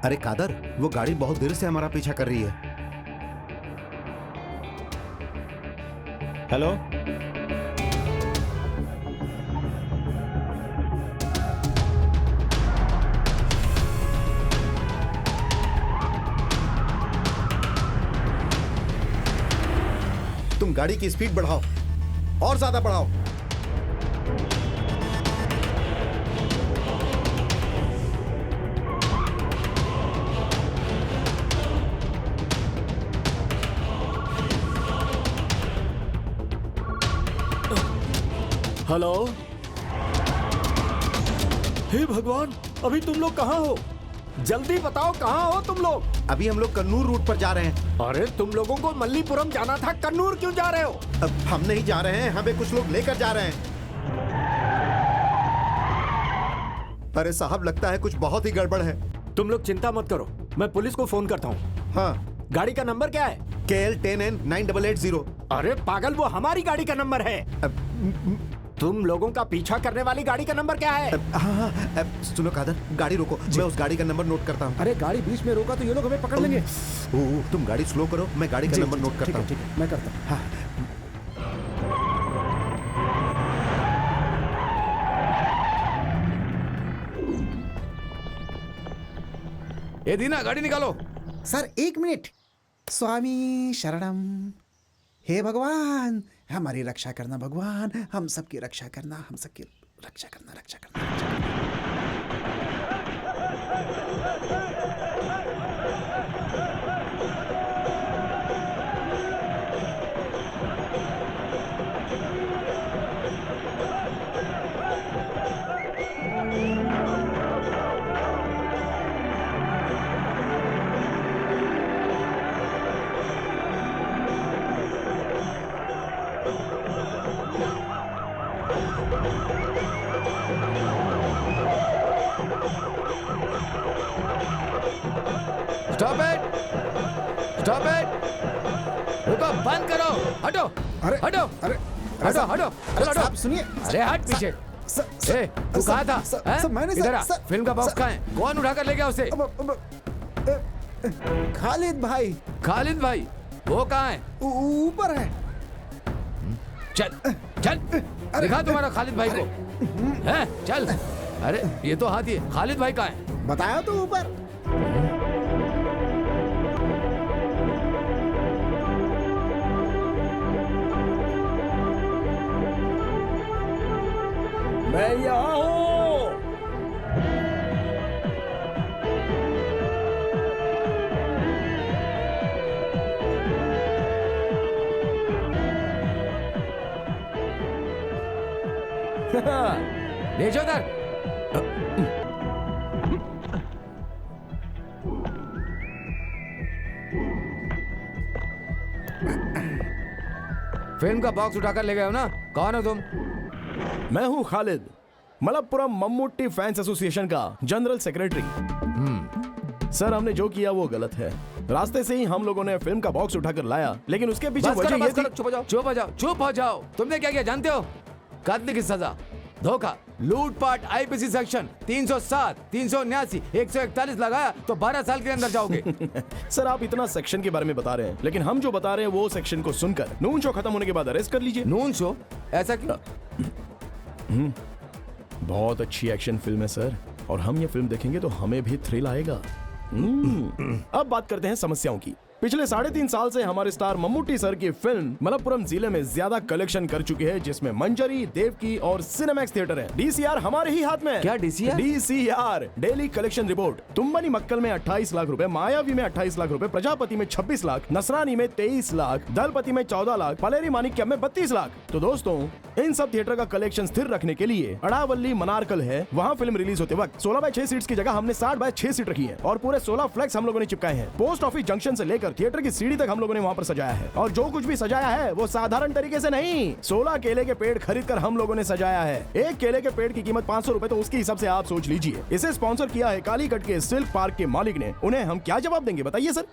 अरे कादर, वो गाड़ी बहुत देर से हमारा पीछा कर रही है। हेलो, तुम गाड़ी की स्पीड बढ़ाओ, और ज्यादा बढ़ाओ। हेलो, हे भगवान, अभी तुम लोग कहाँ हो? जल्दी बताओ कहाँ हो तुम लोग? अभी हम लोग कन्नूर रूट पर जा रहे हैं। अरे तुम लोगों को मल्लीपुरम जाना था, कन्नूर क्यों जा रहे हो? अब हम नहीं जा रहे हैं, हमें कुछ लोग लेकर जा रहे हैं। अरे साहब, लगता है कुछ बहुत ही गड़बड़ है। तुम लोग चिंता मत करो, मैं पुलिस को फोन करता हूँ। हाँ, गाड़ी का नंबर क्या है? KL10N9880। अरे पागल, वो हमारी गाड़ी का नंबर है। तुम लोगों का पीछा करने वाली गाड़ी का नंबर क्या है? हाँ, सुनो कादर, गाड़ी रोको, मैं उस गाड़ी का नंबर नोट करता हूँ। अरे गाड़ी बीच में रोका तो ये लोग हमें पकड़ लेंगे। तुम गाड़ी स्लो करो, मैं गाड़ी का नंबर नोट करता हूँ। ठीक है, मैं करता हूँ। हाँ। ए दीना, गाड़ी निकालो। Sir 1 minute. स्वामी शरणम। हे भगवान, हमारी रक्षा करना भगवान, हम सबकी रक्षा करना, हम सबकी रक्षा करना, रक्षा करना, रक्षा करना। स्टॉप इट, स्टॉप इट, रुको, बंद करो, हटो, अरे, हटो, अरे, हटो, हटो, चलो हटो। साहब सुनिए। अरे हट पीछे। ए, तू कहाँ था? हैं? मैंने इधर आ, सर, फिल्म का बॉक्स कहाँ है? कौन उठा कर ले गया उसे? खालिद भाई। खालिद भाई, वो कहाँ है? ऊपर है। चल, चल, दिखा तुम्हारा खालिद भाई को। हैं? चल। अरे ये तो हाथी है, खालिद भाई कहाँ है? बताया तो ऊपर। मैं यहाँ हूँ। भेजो उधर। फिल्म का बॉक्स उठाकर ले गए हो ना? कौन हो तुम? मैं हूँ खालिद, मलप्पुरम मम्मूटी फैंस एसोसिएशन का जनरल सेक्रेटरी। सर, हमने जो किया वो गलत है। रास्ते से ही हम लोगों ने फिल्म का बॉक्स उठाकर लाया, लेकिन उसके पीछे वजह ये थी। चुप हो जाओ, चुप हो जाओ, चुप हो जाओ। तुमने क्या किया जानते हो? कत्ल की सजा, धोखा, लूटपाट, आईपीसी सेक्शन 307, 379, 141 लगाया तो 12 साल के अंदर जाओगे। सर, आप इतना सेक्शन के बारे में बता रहे हैं, लेकिन हम जो बता रहे हैं वो सेक्शन को सुनकर नून शो खत्म होने के बाद अरेस्ट कर लीजिए। Noon show? ऐसा क्यों? बहुत अच्छी एक्शन फिल्म है सर, और हम ये फिल्म देखेंगे तो हमें भी थ्रिल आएगा। अब बात करते हैं समस्याओं की। पिछले 3.5 साल से हमारे स्टार मम्मूटी सर की फिल्म मलप्पुरम जिले में ज्यादा कलेक्शन कर चुकी है, जिसमें मंजरी, देवकी और सिनेमैक्स थिएटर है। डीसीआर हमारे ही हाथ में है। क्या DCR? DCR daily collection report. तुम्बनी मक्कल में 28 लाख रुपए, मायावी में 28 लाख रुपए, प्रजापति में 26 लाख, नसरानी में 23 लाख, दलपति में 14 लाख, पलेरी मानिक्यम में 32 लाख। तो दोस्तों, इन सब थिएटर का कलेक्शन स्थिर रखने के लिए अड़ावल्ली मनारकल है। वहाँ फिल्म रिलीज होते वक्त 16/6 सीट्स की जगह हमने 60/6 सीट रखी है और पूरे 16 फ्लैक्स हम लोगों ने चिपकाए हैं। पोस्ट ऑफिस जंक्शन से लेकर थिएटर की सीढ़ी तक हम लोगों ने वहाँ पर सजाया है, और जो कुछ भी सजाया है वो साधारण तरीके से नहीं। 16 केले के पेड़ खरीद कर हम लोगों ने सजाया है। एक केले के पेड़ की कीमत 500 रुपए, तो उसके हिसाब से आप सोच लीजिए। इसे स्पॉन्सर किया है कालीकट के सिल्क पार्क के मालिक ने। उन्हें हम क्या जवाब देंगे बताइए सर?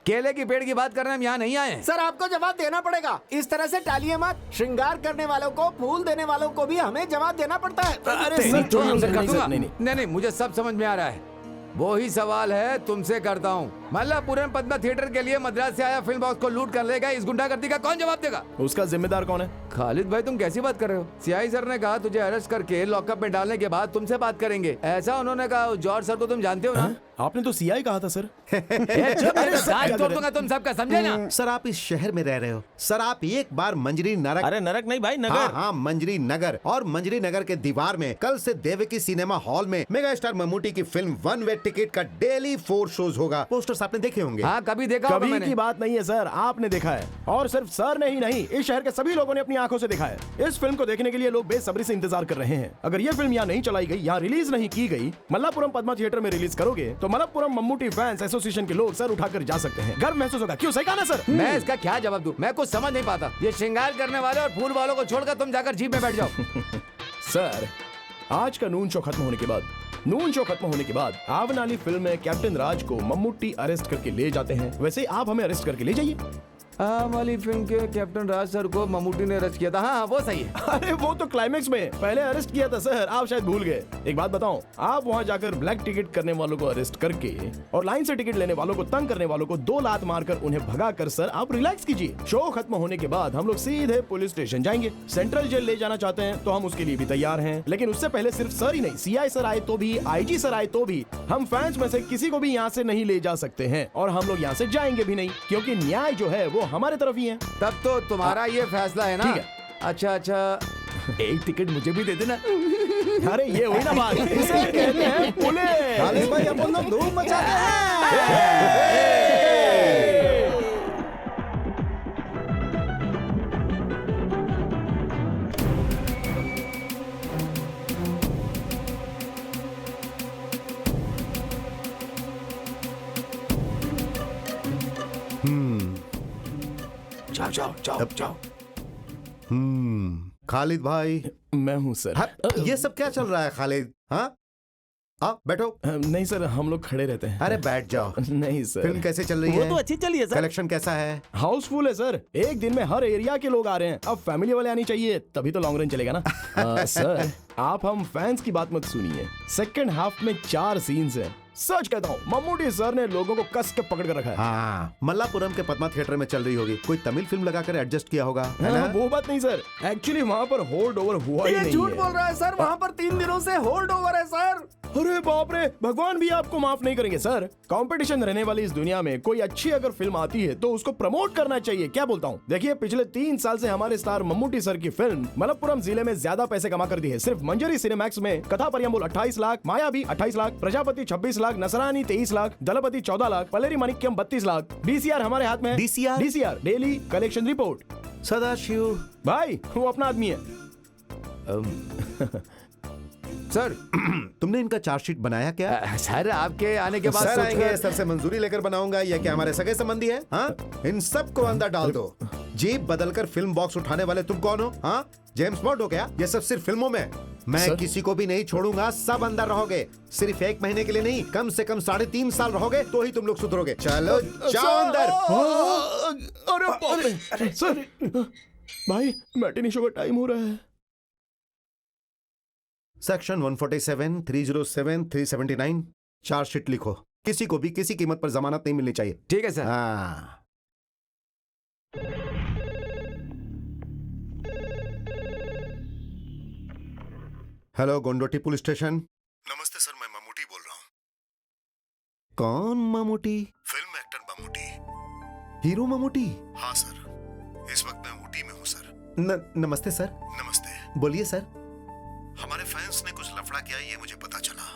केले की पेड़ की बात करने हम यहाँ नहीं आए हैं। सर आपको जवाब देना पड़ेगा। इस तरह से टालिए मत। श्रृंगार करने वालों को, फूल देने वालों को भी हमें जवाब देना पड़ता है। अरे तेरी सर, तो हमसे कर नहीं, दूंगा। सर, नहीं, नहीं, मुझे सब समझ में आ रहा है। वो ही सवाल है तुमसे करता हूँ। मल्लापुरम पद्मा थिएटर के लिए मद्रास से आया फिल्म बॉक्स को लूट कर लेगा, इस गुंडागर्दी का कौन जवाब देगा? उसका जिम्मेदार कौन है? खालिद भाई, तुम कैसी बात कर रहे हो? सीआई सर ने कहा तुझे अरेस्ट करके लॉकअप में डालने के बाद तुमसे बात करेंगे, ऐसा उन्होंने कहा। जॉर्ज सर को तुम जानते हो ना? आपने तो सीआई कहा था सर। दांत तोड़ दूंगा तुम सबका, समझे ना? सर आप इस शहर में रह रहे हो। सर आप एक बार मंजरी नरक, अरे नरक नहीं भाई, नगर। हाँ हाँ मंजरी नगर, और मंजरी नगर के दीवार में कल से देवकी सिनेमा हॉल में मेगा स्टार मम्मूटी की फिल्म 1 वे टिकट का डेली 4 शोज होगा। पोस्टर्स आपने देखे होंगे। हाँ, कभी देखा होगा कभी मैंने। की बात नहीं है सर, आपने देखा है। और सिर्फ सर ने ही नहीं, इस शहर के सभी लोगों ने अपनी आंखों से देखा है। इस फिल्म को देखने के लिए लोग बेसब्री से इंतजार कर रहे हैं। अगर ये फिल्म यहाँ नहीं चलाई गई, यहाँ रिलीज नहीं की गई, मल्लापुरम पद्मा थिएटर में रिलीज करोगे तो मलप्पुरम मम्मूटी फैंस एसोसिएशन के लोग सर उठाकर जा सकते हैं। गर्व महसूस होगा। क्यों, सही कहा ना सर? मैं इसका क्या जवाब दूं? मैं कुछ समझ नहीं पाता। ये श्रृंगार करने वाले और फूल वालों को छोड़कर तुम जाकर जीप में बैठ जाओ। सर, आज का नून शो खत्म होने के बाद आवनाली फिल्म में कैप्टन राज को मम्मूटी अरेस्ट करके ले जाते हैं। वैसे आप हमें अरेस्ट करके ले जाइए। वाली फिल्म के कैप्टन राज सर को मम्मूटी ने अरेस्ट किया था। हाँ, वो सही है। अरे वो तो क्लाइमेक्स में पहले अरेस्ट किया था सर, आप शायद भूल गए। एक बात बताऊं, आप वहां जाकर ब्लैक टिकट करने वालों को अरेस्ट करके और लाइन से टिकट लेने वालों को तंग करने वालों को 2 लात मारकर उन्हें भगा कर सर आप रिलैक्स कीजिए। शो खत्म होने के बाद हम लोग सीधे पुलिस स्टेशन जाएंगे। सेंट्रल जेल ले जाना चाहते हैं तो हम उसके लिए भी तैयार हैं, लेकिन उससे पहले सिर्फ सर ही नहीं, सीआई सर आए तो भी, आईजी सर आए तो भी, हम फैंस में से किसी को भी यहाँ से नहीं ले जा सकते हैं। और हम लोग यहाँ से जाएंगे भी नहीं, क्योंकि न्याय जो है वो हमारे तरफ ही है। तब तो तुम्हारा ये फैसला है ना? ठीक है। अच्छा, एक टिकट मुझे भी दे देना। अरे ये हुई ना बात, इसे कहते हैं पुलिस। खालिद भाई अपन लोग धूम मचाते हैं। जाओ। खालिद भाई, मैं हूँ सर। हाँ, ये सब क्या चल रहा है खालिद? हाँ आओ बैठो। नहीं सर, हम लोग खड़े रहते हैं। अरे बैठ जाओ। नहीं सर। फिल्म कैसे चल रही वो है? तो अच्छी चली है सर। कलेक्शन कैसा है? हाउसफुल है सर, एक दिन में हर एरिया के लोग आ रहे हैं। अब फैमिली वाले आनी चाहिए, तभी तो लॉन्ग रन चलेगा ना। सर आप हम फैंस की बात मत सुनिए। सेकंड हाफ में 4 सीन्स हैं। सच कहता हूँ, मम्मूटी सर ने लोगों को कस के पकड़ कर रखा है। हाँ, मल्लापुरम के पद्मा थिएटर में चल रही होगी। कोई तमिल फिल्म लगाकर एडजस्ट किया होगा, है ना? वो बात नहीं सर, एक्चुअली वहाँ पर होल्ड ओवर हुआ ही ये नहीं झूठ है। बोल रहा है सर। वहाँ पर 3 दिनों से होल्ड ओवर है सर। अरे बाप रे, भगवान भी आपको माफ नहीं करेंगे सर। कंपटीशन रहने वाली इस दुनिया में कोई अच्छी अगर फिल्म आती है तो उसको प्रमोट करना चाहिए। क्या बोलता हूँ? देखिए, पिछले 3 साल से हमारे स्टार मम्मूटी सर की फिल्म मलप्पुरम जिले में ज्यादा पैसे कमा कर दी है। सिर्फ मंजरी सिनेमैक्स में कथा परियम्बुल 28 लाख, मायावी 28 लाख, प्रजापति 26 लाख, नसरानी 23 लाख, दलपति 14 लाख, पलेरी मानिक्यम 32 लाख। डीसीआर हमारे हाथ में है। DCR daily collection report. Sadashiv भाई वो अपना आदमी है। सर, तुमने इनका चार्जशीट बनाया क्या? सर आपके आने के बाद सर सोच आएंगे, कर- सर से मंजूरी लेकर बनाऊंगा। या क्या हमारे सगे संबंधी है? हाँ, इन सबको अंदर डाल दो। जीप बदलकर फिल्म बॉक्स उठाने वाले तुम कौन हो? हाँ, जेम्स बॉन्ड हो क्या? ये सब सिर्फ फिल्मों में। मैं सर? किसी को भी नहीं छोड़ूंगा। सब अंदर रहोगे। सिर्फ 1 महीने के लिए नहीं, कम से कम 3.5 साल रहोगे तो ही तुम लोग सुधरोगे। चलो जाओ अंदर। अरे बाप रे, सर भाई मैटिनी शो का टाइम हो रहा है। सेक्शन 147, 307, 379 चार्जशीट लिखो। किसी को भी किसी कीमत पर जमानत नहीं मिलनी चाहिए। ठीक है सर। हाँ। Hello, Kondotty police station. नमस्ते सर, मैं मम्मूटी बोल रहा हूँ। कौन Mammootty? Film actor Mammootty. Hero Mammootty. हाँ सर, इस वक्त मैं ऊटी में हूँ सर। नमस्ते सर। नमस्ते। बोलिए सर। हमारे फैंस ने कुछ लफड़ा किया ये मुझे पता चला।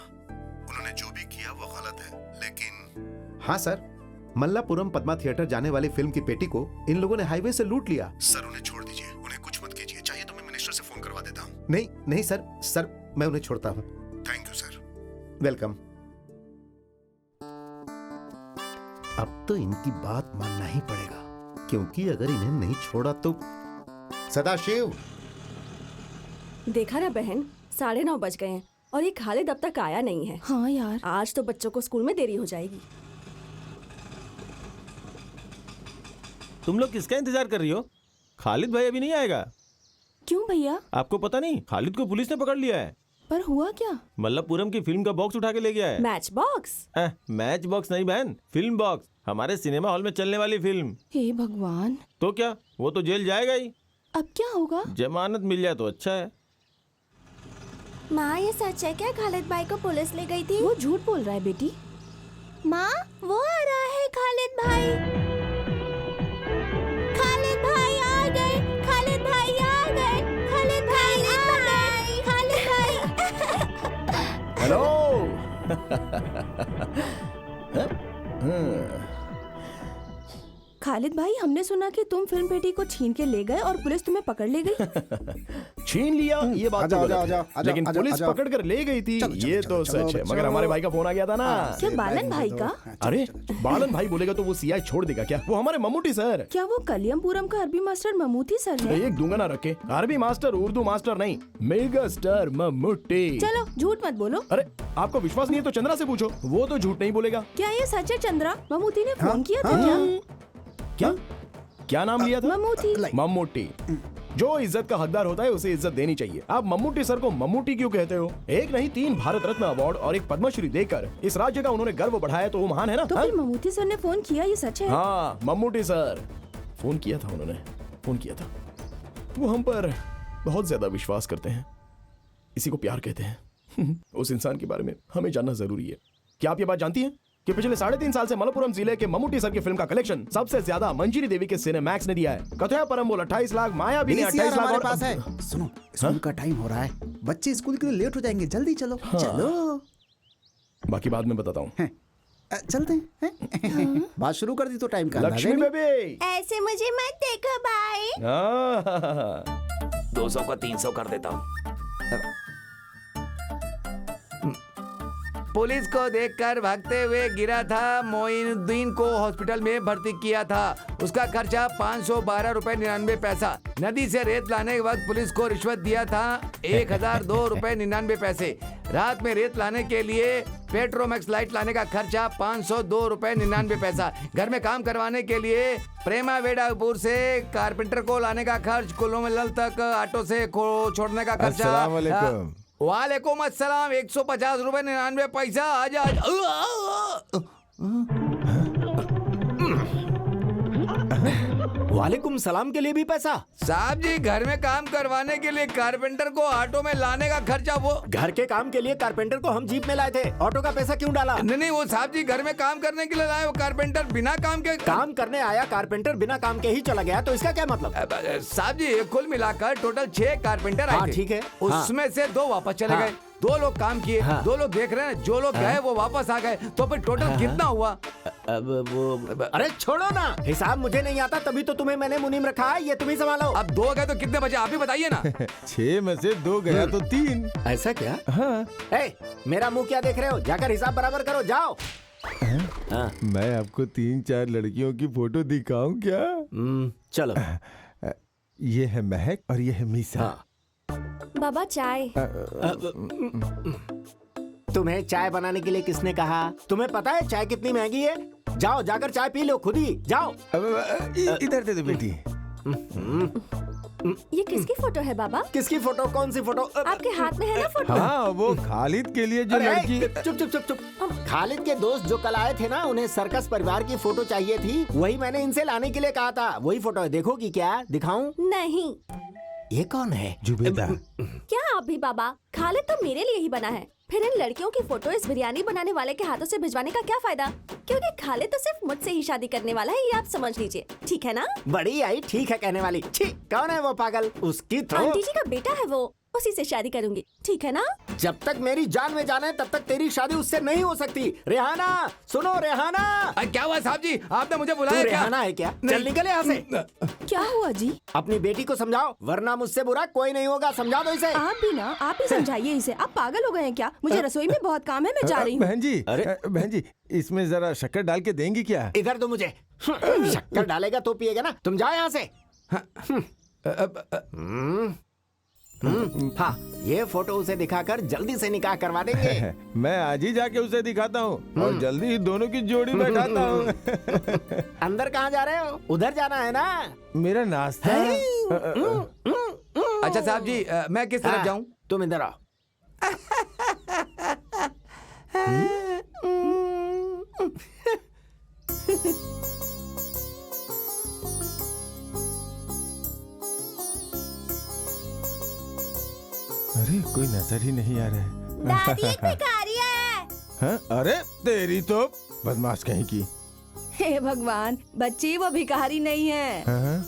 उन्होंने जो भी किया वो गलत है, लेकिन हाँ सर, मल्लापुरम पद्मा थिएटर जाने वाली फिल्म की पेटी को इन लोगों ने हाईवे से लूट लिया। सर उन्हें छोड़ दीजिए, उन्हें कुछ मत कीजिए। चाहिए तो मैं मिनिस्टर से फोन करवा देता हूँ। नहीं नहीं सर, सर मैं उन्हें छोड़ता हूँ। Thank you sir. वेलकम। अब तो इनकी बात मानना ही पड़ेगा, क्योंकि अगर इन्हें नहीं छोड़ा तो। सदाशिव, देखा ना बहन, 9:30 बज गए हैं और ये खालिद अब तक आया नहीं है। हाँ यार, आज तो बच्चों को स्कूल में देरी हो जाएगी। तुम लोग किसका इंतजार कर रही हो? खालिद भाई अभी नहीं आएगा। क्यों भैया? आपको पता नहीं, खालिद को पुलिस ने पकड़ लिया है। पर हुआ क्या? मल्लापुरम की फिल्म का बॉक्स उठा के ले गया है। Match box? मैच बॉक्स नहीं बहन, फिल्म बॉक्स। हमारे सिनेमा हॉल में चलने वाली फिल्म। हे भगवान, तो क्या, वो तो जेल जाएगा ही। अब क्या होगा? जमानत मिल जाए तो अच्छा है। माँ, ये सच है क्या खालिद भाई को पुलिस ले गई थी? वो झूठ बोल रहा है बेटी। माँ, वो आ रहा है खालिद भाई। खालिद भाई आ गए, खालिद भाई आ गए, खालिद भाई आ गए, खालिद भाई। हेलो। खालिद भाई, हमने सुना कि तुम फिल्म पेटी को छीन के ले गए और पुलिस तुम्हें पकड़ ले गई। छीन लिया ये बात तो गलत है, लेकिन पुलिस पकड़ कर ले गई थी ये तो सच है। मगर हमारे भाई का फोन आ गया था ना। क्या बालन भाई का? अरे बालन भाई बोलेगा तो वो सीआई छोड़ देगा क्या? वो हमारे मम्मूटी सर। क्या वो कलियमपुरम का अरबी मास्टर ममूटी सर है? एक दूंगा ना रखे, अरबी मास्टर उर्दू मास्टर नहीं, मेगा स्टार मम्मूटी। चलो झूठ मत बोलो। अरे आपको विश्वास नहीं है तो चंद्रा से पूछो, वो तो झूठ नहीं बोलेगा। क्या ये सच है चंद्रा? ममूटी ने फोन किया था क्या? क्या क्या नाम लिया था? ममूटी। मम्मूटी। जो इज्जत का हकदार होता है उसे इज्जत देनी चाहिए। आप मम्मूटी सर को मम्मूटी क्यों कहते हो? एक नहीं 3 भारत रत्न अवार्ड और एक पद्मश्री देकर इस राज्य का उन्होंने गर्व बढ़ाया, तो वो महान है ना। तो फिर ममूटी सर ने फोन किया, ये सच है? हाँ, मम्मूटी सर फोन किया था, उन्होंने फोन किया था। वो हम पर बहुत ज्यादा विश्वास करते हैं, इसी को प्यार कहते हैं। उस इंसान के बारे में हमें जानना जरूरी है। क्या आप ये बात जानती हैं कि पिछले 3.5 साल से मलप्पुरम जिले के मम्मूटी सर की फिल्म का कलेक्शन सबसे ज्यादा मंजीरी देवी के सिनेमैक्स ने दिया है। कथया परम्बोल 28 लाख, माया भी ने 28 लाख हमारे और पास है। सुनो, स्कूल का टाइम हो रहा है, बच्चे स्कूल के लिए लेट हो जाएंगे, जल्दी चलो। चलो, बाकी बाद में बताता हूँ। चलते हैं। बात शुरू कर दी तो टाइम का लक्ष्मी बेबी, ऐसे मुझे मत देखो भाई। 200 को 300 कर देता हूँ। पुलिस को देखकर भागते हुए गिरा था, मोइनुद्दीन को हॉस्पिटल में भर्ती किया था। उसका खर्चा 512 रुपए 99 पैसा। नदी से रेत लाने के वक्त पुलिस को रिश्वत दिया था 1002 रुपए 99 पैसे। रात में रेत लाने के लिए पेट्रोमैक्स लाइट लाने का खर्चा 502 रुपए 99 पैसा। घर में काम करवाने के लिए प्रेमा वेडापुर से कारपेंटर को लाने का खर्च, कुल्लूमलल तक ऑटो से छोड़ने का खर्चा। वालेकुम अस्सलाम, 150 रुपए 99 पैसा। आजा वालेकुम सलाम के लिए भी पैसा? साहब जी, घर में काम करवाने के लिए कारपेंटर को ऑटो में लाने का खर्चा। वो घर के काम के लिए कारपेंटर को हम जीप में लाए थे, ऑटो का पैसा क्यों डाला? नहीं, वो साहब जी घर में काम करने के लिए लाए, वो कारपेंटर बिना काम के काम करने आया, कारपेंटर बिना काम के ही चला गया, तो इसका क्या मतलब? साहब जी कुल मिलाकर टोटल 6 कारपेंटर आए थे। ठीक है। उसमें से 2 वापस चले गए, 2 लोग काम किए, 2 लोग देख रहे हैं, जो लोग गए वो वापस आ गए। तो फिर टोटल कितना हुआ? अब वो अरे छोड़ो ना, हिसाब मुझे नहीं आता, तभी तो तुम्हें मैंने मुनीम रखा है, ये तुम ही संभालो। अब 2 गए तो कितने बचे आप ही बताइए ना। 6 में से 2 गया तो 3। ऐसा क्या? हाँ। मेरा मुंह क्या देख रहे हो? जाकर हिसाब बराबर करो, जाओ। मैं आपको 3-4 लड़कियों की फोटो दिखाऊं क्या? चलो। ये है महक और ये है मीसा। बाबा चाय। तुम्हें चाय बनाने के लिए किसने कहा? तुम्हें पता है चाय कितनी महंगी है? जाओ जाकर चाय पी लो खुद ही, जाओ। इधर दे दो बेटी। ये किसकी फोटो है बाबा? किसकी फोटो? कौन सी फोटो? आपके हाथ में है ना फोटो? हाँ, वो खालिद के लिए जो लड़की। चुप चुप चुप चुप। खालिद के दोस्त जो कल आए थे ना, उन्हें सर्कस परिवार की फोटो चाहिए थी, वही मैंने इनसे लाने के लिए कहा था। वही फोटो है, देखोगी क्या? दिखाऊं? नहीं। ये कौन है? जुबेदा। क्या आप भी बाबा, खालिद तो मेरे लिए ही बना है। फिर इन लड़कियों की फोटो इस बिरयानी बनाने वाले के हाथों से भिजवाने का क्या फायदा? क्योंकि खालिद तो सिर्फ मुझसे ही शादी करने वाला है, ये आप समझ लीजिए, ठीक है ना? बड़ी आई ठीक है कहने वाली। छी, कौन है वो पागल? उसकी तो आंटी जी का बेटा है वो, उसी से शादी करूंगी, ठीक है ना? जब तक मेरी जान में जान है तब तक तेरी शादी उससे नहीं हो सकती। रेहाना, सुनो रेहाना। क्या हुआ साहब जी, आपने मुझे तू बुलाया क्या? रेहाना है क्या? चल निकल यहाँ से। क्या हुआ जी? अपनी बेटी को समझाओ, वरना मुझसे बुरा कोई नहीं होगा। समझा दो इसे। आप भी ना, आप ही समझाइए इसे। आप पागल हो गए हैं क्या? मुझे रसोई में बहुत काम है, मैं जा रही हूँ। बहन जी, बहन जी, इसमें जरा शक्कर डाल के देंगी क्या? इधर दो मुझे। शक्कर डालेगा तो पिएगा ना। तुम जाओ यहाँ से। हाँ, ये फोटो उसे दिखाकर जल्दी से निकाह करवा देंगे। मैं आज ही जाके उसे दिखाता हूँ और जल्दी ही दोनों की जोड़ी बैठाता हूँ। अंदर कहाँ जा रहे हो? उधर जाना है ना? मेरा नाश्ता। अच्छा साहब जी, मैं किस तरफ जाऊँ? तुम इधर आओ। अरे कोई नजर ही नहीं आ रहा है। दादी एक भिखारी है। हाँ? अरे तेरी तो बदमाश कहीं की। हे भगवान, बच्ची वो भिखारी नहीं है। हाँ?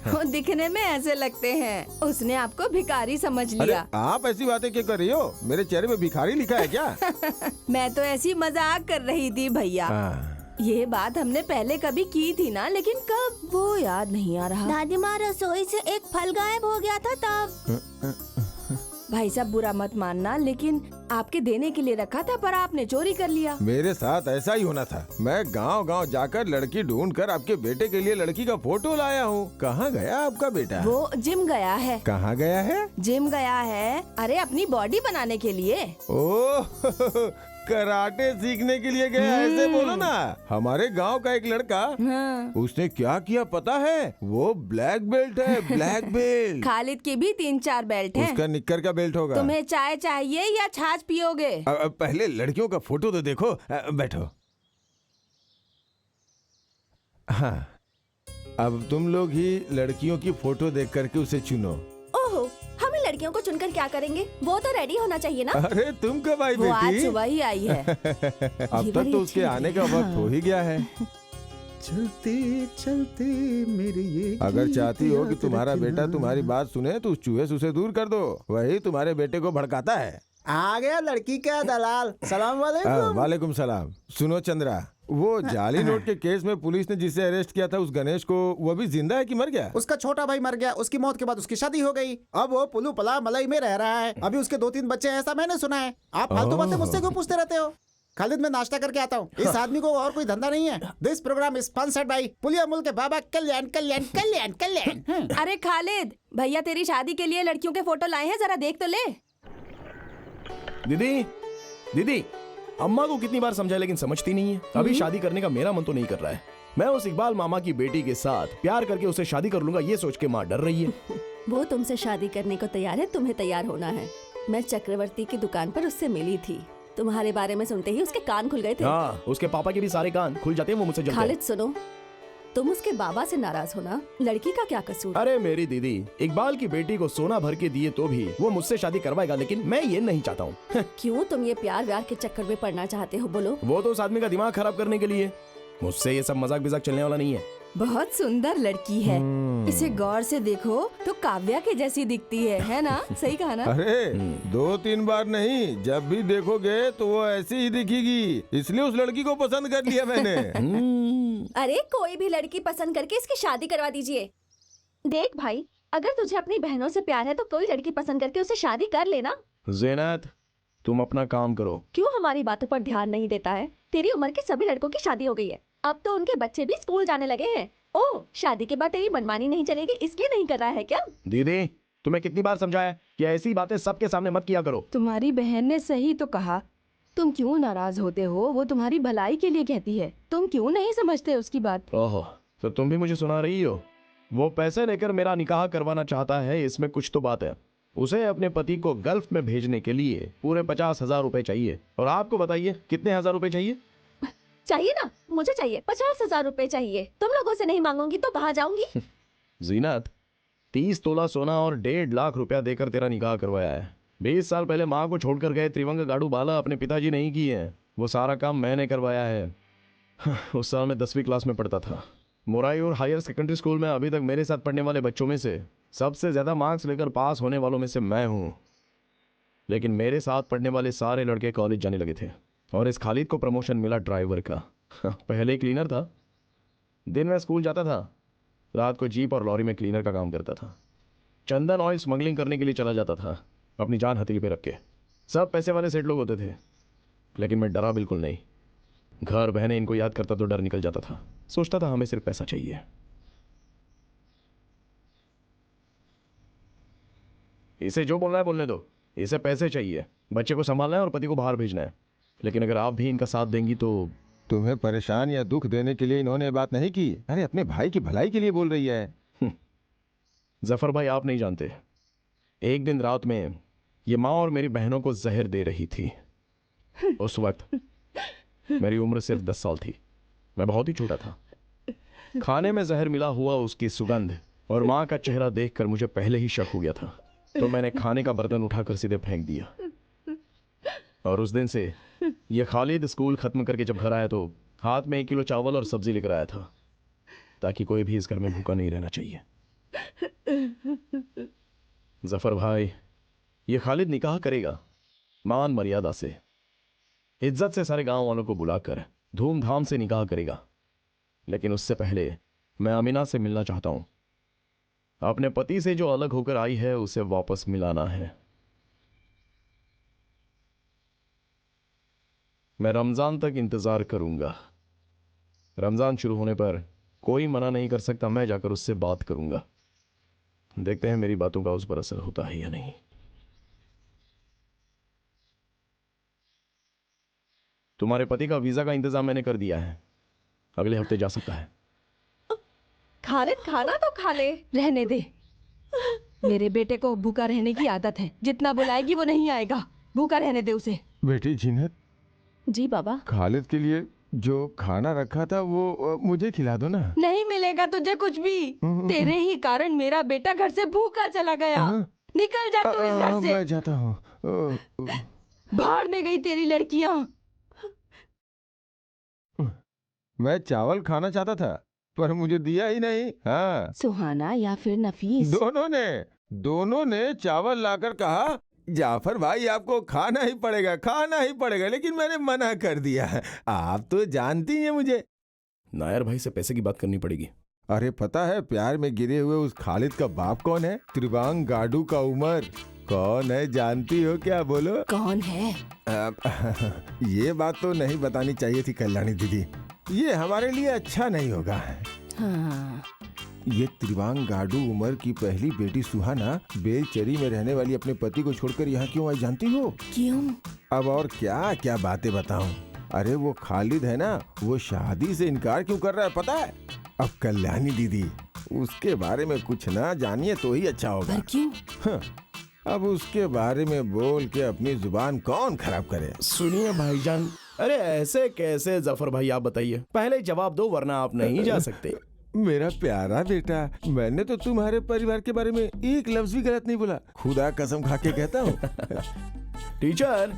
वो दिखने में ऐसे लगते हैं। उसने आपको भिखारी समझ अरे लिया। आप ऐसी बातें क्यों कर रही हो? मेरे चेहरे पे भिखारी लिखा है क्या? मैं तो ऐसी मजाक कर रही थी भैया। ये बात हमने पहले कभी की थी ना, लेकिन कब वो याद नहीं आ रहा। दादी माँ, रसोई से एक फल गायब हो गया था तब। भाई साहब बुरा मत मानना, लेकिन आपके देने के लिए रखा था पर आपने चोरी कर लिया। मेरे साथ ऐसा ही होना था। मैं गांव-गांव जाकर लड़की ढूंढकर आपके बेटे के लिए लड़की का फोटो लाया हूँ। कहाँ गया आपका बेटा? वो जिम गया है। कहाँ गया है? जिम गया है, अरे अपनी बॉडी बनाने के लिए। ओह, कराटे सीखने के लिए गया, ऐसे बोलो ना। हमारे गांव का एक लड़का, उसने क्या किया पता है? वो ब्लैक बेल्ट है, ब्लैक बेल्ट। खालिद की भी 3-4 बेल्ट हैं। उसका निक्कर का बेल्ट होगा। तुम्हें चाय चाहिए या छाछ पियोगे? पहले लड़कियों का फोटो तो देखो। बैठो। हाँ, अब तुम लोग ही लड़कियों की फोटो देख करके उसे चुनो। ओहो, हम लड़कियों को चुनकर क्या करेंगे? वो तो रेडी होना चाहिए ना। अरे तुम कब आई वो आज बेटी? सुबह ही आई है। अब तक तो उसके आने का वक्त हो ही गया है। चलते चलते मेरे ये अगर गीत चाहती हो कि याद तुम्हारा रखना। बेटा तुम्हारी बात सुने तो उस चूहे से उसे दूर कर दो। वही तुम्हारे बेटे को भड़काता है। आ गया लड़की का दलाल। सलाम वालेकुम। वालेकुम सलाम। सुनो चंद्रा, वो जाली नोट के केस में पुलिस ने जिसे अरेस्ट किया था, उस गणेश को, वो अभी जिंदा है कि मर गया? उसका छोटा भाई मर गया। उसकी मौत के बाद उसकी शादी हो गई। अब वो पुलू पला मलाई में रह रहा है। अभी उसके 2-3 बच्चे हैं, ऐसा मैंने सुना है। आप फालतू बातें मुझसे क्यों पूछते रहते हो? खालिद, मैं नाश्ता करके आता हूँ। इस आदमी को और कोई धंधा नहीं है। This program is sponsored by पुलिया मुल्क के बाबा कल्याण कल्याण कल्याण कल्याण। अरे खालिद, भैया तेरी शादी के लिए लड़कियों के फोटो लाए हैं, जरा देख तो ले। दीदी, दीदी, अम्मा को कितनी बार समझाया लेकिन समझती नहीं है। अभी शादी करने का मेरा मन तो नहीं कर रहा है। मैं उस इकबाल मामा की बेटी के साथ प्यार करके उसे शादी कर लूंगा, ये सोच के माँ डर रही है। वो तुमसे शादी करने को तैयार है, तुम्हें तैयार होना है। मैं चक्रवर्ती की दुकान पर उससे मिली थी। तुम्हारे बारे में सुनते ही उसके कान खुल गए थे। हाँ, उसके पापा के भी सारे कान खुल जाते हैं, वो मुझसे जलते हैं। खालिद सुनो, तुम उसके बाबा से नाराज होना, लड़की का क्या कसूर? अरे मेरी दीदी, इकबाल की बेटी को सोना भर के दिए तो भी वो मुझसे शादी करवाएगा, लेकिन मैं ये नहीं चाहता हूँ। क्यों तुम ये प्यार व्यार के चक्कर में पड़ना चाहते हो? बोलो। वो तो उस आदमी का दिमाग खराब करने के लिए। मुझसे ये सब मजाक बिजाक चलने वाला नहीं है। बहुत सुंदर लड़की है। इसे गौर से देखो तो काव्या के जैसी दिखती है ना? सही कहा ना? अरे 2-3 बार नहीं, जब भी देखोगे तो वो ऐसी ही दिखेगी। इसलिए उस लड़की को पसंद कर लिया मैंने। अरे कोई भी लड़की पसंद करके इसकी शादी करवा दीजिए। देख भाई, अगर तुझे अपनी बहनों से प्यार है तो कोई लड़की पसंद करके उसे शादी कर लेना। ज़ैनत, तुम अपना काम करो। क्यों हमारी बातों पर ध्यान नहीं देता है? तेरी उम्र के सभी लड़कों की शादी हो गई है। अब तो उनके बच्चे भी स्कूल जाने लगे हैं। ओह, शादी के बाद तेरी मनमानी नहीं चलेगी, इसलिए नहीं कर रहा है क्या? दीदी, तुम्हें कितनी बार समझाया कि ऐसी बातें सबके सामने मत किया करो। तुम्हारी बहन ने सही तो कहा। तुम क्यों नाराज होते हो? वो तुम्हारी भलाई के लिए कहती है। तुम क्यों नहीं समझते उसकी बात? ओहो, तो तुम भी मुझे सुना रही हो? वो पैसे लेकर मेरा निकाह करवाना चाहता है, इसमें कुछ तो बात है। उसे अपने पति को गल्फ में भेजने के लिए पूरे 50,000 रुपए चाहिए। और आपको बताइए कितने हजार रुपए चाहिए? चाहिए ना, मुझे चाहिए 50,000 रुपए चाहिए। तुम लोगों से नहीं मांगूंगी तो कहाँ जाऊंगी? ज़ीनत, 30 तोला सोना और 1.5 लाख रुपया देकर तेरा निकाह करवाया है। 20 साल पहले माँ को छोड़कर गए त्रिवंग गाड़ू बाला अपने पिताजी नहीं किए हैं, वो सारा काम मैंने करवाया है। उस साल मैं 10वीं क्लास में पढ़ता था। मोराई और हायर सेकेंडरी स्कूल में अभी तक मेरे साथ पढ़ने वाले बच्चों में से सबसे ज़्यादा मार्क्स लेकर पास होने वालों में से मैं हूँ। लेकिन मेरे साथ पढ़ने वाले सारे लड़के कॉलेज जाने लगे थे और इस खालिद को प्रमोशन मिला ड्राइवर का। पहले क्लीनर था, दिन में स्कूल जाता था, रात को जीप और लॉरी में क्लीनर का काम करता था। चंदन ऑयल स्मगलिंग करने के लिए चला जाता था अपनी जान हथेली पे रख के। सब पैसे वाले सेठ लोग होते थे, लेकिन मैं डरा बिल्कुल नहीं। घर बहने इनको याद करता तो डर निकल जाता था। सोचता था हमें सिर्फ पैसा चाहिए। इसे जो बोलना है बोलने दो, इसे पैसे चाहिए, बच्चे को संभालना है और पति को बाहर भेजना है। लेकिन अगर आप भी इनका साथ देंगी तो। तुम्हें परेशान या दुख देने के लिए इन्होंने बात नहीं की। अरे अपने भाई की भलाई के लिए बोल रही है। जफर भाई, आप नहीं जानते, एक दिन रात में ये माँ और मेरी बहनों को जहर दे रही थी। उस वक्त मेरी उम्र सिर्फ 10 साल थी, मैं बहुत ही छोटा था। खाने में जहर मिला हुआ उसकी सुगंध और माँ का चेहरा देखकर मुझे पहले ही शक हो गया था, तो मैंने खाने का बर्तन उठाकर सीधे फेंक दिया। और उस दिन से ये खालिद स्कूल खत्म करके जब घर आया तो हाथ में 1 किलो चावल और सब्जी लेकर आया था, ताकि कोई भी इस घर में भूखा नहीं रहना चाहिए। जफर भाई, ये खालिद निकाह करेगा मान मर्यादा से, इज्जत से सारे गांव वालों को बुलाकर धूमधाम से निकाह करेगा। लेकिन उससे पहले मैं अमीना से मिलना चाहता हूं। अपने पति से जो अलग होकर आई है उसे वापस मिलाना है। मैं रमजान तक इंतजार करूंगा। रमजान शुरू होने पर कोई मना नहीं कर सकता, मैं जाकर उससे बात करूंगा। देखते हैं मेरी बातों का उस पर असर होता है या नहीं। तुम्हारे पति का वीजा का इंतजाम मैंने कर दिया है, अगले हफ्ते जा सकता है। खालिद, खाना तो खा ले। रहने दे, मेरे बेटे को भूखा रहने की आदत है। जितना बुलाएगी वो नहीं आएगा, भूखा रहने दे उसे। बेटी जीनत। जी बाबा। खालिद के लिए जो खाना रखा था वो मुझे खिला दो ना। नहीं मिलेगा तुझे कुछ भी। तेरे ही कारण मेरा बेटा घर से भूखा चला गया। निकल जा तू इस घर से। मैं जाता हूँ। बाहर में गई तेरी लड़कियां। मैं चावल खाना चाहता था पर मुझे दिया ही नहीं। हाँ, सुहाना या फिर नफीस, दोनों ने चावल लाकर कहा जाफर भाई आपको खाना ही पड़ेगा, लेकिन मैंने मना कर दिया। आप तो जानती हैं मुझे। नायर भाई से पैसे की बात करनी पड़ेगी। अरे पता है प्यार में गिरे हुए उस खालिद का बाप कौन है? त्रिवांग गाडू का उमर। कौन है जानती हो क्या? बोलो कौन है? ये बात तो नहीं बतानी चाहिए थी कल्याणी दीदी, ये हमारे लिए अच्छा नहीं होगा। हाँ। ये त्रिवांग गाडू उमर की पहली बेटी सुहाना बेलचरी में रहने वाली अपने पति को छोड़कर यहाँ क्यों आई जानती हो? क्यों? अब और क्या क्या बातें बताऊं। अरे वो खालिद है ना, वो शादी से इनकार क्यों कर रहा है पता है? अब कल्याणी दीदी उसके बारे में कुछ ना जानिए तो ही अच्छा होगा। पर क्यों? हाँ, अब उसके बारे में बोल के अपनी जुबान कौन खराब करे। सुनिए भाईजान। अरे ऐसे कैसे जफर भाई, आप बताइए, पहले जवाब दो वरना आप नहीं जा सकते। मेरा प्यारा बेटा, मैंने तो तुम्हारे परिवार के बारे में एक लफ्ज भी गलत नहीं बोला, खुदा कसम खा के कहता हूँ। टीचर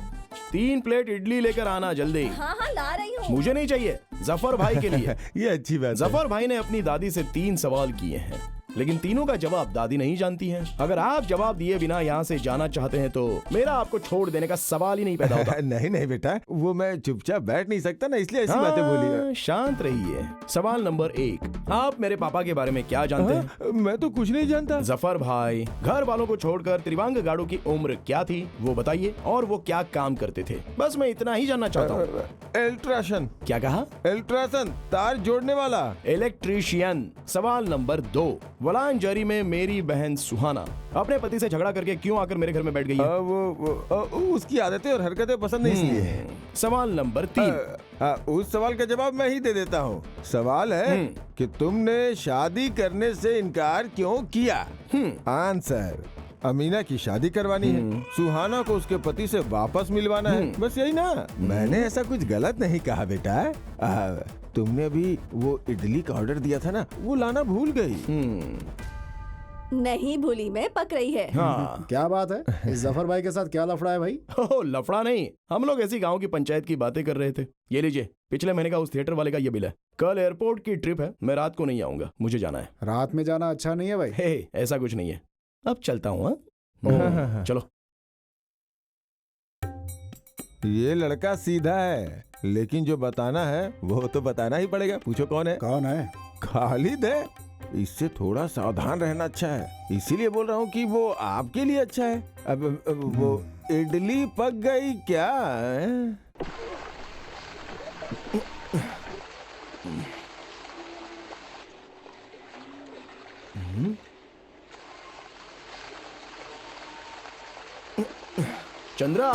3 प्लेट इडली लेकर आना जल्दी। हाँ हाँ ला रही हूँ। मुझे नहीं चाहिए, जफर भाई के लिए। ये अच्छी बात है। जफर भाई ने अपनी दादी से 3 सवाल किए हैं, लेकिन तीनों का जवाब दादी नहीं जानती हैं। अगर आप जवाब दिए बिना यहाँ से जाना चाहते हैं तो मेरा आपको छोड़ देने का सवाल ही नहीं पैदा होता। नहीं बेटा, वो मैं चुपचाप बैठ नहीं सकता ना, इसलिए ऐसी बातें बोली। शांत रहिए। सवाल नंबर 1, आप मेरे पापा के बारे में क्या जानते हैं? मैं तो कुछ नहीं जानता। जफर भाई, घर वालों को छोड़कर त्रिवांग गाड़ू की उम्र क्या थी वो बताइए, और वो क्या काम करते थे, बस मैं इतना ही जानना चाहता हूँ। इलेक्ट्रिशियन। क्या कहा? इलेक्ट्रिशियन, तार जोड़ने वाला। इलेक्ट्रीशियन। सवाल नंबर 2, वलांजरी में मेरी बहन सुहाना अपने पति से झगड़ा करके क्यों आकर मेरे घर में बैठ गई है? वो उसकी आदतें और हरकतें पसंद नहीं इसलिए। सवाल नंबर 3, उस सवाल का जवाब मैं ही दे देता हूँ। सवाल है कि तुमने शादी करने से इनकार क्यों किया? आंसर, अमीना की शादी करवानी है, सुहाना को उसके पति से वापस मिलवाना है, बस यही ना। मैंने ऐसा कुछ गलत नहीं कहा बेटा। तुमने अभी वो इडली का ऑर्डर दिया था ना, वो लाना भूल गई। नहीं भूली मैं, पक रही है। हाँ। क्या बात है, इस जफर भाई के साथ क्या लफड़ा है भाई? ओह, लफड़ा नहीं, हम लोग ऐसी गांव की पंचायत की बातें कर रहे थे। ये लीजिए, पिछले महीने का उस थिएटर वाले का ये बिल है। कल एयरपोर्ट की ट्रिप है, मैं रात को नहीं आऊंगा, मुझे जाना है। रात में जाना अच्छा नहीं है भाई। हे, ऐसा कुछ नहीं है, अब चलता हूँ। चलो। ये लड़का सीधा है, लेकिन जो बताना है वो तो बताना ही पड़ेगा। पूछो कौन है? कौन है? खालिद है। इससे थोड़ा सावधान रहना अच्छा है, इसीलिए बोल रहा हूँ कि वो आपके लिए अच्छा है। अब वो इडली पक गई क्या? चंद्रा,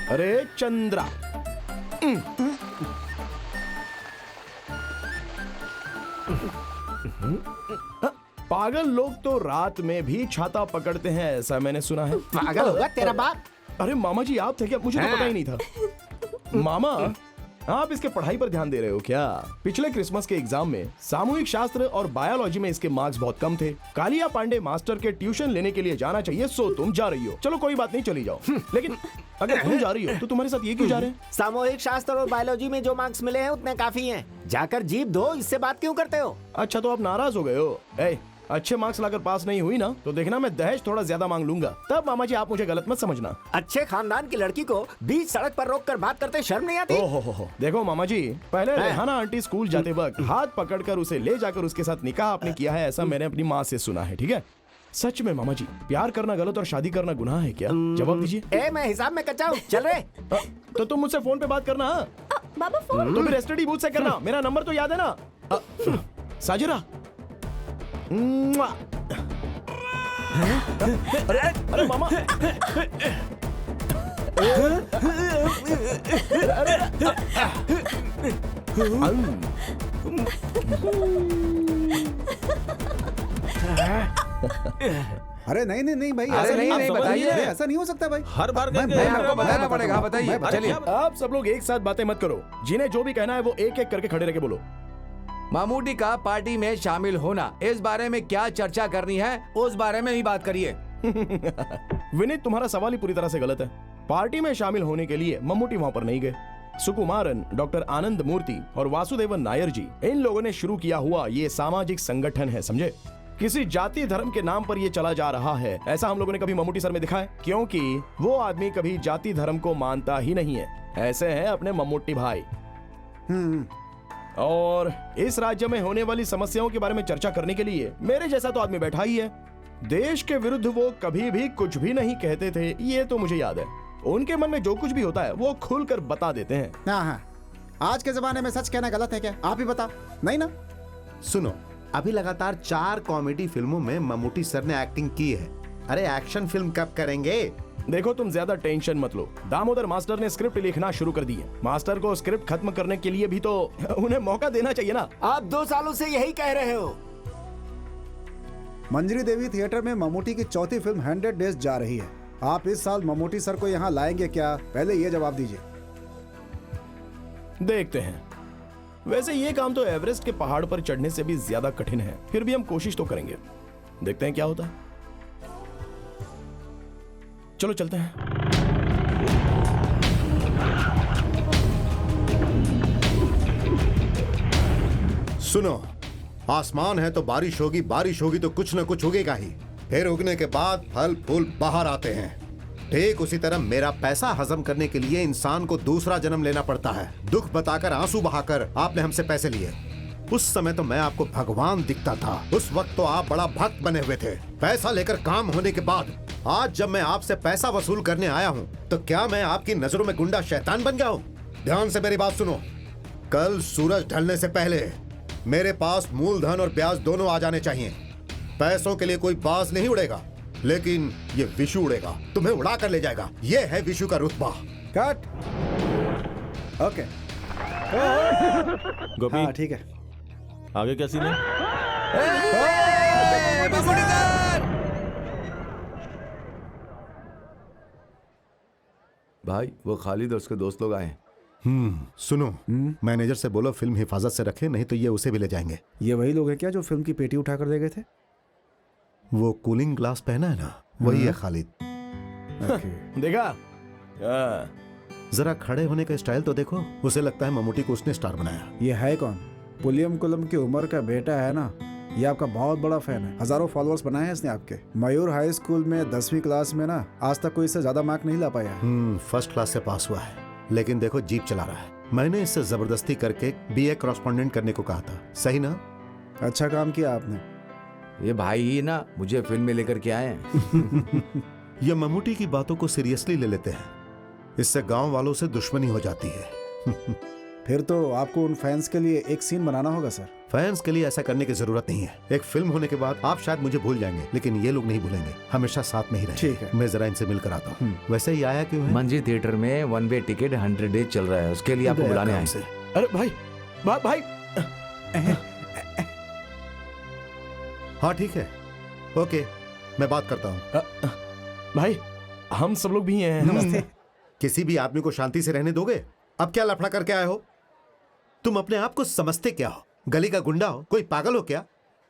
अरे चंद्रा, पागल लोग तो रात में भी छाता पकड़ते हैं, ऐसा मैंने सुना है। पागल होगा तेरा बाप। अरे मामा जी, आप थे क्या? मुझे तो पता ही नहीं था। मामा, आप इसके पढ़ाई पर ध्यान दे रहे हो क्या? पिछले क्रिसमस के एग्जाम में सामूहिक शास्त्र और बायोलॉजी में इसके मार्क्स बहुत कम थे। कालिया पांडे मास्टर के ट्यूशन लेने के लिए जाना चाहिए, सो तुम जा रही हो। चलो कोई बात नहीं, चली जाओ। लेकिन अगर तुम जा रही हो तो तुम्हारे साथ ये क्यों जा रहे हैं? सामूहिक शास्त्र और बायोलॉजी में जो मार्क्स मिले हैं उतने काफी हैं। जाकर जीप दो, इससे बात क्यों करते हो? अच्छा, तो आप नाराज हो गए हो? अच्छे मार्क्स लाकर पास नहीं हुई ना, तो देखना मैं दहेज थोड़ा ज्यादा मांग लूंगा। तब मामा जी, आप मुझे गलत मत समझना। अच्छे खानदान की लड़की को बीच सड़क पर रोक कर बात करते शर्म नहीं आती? ओहो, देखो मामा जी, पहले रेहाना आंटी स्कूल जाते वक्त हाथ पकड़कर उसे ले जाकर उसके साथ निकाह आपने किया है, ऐसा मैंने अपनी माँ से सुना है। ठीक है? सच में मामा जी, प्यार करना गलत और शादी करना गुनाह है क्या? जवाब दीजिए। मैं हिसाब में कच्चा हूँ, चल रे। तो तुम मुझसे फोन पे बात करना। बाबा फोन तो फिर एसटीडी बूथ से करना, मेरा नंबर तो याद है ना? साजिरा, अरे मामा, अरे नहीं नहीं नहीं भाई, अरे नहीं, बताइए। ऐसा नहीं हो सकता भाई। हर बार आपको बताना पड़ेगा। बताइए। चलिए, आप सब लोग एक साथ बातें मत करो, जिन्हें जो भी कहना है वो एक एक करके खड़े रह के बोलो। मामूटी का पार्टी में शामिल होना, इस बारे में क्या चर्चा करनी है, उस बारे में ही बात करिए। विनीत, तुम्हारा सवाल ही पूरी तरह से गलत है। पार्टी में शामिल होने के लिए मम्मूटी वहां पर नहीं गए। सुकुमारन, डॉक्टर आनंद मूर्ति और वासुदेवन नायर जी, इन लोगों ने शुरू किया हुआ ये सामाजिक संगठन है, समझे? किसी जाति धर्म के नाम पर ये चला जा रहा है, ऐसा हम लोगों ने कभी मम्मूटी सर में दिखा है? क्योंकि वो आदमी कभी जाति धर्म को मानता ही नहीं है। ऐसे हैं अपने मम्मूटी भाई। और इस राज्य में होने वाली समस्याओं के बारे में चर्चा करने के लिए मेरे जैसा तो आदमी बैठा ही है। देश के विरुद्ध वो कभी भी कुछ भी नहीं कहते थे, ये तो मुझे याद है। उनके मन में जो कुछ भी होता है वो खुलकर बता देते हैं। हाँ, आज के जमाने में सच कहना गलत है क्या? आप ही बता। नहीं ना? सुनो, अभी लगातार 4 कॉमेडी फिल्मों में मम्मूटी सर ने एक्टिंग की है। अरे एक्शन फिल्म कब करेंगे? देखो, तुम ज्यादा टेंशन मत लो। दामोदर मास्टर ने स्क्रिप्ट लिखना शुरू कर दी है। मास्टर को स्क्रिप्ट खत्म करने के लिए भी तो उन्हें मौका देना चाहिए ना। आप 2 सालों से यही कह रहे हो। मंजरी देवी थिएटर में मम्मूटी की चौथी फिल्म 100 डेज जा रही है। आप इस साल मम्मूटी सर को यहाँ लाएंगे क्या? पहले ये जवाब दीजिए। देखते हैं। वैसे ये काम तो एवरेस्ट के पहाड़ पर चढ़ने से भी ज्यादा कठिन है, फिर भी हम कोशिश तो करेंगे। देखते हैं क्या होता है। चलो चलते हैं। सुनो, आसमान है तो बारिश होगी, बारिश होगी तो कुछ न कुछ उगेगा ही। फिर उगने के बाद फल फूल बाहर आते हैं। ठीक उसी तरह मेरा पैसा हजम करने के लिए इंसान को दूसरा जन्म लेना पड़ता है। दुख बताकर, आंसू बहाकर आपने हमसे पैसे लिए। उस समय तो मैं आपको भगवान दिखता था। उस वक्त तो आप बड़ा भक्त बने हुए थे। पैसा लेकर काम होने के बाद आज जब मैं आपसे पैसा वसूल करने आया हूँ, तो क्या मैं आपकी नजरों में गुंडा शैतान बन गया हूँ? ध्यान से मेरी बात सुनो। कल सूरज ढलने से पहले मेरे पास मूलधन और ब्याज दोनों आ जाने चाहिए। पैसों के लिए कोई बाज नहीं उड़ेगा, लेकिन ये विशु उड़ेगा, तुम्हें उड़ा कर ले जाएगा। ये है विशु का रुतबा। कट। ओके। गोपी, हाँ ठीक है। आगे क्या सीन है? भाई, वो खालिद और उसके दोस्त लोग आए हैं। सुनो, मैनेजर से बोलो फिल्म हिफाजत से रखे, नहीं तो ये उसे भी ले जाएंगे। ये वही लोग हैं क्या जो फिल्म की पेटी उठा कर दे गए थे? वो कूलिंग ग्लास पहना है ना, वही है खालिद। देखा? जरा खड़े होने का स्टाइल तो देखो, उसे लगता है मम्मूटी को उसने स्टार बनाया। ये है कौन? पुलियम कुलम की उम्र का बेटा है ना, ये आपका बहुत बड़ा फैन है। हजारों फॉलोअर्स बनाए हैं इसने आपके। मयूर हाई स्कूल में 10वीं क्लास में ना आज तक कोई इससे ज्यादा मार्क नहीं ला पाया है। फर्स्ट क्लास से पास हुआ है, लेकिन देखो जीप चला रहा है। मैंने इससे जबरदस्ती करके बीए कॉरेस्पॉन्डेंट करने को कहा था, सही ना? अच्छा काम किया आपने। ये भाई ही ना मुझे फिल्म में लेकर के आए हैं। ये मम्मूटी की बातों को सीरियसली ले लेते हैं, इससे गांव वालों से दुश्मनी हो जाती है। फिर तो आपको उन फैंस के लिए एक सीन बनाना होगा सर। फैंस के लिए ऐसा करने की जरूरत नहीं है। एक फिल्म होने के बाद आप शायद मुझे भूल जाएंगे, लेकिन ये लोग नहीं भूलेंगे, हमेशा साथ में ही रहेंगे। ठीक है। मैं जरा इनसे मिलकर आता हूँ। वैसे ही आया क्यों है? मंजी थिएटर में 1 वे टिकट 100 डेज चल रहा है, उसके लिए आपको बुलाने आए। अरे भाई भाई हाँ ठीक है, ओके, मैं बात करता हूँ। भाई हम सब लोग भी हैं। नमस्ते। किसी भी आदमी को शांति से रहने दोगे? अब क्या लफड़ा करके आए हो? तुम अपने आप को समझते क्या हो? गली का गुंडा हो? कोई पागल हो क्या?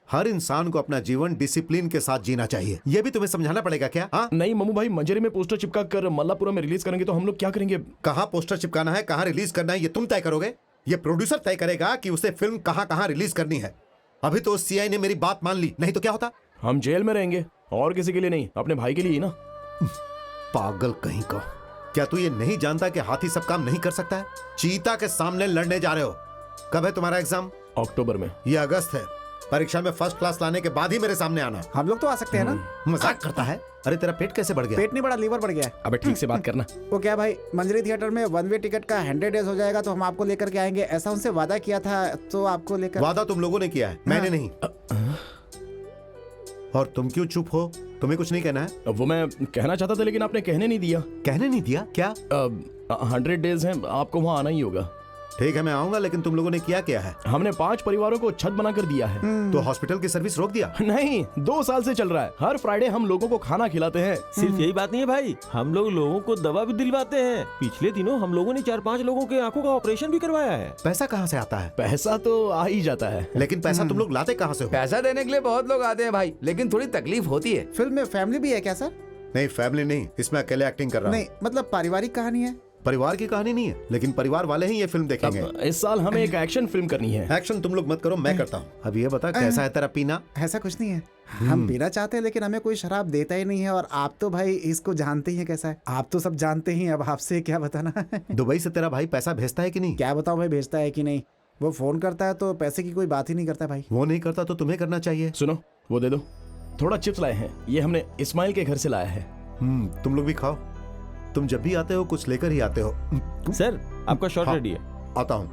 हर इंसान को अपना जीवन डिसिप्लिन के साथ जीना चाहिए, यह भी तुम्हें समझाना पड़ेगा क्या? हाँ? नहीं मम्मू भाई, मंजरी में पोस्टर चिपका कर मल्लापुरम में रिलीज करेंगे तो हम लोग क्या करेंगे? कहाँ पोस्टर चिपकाना है, कहाँ रिलीज करना है, ये तुम तय करोगे? ये प्रोड्यूसर तय करेगा कि उसे फिल्म कहाँ कहाँ रिलीज करनी है। अभी तो सीआई ने मेरी बात मान ली, नहीं तो क्या होता? हम जेल में रहेंगे, और किसी के लिए नहीं, अपने भाई के लिए ही ना। पागल कहीं का। क्या तू ये नहीं जानता कि हाथी सब काम नहीं कर सकता है? चीता के सामने लड़ने जा रहे हो। कब है तुम्हारा एग्जाम? अक्टूबर में। ये अगस्त है। परीक्षा में फर्स्ट क्लास लाने के बाद ही मेरे सामने आना। हम लोग तो आ सकते हैं ना? मजाक करता है? अरे तेरा पेट कैसे बढ़ गया? पेट नहीं बढ़ा, लीवर बढ़ गया है। अबे ठीक से बात करना। वो क्या भाई, मंजरी थिएटर में 1 वे टिकट का 100 डेज हो जाएगा तो हम आपको लेकर के आएंगे, ऐसा उनसे वादा किया था, तो आपको लेकर। वादा तुम लोगों ने किया है, मैंने नहीं। और तुम क्यों चुप हो? तुम्हें कुछ नहीं कहना है? वो मैं कहना चाहता था लेकिन आपने कहने नहीं दिया। कहने नहीं दिया? क्या? 100 डेज हैं, आपको वहाँ आना ही होगा। ठीक है मैं आऊंगा, लेकिन तुम लोगों ने किया क्या है? हमने 5 परिवारों को छत बनाकर दिया है। तो हॉस्पिटल की सर्विस रोक दिया? नहीं, 2 साल से चल रहा है। हर फ्राइडे हम लोगों को खाना खिलाते हैं। सिर्फ यही बात नहीं है भाई, हम लोग लोगों को दवा भी दिलवाते हैं। पिछले दिनों हम लोगों ने 4-5 लोगों के आंखों का ऑपरेशन भी करवाया है। पैसा कहाँ से आता है? पैसा तो आ ही जाता है, लेकिन पैसा तुम लोग लाते कहाँ से हो? पैसा देने के लिए बहुत लोग आते हैं भाई, लेकिन थोड़ी तकलीफ होती है। फिल्म में फैमिली भी है क्या सर? नहीं फैमिली नहीं, इसमें अकेले एक्टिंग कर रहा हूँ। नहीं मतलब पारिवारिक कहानी है। परिवार की कहानी नहीं है, लेकिन परिवार वाले ही ये फिल्म देखेंगे। इस साल हमें एक एक्शन फिल्म करनी है। एक्शन तुम लोग मत करो, मैं करता हूँ। अब ये बता कैसा है तेरा पीना? ऐसा कुछ नहीं है, हम पीना चाहते हैं लेकिन हमें कोई शराब देता ही नहीं है, और आप तो भाई इसको जानते ही हैं कैसा है। आप तो सब जानते ही हैं, अब आपसे क्या बताना। दुबई से तेरा भाई पैसा भेजता है कि नहीं? क्या बताऊं भाई, भेजता है कि नहीं? वो फोन करता है तो पैसे की कोई बात ही नहीं करता भाई। वो नहीं करता तो तुम्हें करना चाहिए। सुनो, वो दे दो। थोड़ा चिप्स लाए हैं, ये हमने इस्माइल के घर से लाया है। तुम लोग भी खाओ, तुम जब भी आते हो कुछ लेकर ही आते हो। सर आपका शॉट हाँ, रेडी है। आता हूँ।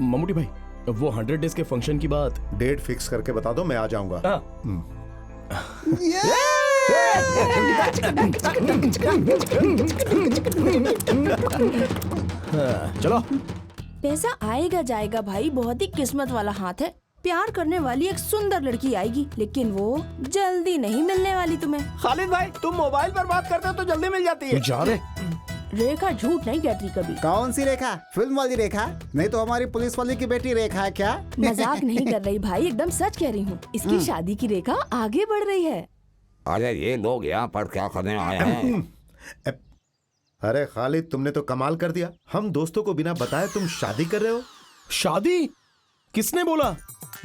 मम्मूटी भाई, वो 100 डेज के फंक्शन की बात डेट फिक्स करके बता दो, मैं आ जाऊंगा। चलो। पैसा आएगा जाएगा भाई, बहुत ही किस्मत वाला हाथ है। प्यार करने वाली एक सुंदर लड़की आएगी, लेकिन वो जल्दी नहीं मिलने वाली तुम्हें। खालिद भाई, तुम मोबाइल पर बात करते हो तो जल्दी मिल जाती है। जा रे। रेखा झूठ नहीं कहती कभी। कौन सी रेखा? फिल्म वाली रेखा? नहीं तो हमारी पुलिस वाली की बेटी रेखा है क्या? मजाक नहीं कर रही भाई, एकदम सच कह रही हूँ। इसकी शादी की रेखा आगे बढ़ रही है। अरे ये लोग यहाँ पर क्या करने आए हैं? अरे खालिद, तुमने तो कमाल कर दिया। हम दोस्तों को बिना बताए तुम शादी कर रहे हो? शादी? किसने बोला?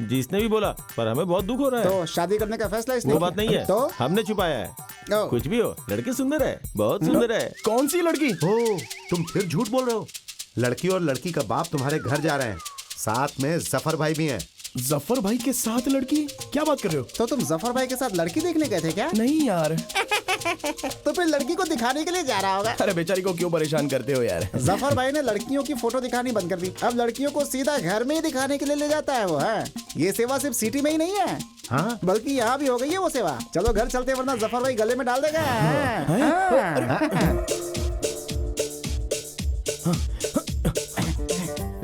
जिसने भी बोला, पर हमें बहुत दुख हो रहा है। तो शादी करने का फैसला इसने वो बात नहीं है, तो हमने छुपाया है। कुछ भी हो, लड़की सुंदर है, बहुत सुंदर है। कौन सी लड़की? ओ, तुम फिर झूठ बोल रहे हो। लड़की और लड़की का बाप तुम्हारे घर जा रहे हैं, साथ में जफर भाई भी हैं। जफर भाई के साथ लड़की? क्या बात कर रहे हो? तो तुम जफर भाई के साथ लड़की देखने गए थे क्या? नहीं यार। तो फिर लड़की को दिखाने के लिए जा रहा होगा। अरे बेचारी को क्यों परेशान करते हो यार? जफर भाई ने लड़कियों की फोटो दिखानी बंद कर दी, अब लड़कियों को सीधा घर में ही दिखाने के लिए ले जाता है वो है। ये सेवा सिर्फ सिटी में ही नहीं है, हाँ? बल्कि यहाँ भी हो गई है वो सेवा। चलो घर चलते, वरना जफर भाई गले में डाल देगा।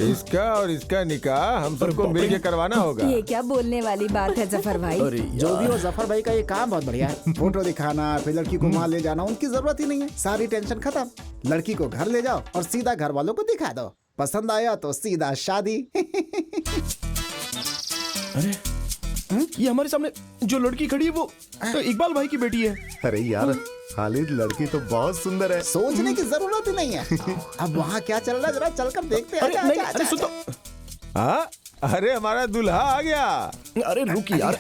इसका और इसका निकाह हम सबको मिल के करवाना होगा। ये क्या बोलने वाली बात है जफर भाई। अरे जो भी हो, जफर भाई का ये काम बहुत बढ़िया है। फोटो दिखाना, फिर लड़की को वहाँ ले जाना, उनकी जरूरत ही नहीं है। सारी टेंशन खत्म। लड़की को घर ले जाओ और सीधा घर वालों को दिखा दो। पसंद आया तो सीधा शादी। अरे ये हमारे सामने जो लड़की खड़ी है वो तो इकबाल भाई की बेटी है। अरे यार खालिद, लड़की तो बहुत सुंदर है। सोचने की जरूरत ही नहीं है। अब वहाँ क्या चल रहा है जरा चलकर देखते हैं। अरे नहीं, अरे सुन तो। हाँ, अरे हमारा दूल्हा आ गया। अरे रुक यार।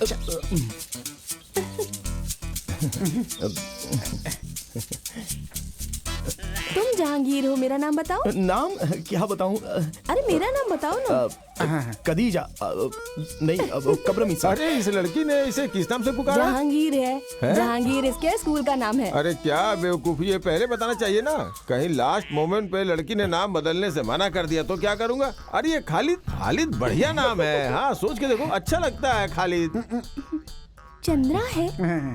तुम जहांगीर हो, मेरा नाम बताओ। नाम क्या बताऊं? अरे मेरा नाम बताओ ना। कदीजा नहीं, कब्रमीसा। अरे इस लड़की ने इसे किस नाम से पुकारा? जहांगीर है, जहांगीर इसके स्कूल का नाम है। अरे क्या बेवकूफी, ये पहले बताना चाहिए ना। कहीं लास्ट मोमेंट पे लड़की ने नाम बदलने से मना कर दिया तो क्या करूंगा? अरे ये खालिद, खालिद बढ़िया नाम है। हाँ सोच के देखो, अच्छा लगता है खालिद। चंद्रा है।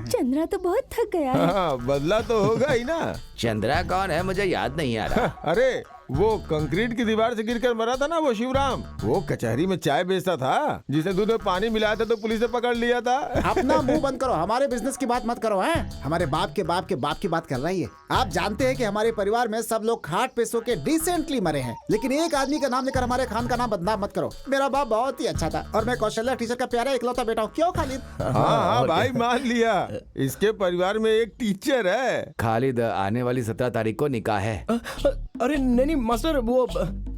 चंद्रा तो बहुत थक गया है। हाँ, बदला तो होगा ही ना। चंद्रा कौन है मुझे याद नहीं आ रहा। अरे वो कंक्रीट की दीवार से गिरकर मरा था ना, वो शिवराम। वो कचहरी में चाय बेचता था, जिसे दूध में पानी मिलाया था तो पुलिस ने पकड़ लिया था। अपना मुंह बंद करो, हमारे बिजनेस की बात मत करो। हैं हमारे बाप के बाप के बाप की बात कर रही है। आप जानते हैं कि हमारे परिवार में सब लोग खाट पे सो के डिसेंटली मरे हैं, लेकिन एक आदमी का नाम लेकर हमारे खान का नाम बदनाम मत करो। मेरा बाप बहुत ही अच्छा था और मैं कौशल्या टीचर का प्यारा इकलौता बेटा हूँ। क्यों खालिद? हाँ भाई मान लिया, इसके परिवार में एक टीचर है। खालिद, आने वाली 17 तारीख को निकाह है। अरे नहीं मास्टर, वो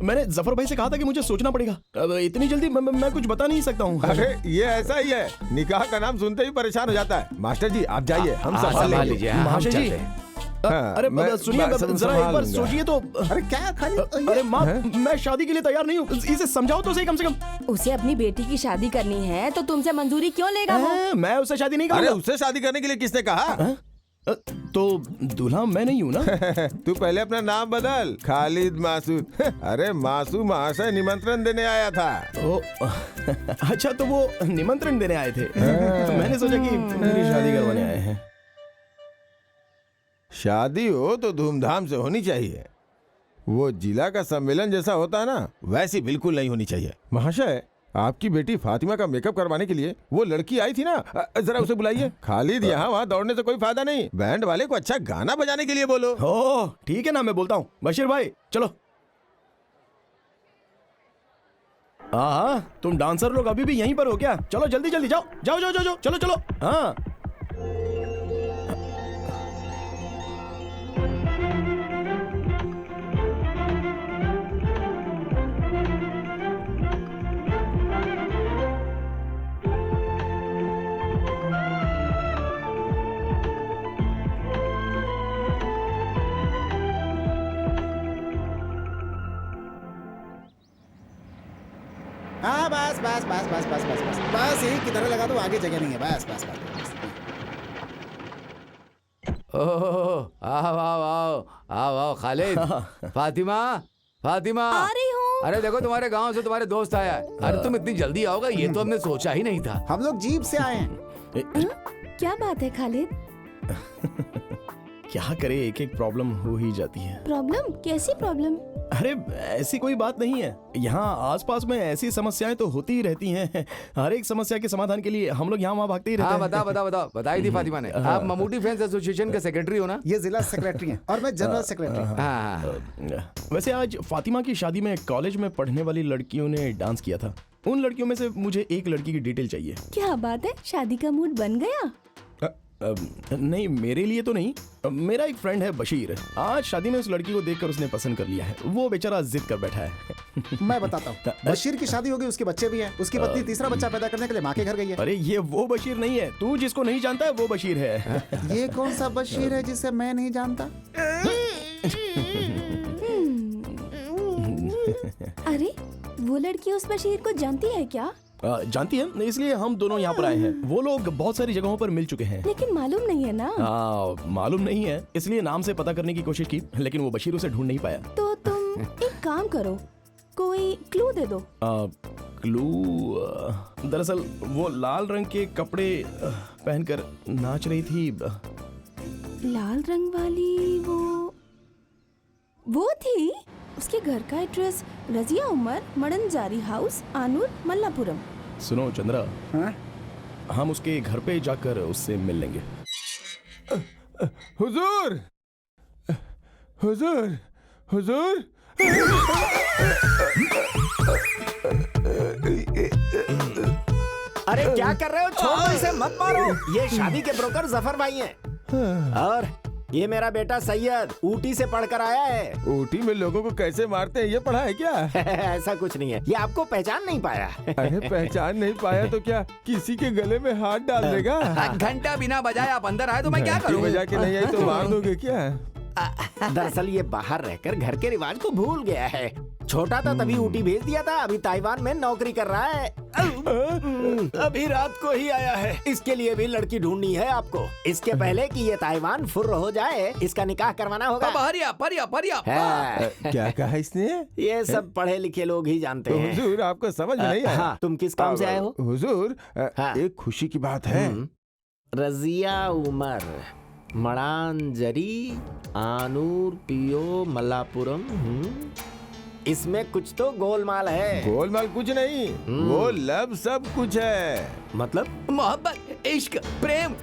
मैंने जफर भाई से कहा था कि मुझे सोचना पड़ेगा। अब इतनी जल्दी मैं कुछ बता नहीं सकता हूँ। अरे ये ऐसा ही है, निकाह का नाम सुनते ही परेशान हो जाता है। मास्टर जी आप जाइए, हम संभाल लेंगे। महाशय जी, अरे सुनिए जरा एक बार सोचिए तो। अरे क्या खालिद? अरे माँ, मैं शादी के लिए तैयार नहीं हूँ। इसे समझाओ तो सही कम से कम। उसे अपनी बेटी की शादी करनी है तो तुमसे मंजूरी क्यों लेगा वो? मैं उससे शादी नहीं अरे करूँगा। उससे शादी करने के लिए किसने कहा? तो दूल्हा मैं नहीं हूँ ना। तू पहले अपना नाम बदल, खालिद मासूद। अरे मासूद महाशय निमंत्रण देने आया था। ओ, अच्छा तो वो निमंत्रण देने आए थे। मैंने सोचा कि मेरी शादी करवाने आए हैं। शादी हो तो धूमधाम से होनी चाहिए। वो जिला का सम्मेलन जैसा होता है ना, वैसी बिल्कुल नहीं होनी चाहिए। महाशय, आपकी बेटी फातिमा का मेकअप करवाने के लिए वो लड़की आई थी ना, जरा उसे बुलाइए। खालिद, यहाँ वहाँ दौड़ने से कोई फायदा नहीं। बैंड वाले को अच्छा गाना बजाने के लिए बोलो। ओह ठीक है ना, मैं बोलता हूँ। बशीर भाई चलो। हाँ, तुम डांसर लोग अभी भी यहीं पर हो क्या? चलो जल्दी जल्दी जाओ जाओ जाओ जाओ, चलो चलो। हाँ हाँ बस बस बस बस बस बस बस बस यही किधर लगा दो, आगे जगह नहीं है। बस बस बस। ओह आओ आओ आओ आओ आओ खालिद। फातिमा, फातिमा आ रही हूँ। अरे देखो तुम्हारे गांव से तुम्हारे दोस्त आया है। अरे तुम इतनी जल्दी आओगे ये तो हमने सोचा ही नहीं था। हम लोग जीप से आए हैं। क्या बात है खालिद? क्या करे, एक एक प्रॉब्लम हो ही जाती है। प्रॉब्लम? कैसी प्रॉब्लम? अरे ऐसी कोई बात नहीं है। यहाँ आसपास में ऐसी समस्याएं तो होती ही रहती हैं। हर एक समस्या के समाधान के लिए हम लोग यहाँ वहाँ भागते ही रहते हाँ हैं। बताओ बताओ बताओ, बताई थी फातिमा ने। आप ममूटी फैंस एसोसिएशन के सेक्रेटरी हो ना? ये जिला सेक्रेटरी हैं और मैं जनरल सेक्रेटरी। हाँ। वैसे आज फातिमा की शादी में कॉलेज में पढ़ने वाली लड़कियों ने डांस किया था। उन लड़कियों में से मुझे एक लड़की की डिटेल चाहिए। क्या बात है, शादी का मूड बन गया? नहीं मेरे लिए तो नहीं, मेरा एक फ्रेंड है बशीर। आज शादी में उस लड़की को देखकर उसने पसंद कर लिया है। वो बेचारा जिद कर बैठा है। मैं बताता हूँ, बशीर की शादी हो गई, उसके बच्चे भी हैं। उसकी पत्नी तीसरा बच्चा पैदा करने के लिए माँ के घर गई है। अरे ये वो बशीर नहीं है, तू जिसको नहीं जानता है वो बशीर है। ये कौन सा बशीर है जिसे मैं नहीं जानता? अरे वो लड़की उस बशीर को जानती है क्या? जानती है, इसलिए हम दोनों यहाँ पर आए हैं। वो लोग बहुत सारी जगहों पर मिल चुके हैं, लेकिन मालूम नहीं है ना। मालूम नहीं है, इसलिए नाम से पता करने की कोशिश की, लेकिन वो बशीर उसे ढूंढ नहीं पाया। तो तुम एक काम करो, कोई क्लू दे दो। क्लू? दरअसल वो लाल रंग के कपड़े पहनकर नाच रही थी। लाल रंग वाली वो थी? उसके घर का एड्रेस रजिया उमर, मडनजारी हाउस, आनूर, मल्लापुरम। सुनो चंद्रा, हम उसके घर पे जाकर उससे मिल लेंगे। हुजूर, हुजूर, हुजूर। अरे क्या कर रहे हो? छोड़ो इसे, मत मारो। ये शादी के ब्रोकर जफर भाई हैं। और ये मेरा बेटा सैयद ऊटी से पढ़कर आया है। ऊटी में लोगों को कैसे मारते हैं ये पढ़ा है क्या? ऐसा कुछ नहीं है, ये आपको पहचान नहीं पाया। अरे पहचान नहीं पाया तो क्या किसी के गले में हाथ डाल देगा? घंटा बिना बजाए आप अंदर आए तो मैं क्या घंटी करूं? बजा के नहीं आई तो मार दोगे क्या? दरअसल ये बाहर रहकर घर के रिवाज को भूल गया है। छोटा था तभी ऊटी भेज दिया था, अभी ताइवान में नौकरी कर रहा है। अभी रात को ही आया है। इसके लिए भी लड़की ढूंढनी है आपको। इसके पहले कि ये ताइवान फुर्र हो जाए, इसका निकाह करवाना होगा। क्या कहा इसने? ये सब पढ़े लिखे लोग ही जानते हैं। हुजूर आपको समझ में नहीं आया? हाँ, तुम किस काम से आए हो? हुजूर एक खुशी की बात है। रजिया उमर, मडानजरी, आनूर, पियो, मल्लापुरम। इसमें कुछ तो गोलमाल है। गोलमाल कुछ नहीं, वो लब सब कुछ है। मतलब? मोहब्बत, इश्क, प्रेम।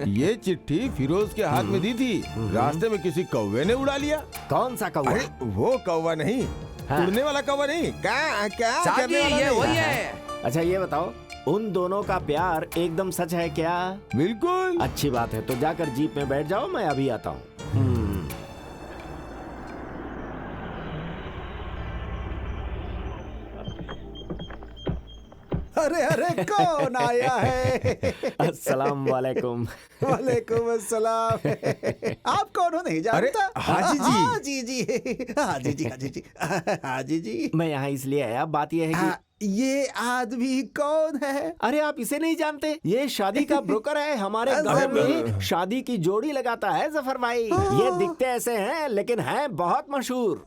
ये चिट्ठी फिरोज के हाथ में दी थी, रास्ते में किसी कौवे ने उड़ा लिया। कौन सा कौवा? अरे वो कौवा नहीं, उड़ने वाला कौवा नहीं। क्या करने वाला ये नहीं। वही है। अच्छा ये बताओ, उन दोनों का प्यार एकदम सच है क्या? बिल्कुल। अच्छी बात है, तो जाकर जीप में बैठ जाओ, मैं अभी आता हूँ। अरे अरे कौन आया है? अस्सलाम वालेकुम। वालेकुम अस्सलाम। आप कौन हो नहीं जानता? हाजी जी। हाजी जी, हाजी जी, हाजी जी, हाजी जी। मैं यहाँ इसलिए आया, बात यह है कि ये आदमी कौन है? अरे आप इसे नहीं जानते? ये शादी का ब्रोकर है। हमारे गांव में शादी की जोड़ी लगाता है जफर भाई। ये दिखते ऐसे हैं लेकिन हैं बहुत मशहूर।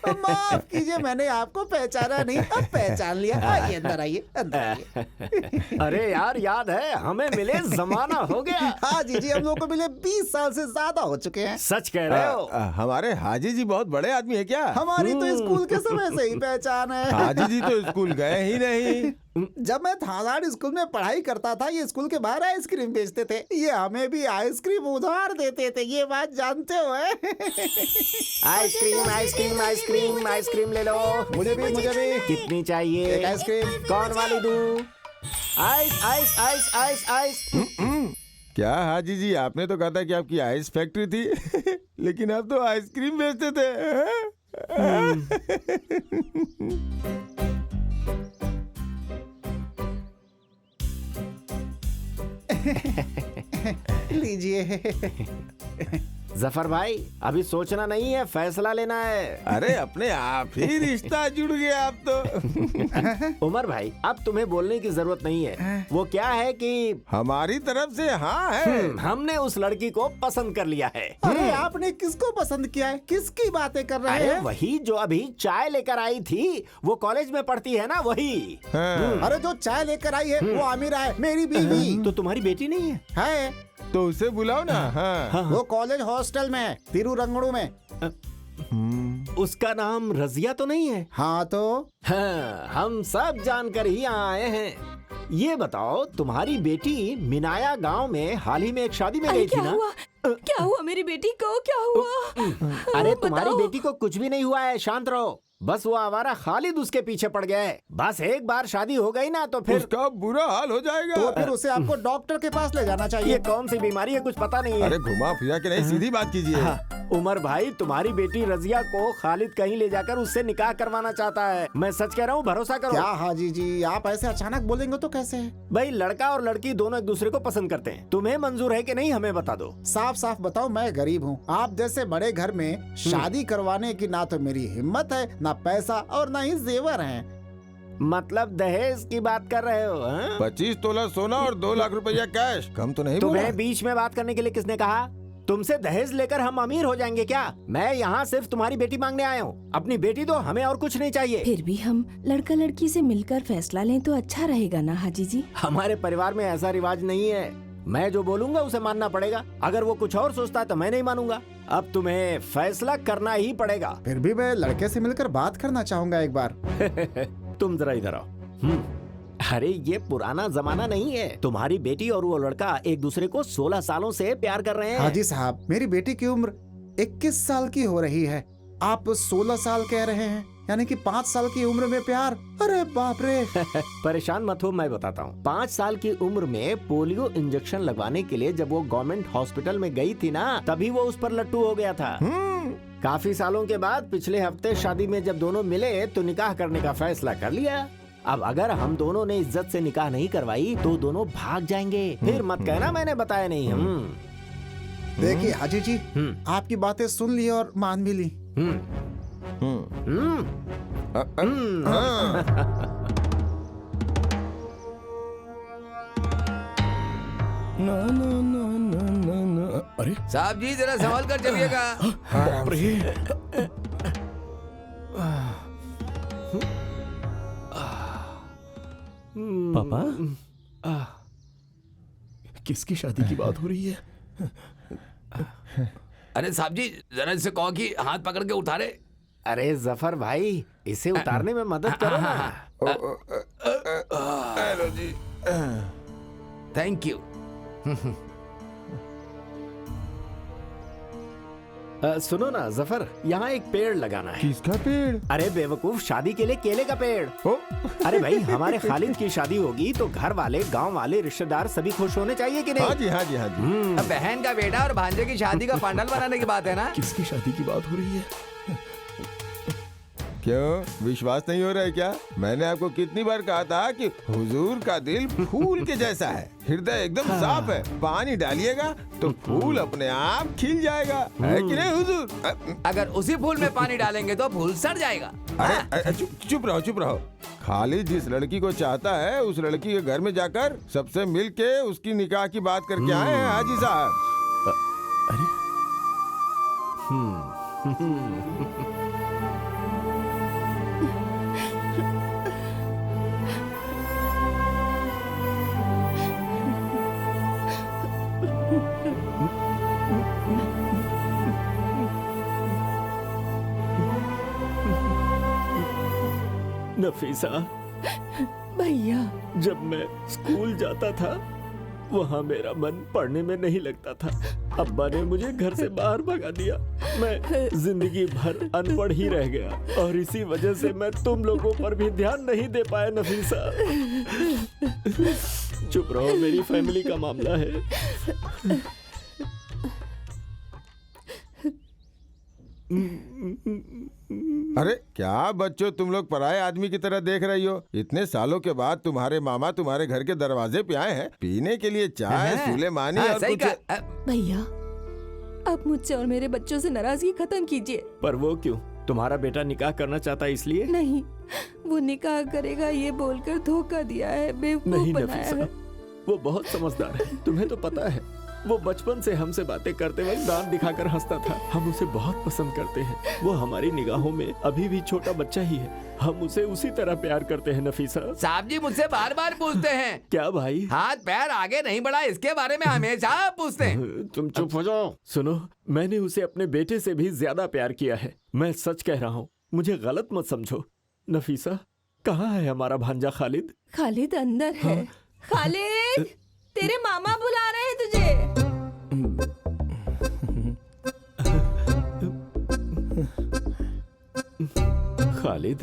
माफ कीजिए, मैंने आपको पहचाना नहीं, अब पहचान लिया। आइए अंदर, आइए अंदर आइए। अरे यार याद है, हमें मिले जमाना हो गया। हाँ जी, हम लोग को मिले 20 साल से ज्यादा हो चुके हैं। सच कह रहे हो। हमारे हाजी जी बहुत बड़े आदमी है क्या? हमारी तो स्कूल के समय से ही पहचान है। हाजी जी तो स्कूल गए ही नहीं। जब मैं थानाड़ स्कूल में पढ़ाई करता था, ये स्कूल के बाहर आइसक्रीम बेचते थे। ये हमें भी आइसक्रीम उधार देते थे, ये बात जानते हो? आइसक्रीम आइसक्रीम आइसक्रीम आइसक्रीम ले लो। मुझे भी, मुझे भी। कितनी चाहिए? एक आइसक्रीम। कौन वाली दूं? Ice ice ice ice ice. क्या हाजी जी, आपने तो कहा था कि आपकी आइस फैक्ट्री थी लेकिन आप तो आइसक्रीम बेचते थे। लीजिए। जफर भाई, अभी सोचना नहीं है, फैसला लेना है। अरे अपने आप ही रिश्ता जुड़ गया अब तो। उमर भाई, अब तुम्हें बोलने की जरूरत नहीं है। वो क्या है कि हमारी तरफ से हाँ है। हमने उस लड़की को पसंद कर लिया है। अरे आपने किसको पसंद किया है? किसकी बातें कर रहे अरे हैं? वही जो अभी चाय लेकर आई थी, वो कॉलेज में पढ़ती है ना, वही। अरे जो चाय लेकर आई है वो आमिरा है, मेरी बीवी। तो तुम्हारी बेटी नहीं है? है। तो उसे बुलाओ ना। हाँ। वो कॉलेज हॉस्टल में है, तिरुरंगड़ू में। उसका नाम रजिया तो नहीं है? हाँ तो हाँ, हम सब जानकर ही यहाँ आए हैं। ये बताओ, तुम्हारी बेटी मिनाया गांव में हाल ही में एक शादी में गई थी ना? क्या हुआ मेरी बेटी को? क्या हुआ? अरे तुम्हारी बेटी को कुछ भी नहीं हुआ है, शांत रहो। बस वो आवारा खालिद उसके पीछे पड़ गया है। बस एक बार शादी हो गई ना तो फिर उसका बुरा हाल हो जाएगा। तो फिर उसे आपको डॉक्टर के पास ले जाना चाहिए। ये कौन सी बीमारी है, कुछ पता नहीं है। अरे घुमा फिरा के नहीं, सीधी बात कीजिए। उमर भाई, तुम्हारी बेटी रजिया को खालिद कहीं ले जाकर उससे निकाह करवाना चाहता है। मैं सच कह रहा हूँ, भरोसा करो। क्या हाजी जी, आप ऐसे अचानक बोलेंगे तो कैसे? भाई लड़का और लड़की दोनों एक दूसरे को पसंद करते हैं। तुम्हें मंजूर है कि नहीं, हमें बता दो। साफ साफ बताओ, मैं गरीब हूँ। आप जैसे बड़े घर में शादी करवाने की ना तो मेरी हिम्मत है, ना पैसा और ना ही जेवर हैं। मतलब दहेज की बात कर रहे हो? 25 तोला सोना और 2 लाख रुपया कैश। कम तो नहीं बोला? तुम्हें बीच में बात करने के लिए किसने कहा? तुमसे दहेज लेकर हम अमीर हो जाएंगे क्या? मैं यहाँ सिर्फ तुम्हारी बेटी मांगने आया हूँ। अपनी बेटी दो, हमें और कुछ नहीं चाहिए। फिर भी हम लड़का लड़की से मिलकर फैसला लें तो अच्छा रहेगा ना हाजी जी? हमारे परिवार में ऐसा रिवाज नहीं है। मैं जो बोलूंगा उसे मानना पड़ेगा। अगर वो कुछ और सोचता है तो मैं नहीं मानूंगा। अब तुम्हें फैसला करना ही पड़ेगा। फिर भी मैं लड़के से मिलकर बात करना चाहूंगा एक बार। तुम जरा इधर आओ। अरे ये पुराना जमाना नहीं है। तुम्हारी बेटी और वो लड़का एक दूसरे को 16 सालों से प्यार कर रहे हैं। हाजी साहब, मेरी बेटी की उम्र 21 साल की हो रही है। आप 16 साल कह रहे हैं, यानी कि 5 साल की उम्र में प्यार। अरे बाप रे। परेशान मत हो, मैं बताता हूँ। 5 साल की उम्र में पोलियो इंजेक्शन लगवाने के लिए जब वो गवर्नमेंट हॉस्पिटल में गई थी ना, तभी वो उस पर लट्टू हो गया था। काफी सालों के बाद पिछले हफ्ते शादी में जब दोनों मिले तो निकाह करने का फैसला कर लिया। अब अगर हम दोनों ने इज्जत से निकाह नहीं करवाई तो दोनों भाग जाएंगे। फिर मत कहना मैंने बताया नहीं। देखिए हाजी जी, आपकी बातें सुन ली और मान भी ली। अरे साहब जी जरा संभाल कर चलिएगा। बाप रे। पापा, किसकी शादी की बात हो रही है? अरे साहब जी जरा इससे कहो कि हाथ पकड़ के उतारे। अरे जफर भाई, इसे उतारने में मदद करो ना। हेलो जी। Thank you. सुनो ना जफर, यहाँ एक पेड़ लगाना है। किसका पेड़? अरे बेवकूफ, शादी के लिए केले का पेड़। अरे भाई, हमारे खालिद की शादी होगी तो घर वाले, गांव वाले, रिश्तेदार सभी खुश होने चाहिए कि नहीं? हाँ जी, हाँ जी, हाँ जी। अब बहन का बेटा और भांजे की शादी का पंडाल बनाने की बात है ना। किसकी शादी की बात हो रही है? क्यों विश्वास नहीं हो रहा है क्या? मैंने आपको कितनी बार कहा था कि हुजूर का दिल फूल के जैसा है, हृदय एकदम साफ है। पानी डालिएगा तो फूल अपने आप खिल जाएगा, है कि नहीं हुजूर? अगर उसी फूल में पानी डालेंगे तो फूल सड़ जाएगा। अरे चुप रहो, चुप रहो। खालिद जिस लड़की को चाहता है उस लड़की के घर में जाकर सबसे मिल के उसकी निकाह की बात करके आए हैं हाजी साहब। नफीसा, भैया, जब मैं स्कूल जाता था वहाँ मेरा मन पढ़ने में नहीं लगता था। अब्बा ने मुझे घर से बाहर भगा दिया। मैं जिंदगी भर अनपढ़ ही रह गया और इसी वजह से मैं तुम लोगों पर भी ध्यान नहीं दे पाया नफीसा। चुप रहो, मेरी फैमिली का मामला है। अरे क्या बच्चों, तुम लोग पराये आदमी की तरह देख रही हो? इतने सालों के बाद तुम्हारे मामा तुम्हारे घर के दरवाजे पे आए हैं पीने के लिए चाय, सुलेमानी और कुछ। भैया, आप मुझसे और मेरे बच्चों से नाराजगी खत्म कीजिए। पर वो क्यों? तुम्हारा बेटा निकाह करना चाहता है इसलिए? नहीं, वो निकाह करेगा ये बोलकर धोखा दिया है, बेवकूफ बनाया है। वो बहुत समझदार है, तुम्हें तो पता है। वो बचपन से हमसे बातें करते वक्त दांत दिखाकर हंसता था। हम उसे बहुत पसंद करते हैं। वो हमारी निगाहों में अभी भी छोटा बच्चा ही है। हम उसे उसी तरह प्यार करते हैं नफीसा। साहब जी मुझसे बार बार पूछते हैं। क्या भाई? हाथ पैर आगे नहीं बढ़ा, इसके बारे में हमेशा पूछते हैं। तुम चुप हो जाओ। सुनो, मैंने उसे अपने बेटे से भी ज्यादा प्यार किया है। मैं सच कह रहा हूँ, मुझे गलत मत समझो। नफीसा, कहाँ है हमारा भांजा खालिद? खालिद अंदर है। खालिद, तेरे मामा बुला रहे हैं तुझे। खालिद,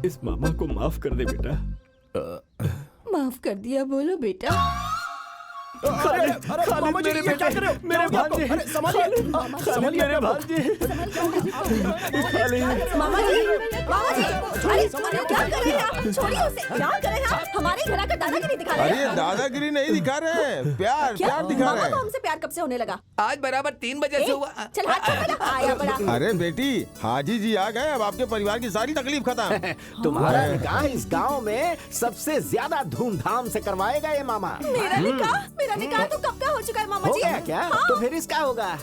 इस मामा को माफ कर दे बेटा। माफ कर दिया बोलो बेटा। खालिद, खालिद मेरे बेटे, मेरे भांजे, खालिद, खालिद मेरे भांजे, खालिद। मामा जी, अरे क्या कर रहे हैं आप? छोड़िए उसे, क्या कर रहे हैं आप? हमारे घर आकर दादागिरी दिखा रहे हैं। अरे दादागिरी नहीं दिखा रहे हैं, प्यार प्यार दिखा रहे मामा हैं। को हमसे प्यार कब से होने लगा? आज बराबर 3 बजे से हुआ। चल हाथ छोड़ मेरा, आया बड़ा। अरे बेटी, हाजी जी आ गए, अब आपके परिवार की सारी तकलीफ खत्म। तुम्हारा निकाह इस गांव में सबसे ज्यादा धूमधाम से करवाएगा ये मामा। मेरा निकाह? मेरा निकाह तो कब का हो चुका है मामा हो जी। गया क्या? हाँ। तो फिर इसका होगा।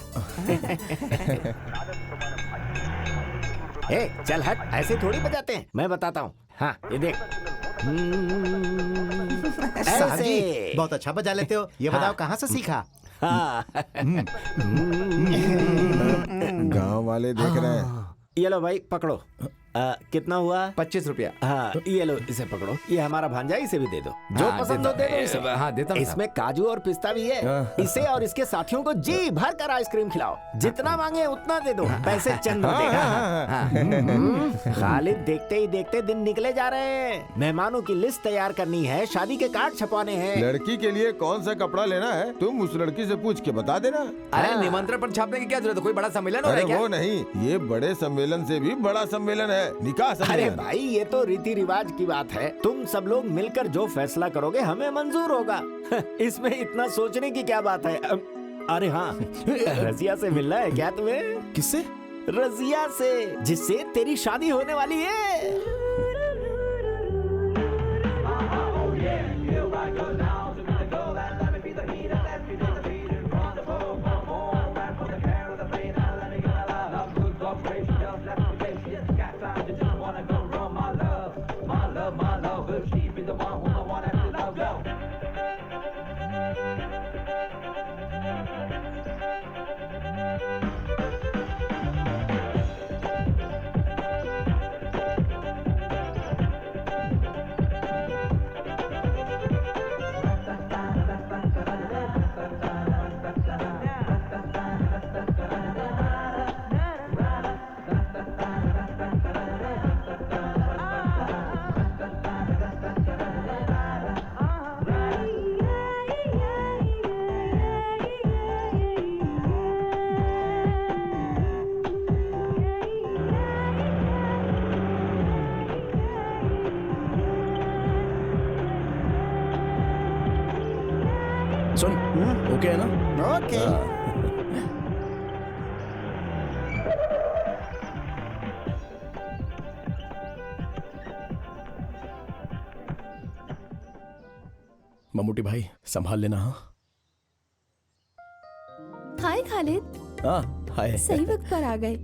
ए, चल हट, ऐसे थोड़ी बजाते हैं। मैं बताता हूँ। हाँ, ये देख। साहब जी, ऐसे। बहुत अच्छा बजा लेते हो। ये बताओ कहाँ से सीखा? गांव वाले देख रहे हैं। ये लो भाई पकड़ो। कितना हुआ? 25 रुपया। हाँ ये लो इसे पकड़ो। ये हमारा भांजा, इसे भी दे दो। जो हाँ, पसंद हो देता दे दो इसे। हाँ, देता हूँ। इसमें काजू और पिस्ता भी है। इसे और इसके साथियों को जी भर कर आइसक्रीम खिलाओ। जितना मांगे उतना दे दो। पैसे चंद देगा। खालिद, देखते ही देखते दिन निकले जा रहे हैं। मेहमानों की लिस्ट तैयार करनी है, शादी के कार्ड छपवाने हैं। लड़की के लिए कौन सा कपड़ा लेना है तुम उस लड़की से पूछ के बता देना। अरे निमंत्रण पर छापने की क्या जरूरत है? कोई बड़ा सम्मेलन हो रहा अरे है क्या? वो नहीं, ये बड़े सम्मेलन से भी बड़ा सम्मेलन है, निकाह अरे सम्मेलन। भाई ये तो रीति रिवाज की बात है। तुम सब लोग मिलकर जो फैसला करोगे हमें मंजूर होगा। इसमें इतना सोचने की क्या बात है? अरे हाँ, रजिया से मिलना है क्या तुम्हें? किससे? रजिया से, जिससे तेरी शादी होने वाली है। सुन, ओके है ना? ओके। मम्मूटी भाई संभाल लेना। हाँ हाय खालिद, हाँ हाय। सही वक्त पर आ गए।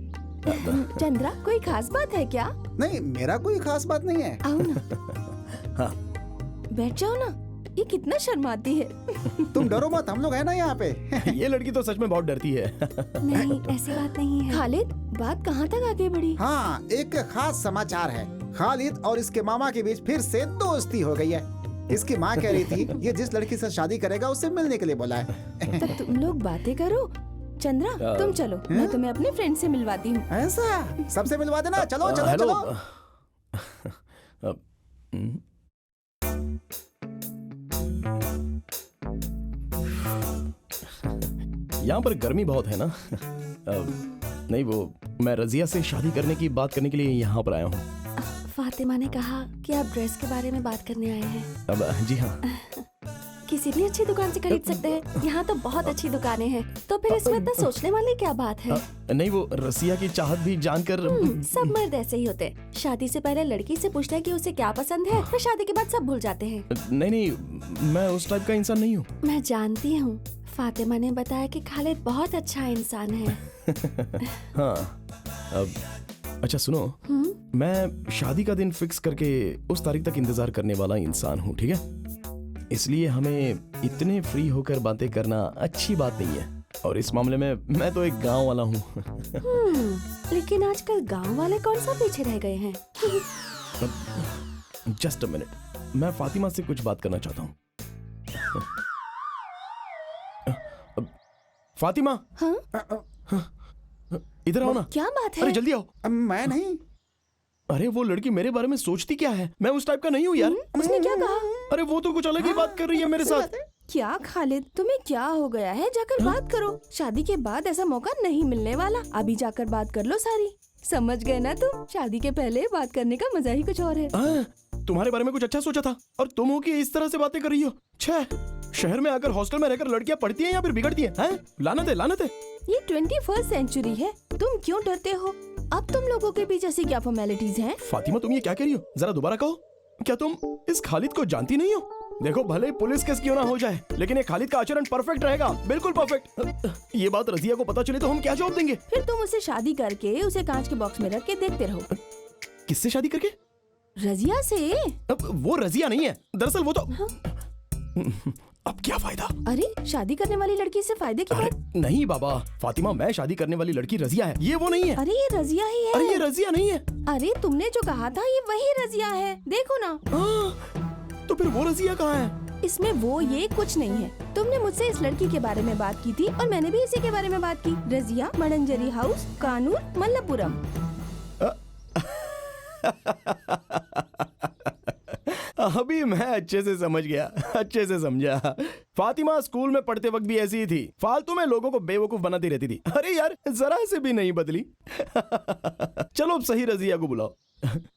चंद्रा, कोई खास बात है क्या? नहीं, मेरा कोई खास बात नहीं है। आओ ना। हाँ बैठ जाओ ना। ये कितना शर्माती है। तुम डरो मत, हम लोग हैं ना यहाँ पे। ये लड़की तो सच में बहुत डरती है। नहीं, ऐसी बात नहीं है। खालिद, बात कहाँ तक आगे बढ़ी? हाँ, एक खास समाचार है। खालिद और इसके मामा के बीच फिर से दोस्ती हो गई है। इसकी माँ कह रही थी ये जिस लड़की से शादी करेगा उससे मिलने के लिए बोला है। तब तुम लोग बातें करो। चंद्रा तुम चलो, मैं तुम्हें अपने फ्रेंड से मिलवाती हूँ। ऐसा? सबसे मिलवा देना। चलो चलो हेलो। चलो। यहाँ पर गर्मी बहुत है ना? नहीं, वो मैं रजिया से शादी करने की बात करने के लिए यहाँ पर आया हूँ। फातिमा ने कहा कि आप ड्रेस के बारे में बात करने आए हैं। अब जी हाँ। किसी भी अच्छी दुकान से खरीद सकते हैं। यहाँ तो बहुत अच्छी दुकानें हैं, तो फिर इसमें इतना सोचने वाली क्या बात है? नहीं, वो रसिया की चाहत भी जानकर। सब मर्द ऐसे ही होते हैं। शादी से पहले लड़की से पूछते हैं कि उसे क्या पसंद है, फिर शादी के बाद सब भूल जाते हैं। नहीं, मैं उस टाइप का इंसान नहीं हूँ। मैं जानती हूँ। फातिमा ने बताया कि खालिद बहुत अच्छा इंसान है। हाँ, अब अच्छा सुनो, मैं शादी का दिन फिक्स करके उस तारीख तक इंतजार करने वाला इंसान हूँ, ठीक है? इसलिए हमें इतने फ्री होकर बातें करना अच्छी बात नहीं है। और इस मामले में मैं तो एक गांव वाला हूँ। लेकिन आजकल गांव वाले कौन सा पीछे रह गए हैं? जस्ट अ मिनट, मैं फातिमा से कुछ बात करना चाहता हूँ। फातिमा, हाँ? इधर आओ ना। क्या बात है? अरे जल्दी आओ। मैं नहीं। अरे वो लड़की मेरे बारे में सोचती क्या है? मैं उस टाइप का नहीं हूँ यार। उसने क्या कहा? अरे वो तो कुछ अलग ही बात कर रही है मेरे साथ। क्या खालिद, तुम्हें क्या हो गया है? जाकर बात करो। शादी के बाद ऐसा मौका नहीं मिलने वाला। अभी जाकर बात कर लो सारी। समझ गए ना तुम? शादी के पहले बात करने का मजा ही कुछ और है। तुम्हारे बारे में कुछ अच्छा सोचा था और तुम हो कि इस तरह से बातें कर रही हो। छह, शहर में आकर हॉस्टल में रहकर लड़कियां पढ़ती हैं या फिर बिगड़ती हैं? लानत है, लानत है। ये 21st सेंचुरी है। तुम क्यों डरते हो? अब तुम लोगों के बीच ऐसी क्या फॉर्मेलिटीज हैं? फातिमा, तुम ये क्या कह रही हो? जरा दोबारा कहो। क्या तुम इस खालिद को जानती नहीं हो? देखो, भले ही पुलिस केस क्यों ना हो जाए, लेकिन ये खालिद का आचरण परफेक्ट रहेगा, बिल्कुल परफेक्ट। ये बात रजिया को पता चले तो हम क्या जवाब देंगे? फिर तुम उसे शादी करके उसे कांच के बॉक्स में रख के देखते रहो। किससे शादी करके? रजिया से। वो रजिया नहीं है, दरअसल वो तो अब क्या फायदा? अरे शादी करने वाली लड़की से फायदे की अरे बात? नहीं बाबा, फातिमा, मैं शादी करने वाली लड़की रजिया है, ये वो नहीं है। अरे ये रजिया ही है। अरे ये रजिया नहीं है। अरे तुमने जो कहा था ये वही रजिया है, देखो ना। तो फिर वो रजिया कहाँ है? इसमें वो ये कुछ नहीं है। तुमने मुझसे इस लड़की के बारे में बात की थी और मैंने भी इसी के बारे में बात की। रजिया, मडंजरी हाउस, कानूर, मल्लपुरम। अभी मैं अच्छे से समझ गया, अच्छे से समझा। फातिमा स्कूल में पढ़ते वक्त भी ऐसी ही थी, फालतू में लोगों को बेवकूफ बनाती रहती थी। अरे यार जरा से भी नहीं बदली। चलो अब सही रजिया को बुलाओ।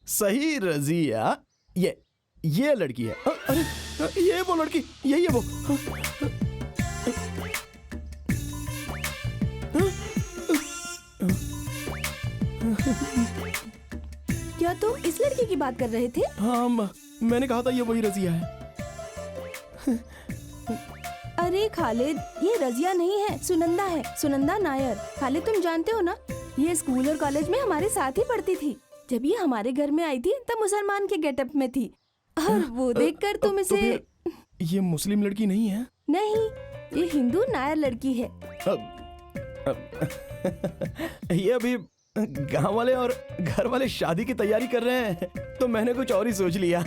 सही रजिया, ये लड़की है। अरे ये वो लड़की, यही है वो। क्या तुम इस लड़की की बात कर रहे थे? हाँ मैंने कहा था ये वही रजिया है। अरे खालिद, ये रजिया नहीं है, सुनंदा है, सुनंदा नायर। खालिद तुम जानते हो ना, ये स्कूल और कॉलेज में हमारे साथ ही पढ़ती थी। जब ये हमारे घर में आई थी तब मुसलमान के गेटअप में थी, और वो देखकर तुम इसे। तो ये मुस्लिम लड़की नहीं है? नहीं, ये हिंदू नायर लड़की है। ये अभी गांव वाले और घर वाले शादी की तैयारी कर रहे हैं, तो मैंने कुछ और ही सोच लिया।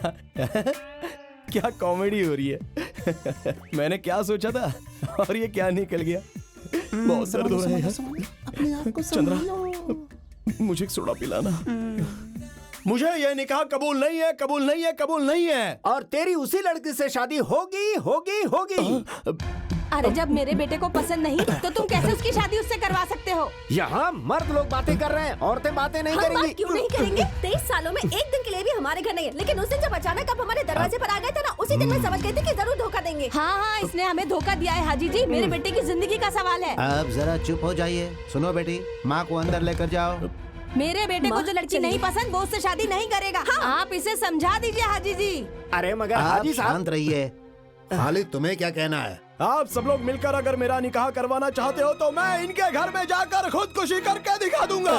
क्या कॉमेडी हो रही है। मैंने क्या सोचा था और ये क्या निकल गया। बहुत दर्द हो रहा है यार। चंद्रा, मुझे एक सोडा पिलाना। मुझे ये निकाह कबूल नहीं है, कबूल नहीं है, कबूल नहीं है। और तेरी उसी लड़की से शादी होगी होगी होगी। अरे जब मेरे बेटे को पसंद नहीं तो तुम कैसे उसकी शादी उससे करवा सकते हो? यहाँ मर्द लोग बातें कर रहे हैं, औरतें बातें नहीं हम करेंगी। बात क्यों नहीं करेंगे? 23 सालों में एक दिन के लिए भी हमारे घर नहीं है, लेकिन उस दिन जब अचानक आप हमारे दरवाजे पर आ गए थे ना, उसी दिन मैं समझ गई थी कि जरूर धोखा देंगे। हाँ, इसने हमें धोखा दिया है हाजी जी। मेरे बेटे की जिंदगी का सवाल है। अब जरा चुप हो जाइए। सुनो बेटी, माँ को अंदर लेकर जाओ। मेरे बेटे को जो लड़की नहीं पसंद वो उससे शादी नहीं करेगा। आप इसे समझा दीजिए हाजी जी। अरे मगर आप हाजी साहब, शांत रहिए। खालिद, तुम्हें क्या कहना है? आप सब लोग मिलकर अगर मेरा निकाह करवाना चाहते हो तो मैं इनके घर में जाकर खुदकुशी करके दिखा दूंगा।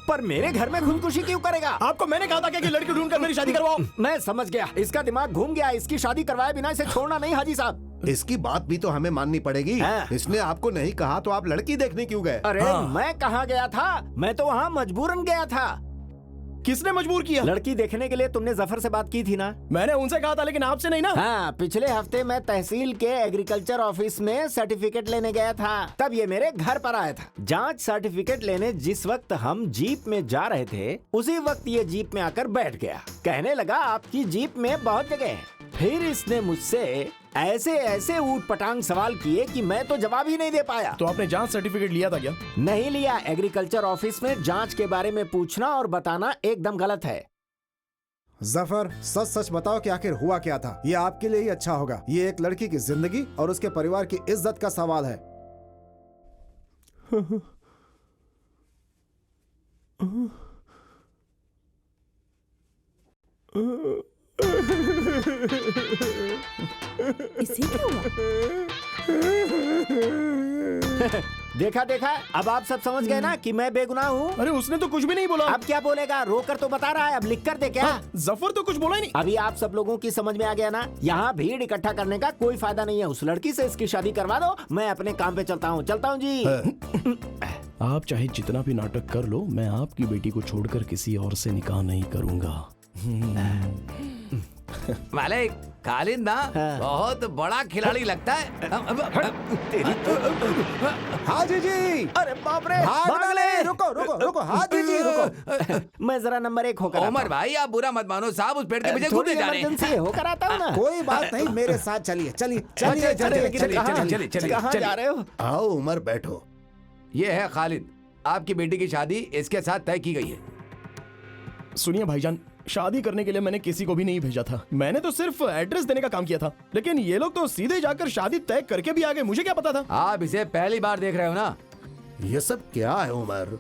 पर मेरे घर में खुदकुशी क्यों करेगा? आपको मैंने कहा था कि लड़की ढूंढकर मेरी शादी करवाओ। मैं समझ गया, इसका दिमाग घूम गया। इसकी शादी करवाए बिना इसे छोड़ना नहीं हाजी साहब। इसकी बात भी तो हमें माननी पड़ेगी। हाँ। इसने आपको नहीं कहा तो आप लड़की देखने क्यों गए? अरे मैं कहाँ गया था? मैं तो वहाँ मजबूरन गया था। किसने मजबूर किया? लड़की देखने के लिए तुमने जफर से बात की थी ना? मैंने उनसे कहा था, लेकिन आपसे नहीं ना। हाँ, पिछले हफ्ते मैं तहसील के एग्रीकल्चर ऑफिस में सर्टिफिकेट लेने गया था, तब ये मेरे घर पर आया था। जांच सर्टिफिकेट लेने जिस वक्त हम जीप में जा रहे थे, उसी वक्त ये जीप में आकर बैठ गया। कहने लगा आपकी जीप में बहुत जगह है। फिर इसने मुझसे ऐसे ऐसे ऊट पटांग सवाल किए कि मैं तो जवाब ही नहीं दे पाया। तो आपने जांच सर्टिफिकेट लिया था क्या? नहीं लिया। एग्रीकल्चर ऑफिस में जांच के बारे में पूछना और बताना एकदम गलत है। जफर, सच सच बताओ कि आखिर हुआ क्या था। ये आपके लिए ही अच्छा होगा। ये एक लड़की की जिंदगी और उसके परिवार की इज्जत का सवाल है। इसे क्या हुआ? देखा देखा, अब आप सब समझ गए ना कि मैं बेगुनाह हूँ। अरे उसने तो कुछ भी नहीं बोला। अब क्या बोलेगा? रोकर तो बता रहा है, अब लिख कर दे क्या? जफर तो कुछ बोला ही नहीं। अभी आप सब लोगों की समझ में आ गया ना? यहाँ भीड़ इकट्ठा करने का कोई फायदा नहीं है। उस लड़की से इसकी शादी करवा दो। मैं अपने काम पे चलता हूँ जी। आप चाहे जितना भी नाटक कर लो, मैं आपकी बेटी को छोड़कर किसी और से निकाह नहीं करूंगा। मालिक, खालिद ना बहुत बड़ा खिलाड़ी लगता है। हाजी जी, अरे बाप रे, भाग ले। रुको रुको रुको हाजी जी, रुको। मैं जरा नंबर 1 होकर उमर भाई, आप बुरा मत मानो साहब, उस पेड़ के पीछे कूदे जा रहे हैं। इमरजेंसी होकर आता हूँ ना। कोई बात नहीं, मेरे साथ चलिए चलिए चलिए चलिए। कहाँ जा रहे हो? आओ उमर, बैठो। ये है खालिद, आपकी बेटी की शादी इसके साथ तय की गई है। सुनिए भाईजान, शादी करने के लिए मैंने किसी को भी नहीं भेजा था। मैंने तो सिर्फ एड्रेस देने का काम किया था, लेकिन ये लोग तो सीधे जाकर शादी तय करके भी आ गए। मुझे क्या पता था? आप इसे पहली बार देख रहे हो ना? ये सब क्या है उमर?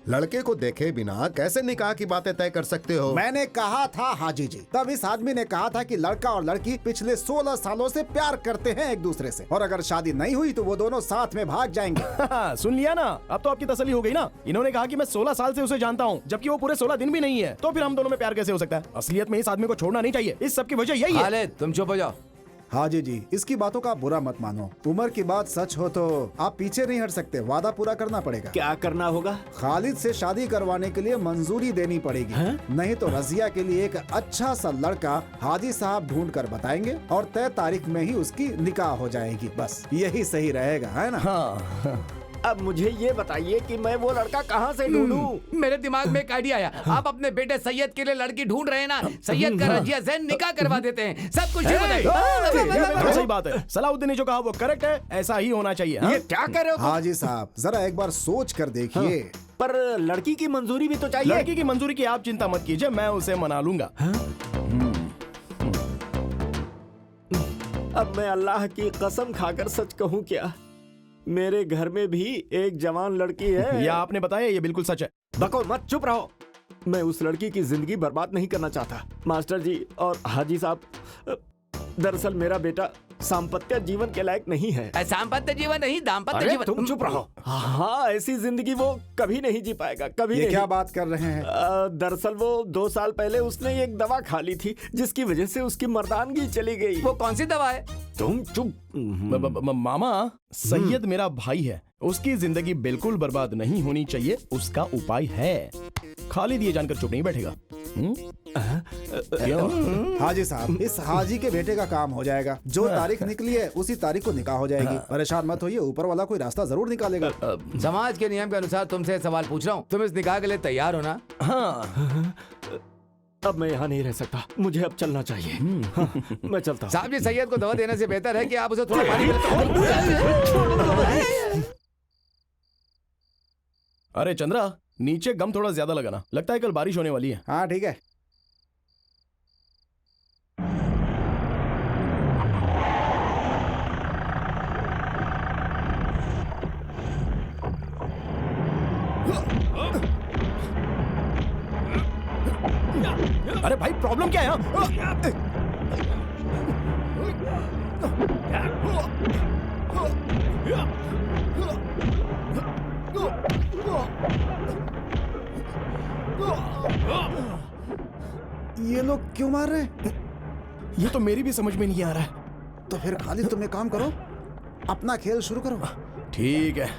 लड़के को देखे बिना कैसे निकाह की बातें तय कर सकते हो? मैंने कहा था हाजी जी, तब इस आदमी ने कहा था कि लड़का और लड़की पिछले 16 सालों से प्यार करते हैं एक दूसरे से, और अगर शादी नहीं हुई तो वो दोनों साथ में भाग जाएंगे। सुन लिया ना? अब तो आपकी तसल्ली हो गई ना? इन्होंने कहा कि मैं 16 साल से उसे जानता हूँ, जबकि वो पूरे 16 दिन भी नहीं है। तो फिर हम दोनों में प्यार कैसे हो सकता है? असलियत में इस आदमी को छोड़ना नहीं चाहिए। इस सब की वजह यही है। खालिद, तुम चुप हो जाओ। हाजी जी, इसकी बातों का बुरा मत मानो। उम्र की बात सच हो तो आप पीछे नहीं हट सकते, वादा पूरा करना पड़ेगा। क्या करना होगा? खालिद से शादी करवाने के लिए मंजूरी देनी पड़ेगी, नहीं तो रजिया के लिए एक अच्छा सा लड़का हाजी साहब ढूंढ कर बताएंगे और तय तारीख में ही उसकी निकाह हो जाएगी। बस यही सही रहेगा, है ना? हाँ। अब मुझे ये बताइए कि मैं वो लड़का कहाँ से ढूंढूं? मेरे दिमाग में एक आइडिया आया। आप अपने बेटे सैयद के लिए लड़की ढूंढ रहे हैं ना, सैयद का रजिया से निकाह करवा देते हैं, सब कुछ बिल्कुल सही बात है। सलाउद्दीन ने जो कहा वो करेक्ट है, ऐसा ही होना चाहिए। ये क्या कर रहे हो? हाजी साहब जरा एक बार सोच कर देखिए। पर लड़की की मंजूरी भी तो चाहिए। लड़की की मंजूरी की आप चिंता मत कीजिए, मैं उसे मना लूंगा। अब मैं अल्लाह की कसम खाकर सच कहूँ क्या, मेरे घर में भी एक जवान लड़की है। ये आपने बताया, ये बिल्कुल सच है। बको मत, चुप रहो। मैं उस लड़की की जिंदगी बर्बाद नहीं करना चाहता। मास्टर जी और हाजी साहब, दरअसल मेरा बेटा सांपत्य जीवन के लायक नहीं है। सांपत्य जीवन नहीं, दाम्पत्य जीवन। तुम चुप रहो। हाँ, ऐसी जिंदगी वो कभी नहीं जी पाएगा, कभी ये नहीं। क्या बात कर रहे हैं? दरअसल वो 2 साल पहले उसने एक दवा खा ली थी जिसकी वजह से उसकी मर्दानगी चली गई। वो कौन सी दवा है? तुम चुप। मामा, सैयद मेरा भाई है, उसकी जिंदगी बिल्कुल बर्बाद नहीं होनी चाहिए, उसका उपाय है। खालिद ये जानकर चुप नहीं बैठेगा। हाजी साहब, इस हाजी के बेटे का काम हो जाएगा। जो तारीख निकली है उसी तारीख को निकाह हो जाएगी। परेशान मत होइए, ऊपर वाला कोई रास्ता जरूर निकालेगा। समाज के नियम के अनुसार तुमसे सवाल पूछ रहा हूँ, तुम इस निकाह के लिए तैयार हो ना? हाँ। अब मैं यहाँ नहीं रह सकता, मुझे अब चलना चाहिए। मैं चलता हूँ। साहब जी, सैयद को दवा देने से बेहतर है कि आप उसे थोड़ा पानी अरे चंद्रा, नीचे गम थोड़ा ज्यादा लगाना, लगता है कल बारिश होने वाली है। हाँ ठीक है। अरे भाई, प्रॉब्लम क्या है यहाँ? ये लोग क्यों मार रहे हैं? ये तो मेरी भी समझ में नहीं आ रहा है। तो फिर खालिद तुम एक काम करो, अपना खेल शुरू करो। ठीक है।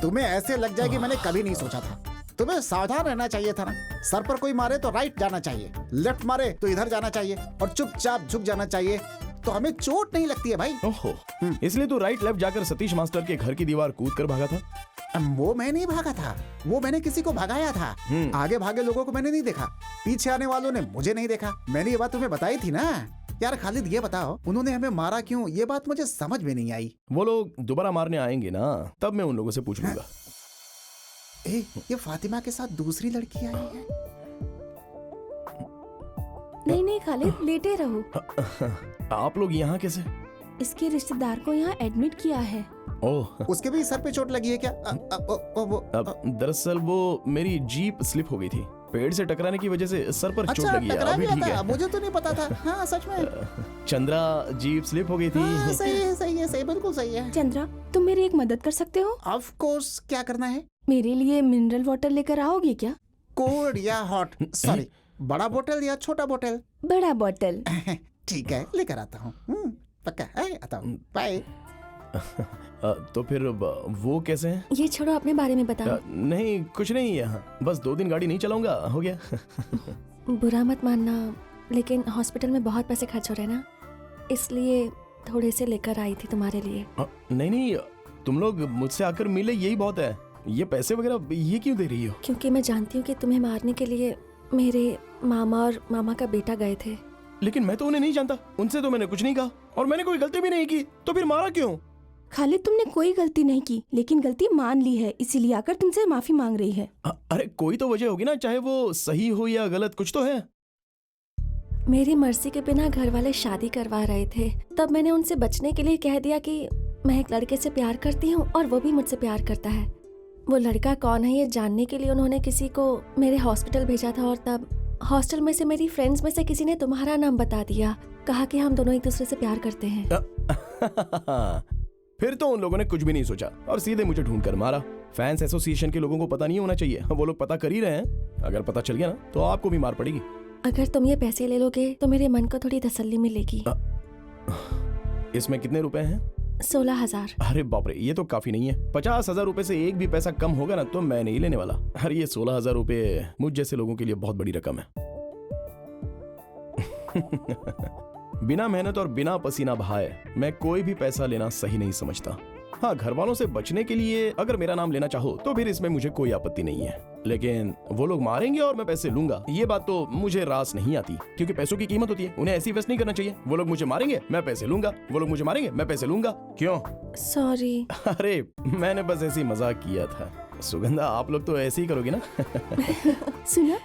तुम्हें ऐसे लग जाएगी, मैंने कभी नहीं सोचा था। तुम्हें सावधान रहना चाहिए था ना। सर पर कोई मारे तो राइट जाना चाहिए, लेफ्ट मारे तो इधर जाना चाहिए और चुपचाप झुक जाना चाहिए, तो हमें चोट नहीं लगती है भाई। ओहो, इसलिए तू राइट लेफ्ट जाकर सतीश मास्टर के घर की दीवार कूद कर भागा था। वो मैं नहीं भागा था, वो मैंने किसी को भगाया था। आगे भागे लोगों को मैंने नहीं देखा, पीछे आने वालों ने मुझे नहीं देखा। मैंने ये बात तुम्हें बताई थी ना। यार खालिद ये बताओ, उन्होंने हमें मारा क्यों? ये बात मुझे समझ में नहीं आई। वो लोग दोबारा मारने आएंगे ना, तब मैं उन लोगों से पूछ लूंगा। ये फातिमा के साथ दूसरी लड़की आई है। नहीं नहीं खालिद, लेटे रहो। आप लोग यहाँ कैसे? इसके रिश्तेदार को यहाँ एडमिट किया है। ओह, उसके भी सर पे चोट लगी है क्या? दरअसल वो मेरी जीप स्लिप हो गई थी, पेड़ से टकराने की वजह से सर पर चोट अच्छा, लगी है। टकरा अभी गया ठीक था, है। मुझे तो नहीं पता था। हाँ सच में। चंद्रा, जीप स्लिप हो गई थी। हाँ, सही है, सही है, सही, बिल्कुल सही है। चंद्रा, तुम मेरी एक मदद कर सकते हो? ऑफ कोर्स, क्या करना है? मेरे लिए मिनरल वाटर लेकर आओगे क्या? कोल्ड या हॉट? सॉरी, बड़ा बोतल या छोटा बोतल? बड़ा बोतल। ठीक है, लेकर आता हूँ। पक्का है, आता हूँ। बाय। तो फिर वो कैसे हैं? ये छोड़ो, अपने बारे में बताओ। नहीं, कुछ नहीं, यहाँ बस 2 दिन गाड़ी नहीं चलाऊंगा, हो गया। बुरा मत मानना, लेकिन हॉस्पिटल में बहुत पैसे खर्च हो रहे हैं ना, इसलिए थोड़े से लेकर आई थी तुम्हारे लिए। नहीं नहीं, तुम लोग मुझसे आकर मिले, यही बहुत है। ये पैसे वगैरह ये क्यों दे रही हो? क्योंकि मैं जानती हूँ कि तुम्हें मारने के लिए मेरे मामा और मामा का बेटा गए थे। लेकिन मैं तो उन्हें नहीं जानता, उनसे तो मैंने कुछ नहीं कहा, और मैंने कोई गलती भी नहीं की, तो फिर मारा क्यों? खालिद, तुमने कोई गलती नहीं की, लेकिन गलती मान ली है, इसीलिए आकर तुमसे माफी मांग रही है। अरे कोई तो वजह होगी ना, चाहे वो सही हो या गलत, कुछ तो है। मेरी मर्जी के बिना घर वाले शादी करवा रहे थे, तब मैंने उनसे बचने के लिए कह दिया कि मैं एक लड़के से प्यार करती हूँ और वो भी मुझसे प्यार करता है। वो लड़का कौन है ये जानने के लिए उन्होंने किसी को मेरे हॉस्पिटल भेजा था, और तब हॉस्टल में से मेरी फ्रेंड्स में से किसी ने तुम्हारा नाम बता दिया, कहा कि हम दोनों एक दूसरे से प्यार करते हैं। फिर तो उन लोगों ने कुछ भी नहीं सोचा और सीधे मुझे ढूंढ कर मारा। फैंस एसोसिएशन के लोगों को पता नहीं होना चाहिए, वो लोग पता कर ही रहे हैं। अगर पता चल गया ना तो आपको भी मार पड़ेगी। अगर तुम ये पैसे ले लोगे तो मेरे मन को थोड़ी तसल्ली मिलेगी। इसमें कितने रुपए हैं? 16,000। अरे बाप रे, ये तो काफी नहीं है। 50,000 रुपए से एक भी पैसा कम होगा ना तो मैं नहीं लेने वाला। अरे ये 16,000 रुपए मुझ जैसे लोगों के लिए बहुत बड़ी रकम है। बिना मेहनत और बिना पसीना बहाए मैं कोई भी पैसा लेना सही नहीं समझता। हाँ, घर वालों से बचने के लिए अगर मेरा नाम लेना चाहो तो फिर इसमें मुझे कोई आपत्ति नहीं है, लेकिन वो लोग मारेंगे और मैं पैसे लूंगा, ये बात तो मुझे रास नहीं आती, क्योंकि पैसों की कीमत होती है, उन्हें ऐसी वेस्ट नहीं करना चाहिए। वो लोग मुझे मारेंगे, मैं पैसे लूंगा, वो लोग मुझे मारेंगे, मैं पैसे लूंगा। क्यों? सॉरी। अरे मैंने बस ऐसी मजाक किया था। सुगंधा, आप लोग तो ऐसे ही करोगे ना? सुना,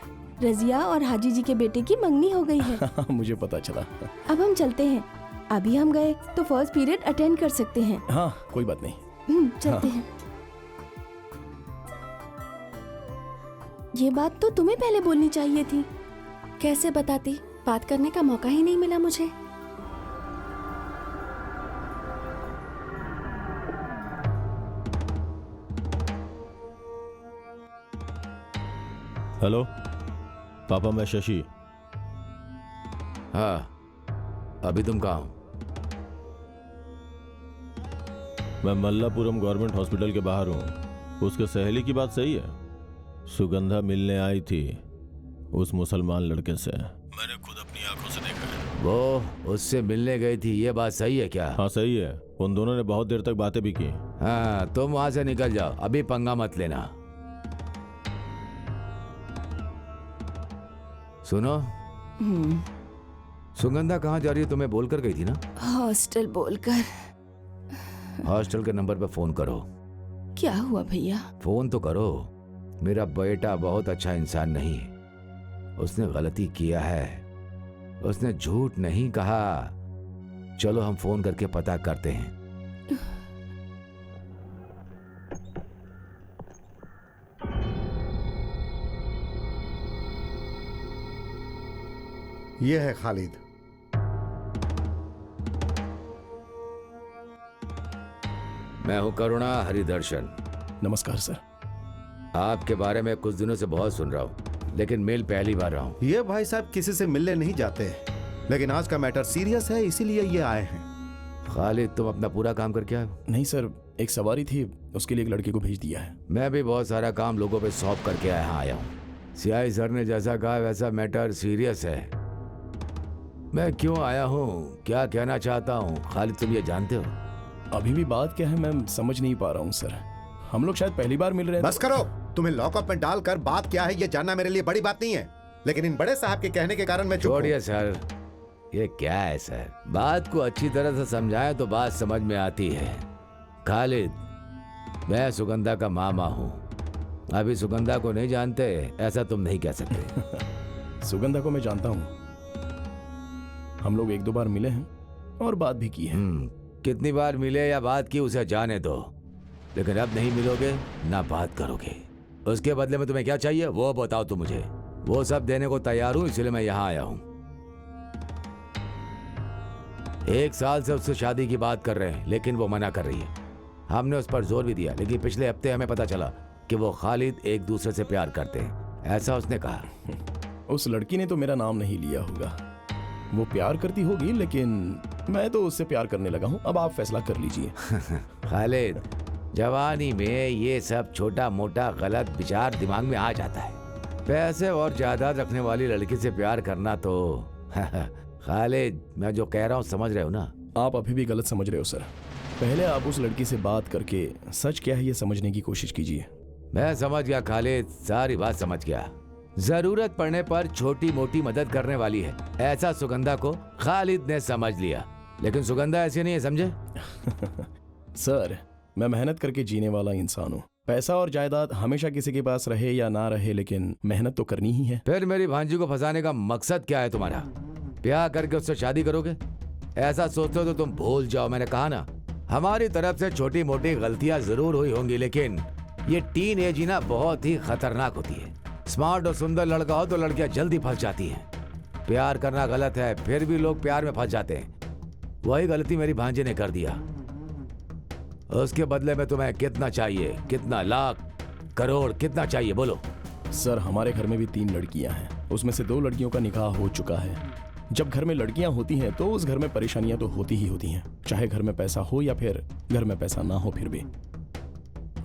रजिया और हाजी जी के बेटे की मंगनी हो गई है। मुझे पता चला। अब हम चलते हैं, अभी हम गए तो फर्स्ट पीरियड अटेंड कर सकते हैं। हाँ, कोई बात नहीं। चलते हैं। ये बात तो तुम्हें पहले बोलनी चाहिए थी। कैसे बताती, बात करने का मौका ही नहीं मिला मुझे। हेलो पापा, मैं शशि। हाँ, अभी तुम कहाँ हो? मैं मल्लापुरम गवर्नमेंट हॉस्पिटल के बाहर हूँ। उसके सहेली की बात सही है, सुगंधा मिलने आई थी उस मुसलमान लड़के से। मैंने खुद अपनी आंखों से देखा है। वो उससे मिलने गई थी, ये बात सही है क्या? हाँ सही है, उन दोनों ने बहुत देर तक बातें भी की। हाँ, तुम वहां से निकल जाओ, अभी पंगा मत लेना। सुनो, सुगंधा कहाँ जा रही है? तुम्हें बोल कर गई थी ना? हॉस्टल बोलकर। हॉस्टल के नंबर पे फोन करो। क्या हुआ भैया? फोन तो करो। मेरा बेटा बहुत अच्छा इंसान नहीं, उसने गलती किया है, उसने झूठ नहीं कहा। चलो हम फोन करके पता करते हैं। यह है खालिद। मैं हूं करुणा हरिदर्शन। नमस्कार सर। आपके बारे में कुछ दिनों से बहुत सुन रहा हूं, लेकिन मिल पहली बार रहा हूं। ये भाई साहब किसी से मिलने नहीं जाते, लेकिन आज का मैटर सीरियस है, इसीलिए ये आए हैं। खालिद, तुम अपना पूरा काम करके आए हो? नहीं सर, एक सवारी थी, उसके लिए एक लड़के को भेज दिया है। मैं भी बहुत सारा काम लोगों पे सौंप करके आया हूँ। सीआई सर ने जैसा कहा वैसा मैटर सीरियस है। मैं क्यों आया हूँ, क्या कहना चाहता हूँ, खालिद तुम ये जानते हो? अभी भी बात क्या है मैं समझ नहीं पा रहा हूँ सर। हम लोग शायद पहली बार मिल रहे हैं। बस करो, तुम्हें लॉकअप में डालकर बात क्या है ये जानना मेरे लिए बड़ी बात नहीं है, लेकिन इन बड़े साहब के कहने के कारण मैं चुप हूं। छोड़िए सर, ये क्या है सर, बात को अच्छी तरह से समझाए तो बात समझ में आती है। खालिद, मैं सुगंधा का मामा हूँ। अभी सुगंधा को नहीं जानते ऐसा तुम नहीं कह सकते। सुगंधा को मैं जानता हूँ, हम लोग 1-2 बार मिले हैं और बात भी की है। कितनी बार मिले या बात की उसे जाने दो, लेकिन अब नहीं मिलोगे ना बात करोगे। उसके बदले में तुम्हें क्या चाहिए वो बताओ तुम मुझे। वो सब देने को तैयार हूँ, इसलिए मैं यहाँ आया हूँ। 1 साल से उससे शादी की बात कर रहे हैं, लेकिन वो मना कर रही है। हमने उस पर जोर भी दिया, लेकिन पिछले हफ्ते हमें पता चला कि वो खालिद एक दूसरे से प्यार करते हैं, ऐसा उसने कहा। उस लड़की ने तो मेरा नाम नहीं लिया होगा। वो प्यार करती होगी, लेकिन मैं तो उससे प्यार करने लगा हूँ। अब आप फैसला कर लीजिए। खालिद, जवानी में ये सब छोटा मोटा गलत विचार दिमाग में आ जाता है। पैसे और जायदाद रखने वाली लड़की से प्यार करना तो खालिद, मैं जो कह रहा हूँ समझ रहे हो ना? आप अभी भी गलत समझ रहे हो सर। पहले आप उस लड़की से बात करके सच क्या है ये समझने की कोशिश कीजिए। मैं समझ गया खालिद, सारी बात समझ गया। जरूरत पड़ने पर छोटी मोटी मदद करने वाली है, ऐसा सुगंधा को खालिद ने समझ लिया। लेकिन सुगंधा ऐसी नहीं है, समझे? सर, मैं मेहनत करके जीने वाला इंसान हूँ। पैसा और जायदाद हमेशा किसी के पास रहे या ना रहे, लेकिन मेहनत तो करनी ही है। फिर मेरी भांजी को फंसाने का मकसद क्या है तुम्हारा? ब्याह करके उससे शादी करोगे? ऐसा सोचते हो तो तुम भूल जाओ। मैंने कहा ना, हमारी तरफ से छोटी मोटी गलतियां जरूर हुई होंगी, लेकिन ये टीन एज ही ना बहुत ही खतरनाक होती है। स्मार्ट और सुंदर लड़का हो तो लड़कियां जल्दी फंस जाती हैं। प्यार करना गलत है, फिर भी लोग प्यार में फंस जाते हैं। वही गलती मेरी भांजी ने कर दिया। उसके बदले में तुम्हें कितना चाहिए? कितना? लाख, करोड़, कितना चाहिए बोलो? सर, हमारे घर में भी 3 लड़कियां हैं, उसमें से 2 लड़कियों का निकाह हो चुका है। जब घर में लड़कियां होती हैं तो उस घर में परेशानियां तो होती ही होती हैं, चाहे घर में पैसा हो या फिर घर में पैसा ना हो। फिर भी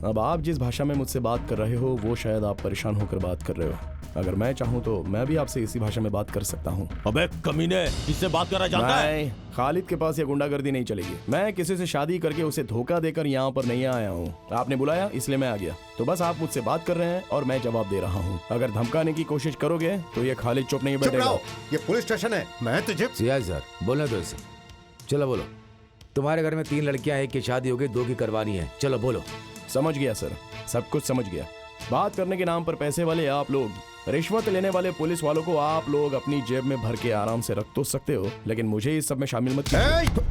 अब आप जिस भाषा में मुझसे बात कर रहे हो वो शायद आप परेशान होकर बात कर रहे हो। अगर मैं चाहूँ तो मैं भी आपसे इसी भाषा में बात कर सकता हूँ। अबे कमीने, किससे बात करना चाहता है? खालिद के पास ये गुंडागर्दी नहीं चलेगी। मैं किसी से शादी करके उसे धोखा देकर यहाँ पर नहीं आया हूँ। आपने बुलाया इसलिए मैं आ गया। तो बस आप मुझसे बात कर रहे हैं और मैं जवाब दे रहा हूँ। अगर धमकाने की कोशिश करोगे तो ये खालिद चुप नहीं बैठेगा। ये पुलिस स्टेशन है, मैं तुझे। सीआई सर, बोलने दो इसे। चलो बोलो। तुम्हारे घर में 3 लड़कियां, 1 की शादी हो गई, 2 की करवानी है। चलो बोलो। समझ गया सर, सब कुछ समझ गया। बात करने के नाम पर पैसे वाले आप लोग, रिश्वत लेने वाले पुलिस वालों को आप लोग अपनी जेब में भर के आराम से रख तो सकते हो, लेकिन मुझे इस सब में शामिल मत कीजिए।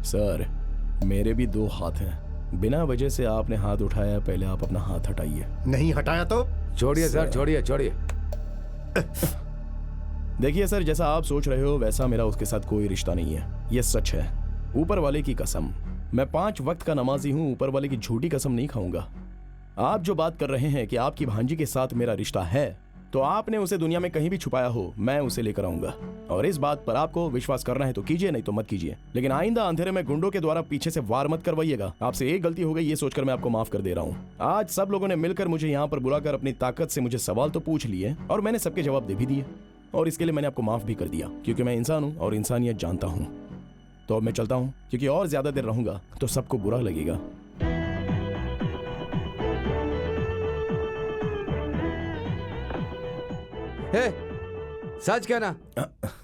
सर, मेरे भी 2 हाथ हैं। बिना वजह से आपने हाथ उठाया, पहले आप अपना हाथ हटाइए। नहीं हटाया तो छोड़िए सर, छोड़िए छोड़िए। देखिए सर, जैसा आप सोच रहे हो वैसा मेरा उसके साथ कोई रिश्ता नहीं है। ये सच है, ऊपर वाले की कसम। मैं 5 वक्त का नमाजी हूँ, ऊपर वाले की झूठी कसम नहीं खाऊंगा। आप जो बात कर रहे हैं कि आपकी भांजी के साथ मेरा रिश्ता है, तो आपने उसे दुनिया में कहीं भी छुपाया हो, मैं उसे लेकर आऊंगा। और इस बात पर आपको विश्वास करना है तो कीजिए, नहीं तो मत कीजिए। लेकिन आइंदा अंधेरे में गुंडों के द्वारा पीछे से वार मत करवाइएगा। आपसे एक गलती हो गई ये सोचकर मैं आपको माफ कर दे रहा हूँ। आज सब लोगों ने मिलकर मुझे यहाँ पर बुलाकर अपनी ताकत से मुझे सवाल तो पूछ लिए और मैंने सबके जवाब दे भी दिए, और इसके लिए मैंने आपको माफ भी कर दिया, क्योंकि मैं इंसान हूँ और इंसानियत जानता हूँ। तो अब मैं चलता हूँ, क्योंकि और ज्यादा देर रहूंगा तो सबको बुरा लगेगा। हे, सच कहना,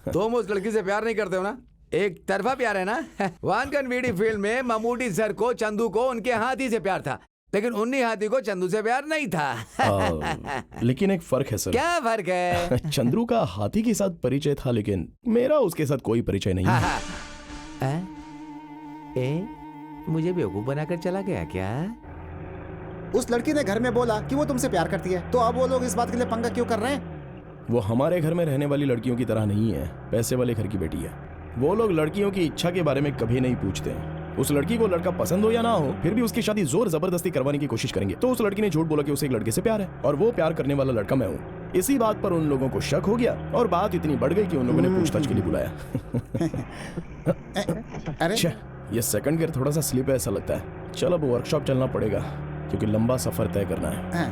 तुम उस लड़की से प्यार नहीं करते हो ना? एक तरफा प्यार है ना? वानकन वीडी फिल्म में ममूटी सर को चंदू को उनके हाथी से प्यार था, लेकिन उन्हीं हाथी को चंदू से प्यार नहीं था। लेकिन एक फर्क है सर। क्या फर्क है? चंद्रू का हाथी के साथ परिचय था, लेकिन मेरा उसके साथ कोई परिचय नहीं है। मुझे बेवकूफ बनाकर चला गया क्या? उस लड़की ने घर में बोला कि वो तुमसे प्यार करती है, तो अब वो लोग इस बात के लिए पंगा क्यों कर रहे हैं? वो हमारे घर में रहने वाली लड़कियों की तरह नहीं है, पैसे वाले घर की बेटी है। वो लोग लड़कियों की इच्छा के बारे में कभी नहीं पूछते। उस लड़की को लड़का पसंद हो या ना हो, फिर भी उसकी शादी जोर जबरदस्ती करवाने की कोशिश करेंगे। तो उस लड़की ने झूठ बोला कि उसे एक लड़के से प्यार है, और वो प्यार करने वाला लड़का मैं हूँ। इसी बात पर उन लोगों को शक हो गया और बात इतनी बढ़ गई कि उन लोगों ने पूछताछ के लिए बुलाया। अरे ये सेकंड गियर थोड़ा सा स्लिप है ऐसा लगता है। चलो अब वर्कशॉप चलना पड़ेगा, क्योंकि लंबा सफर तय करना है।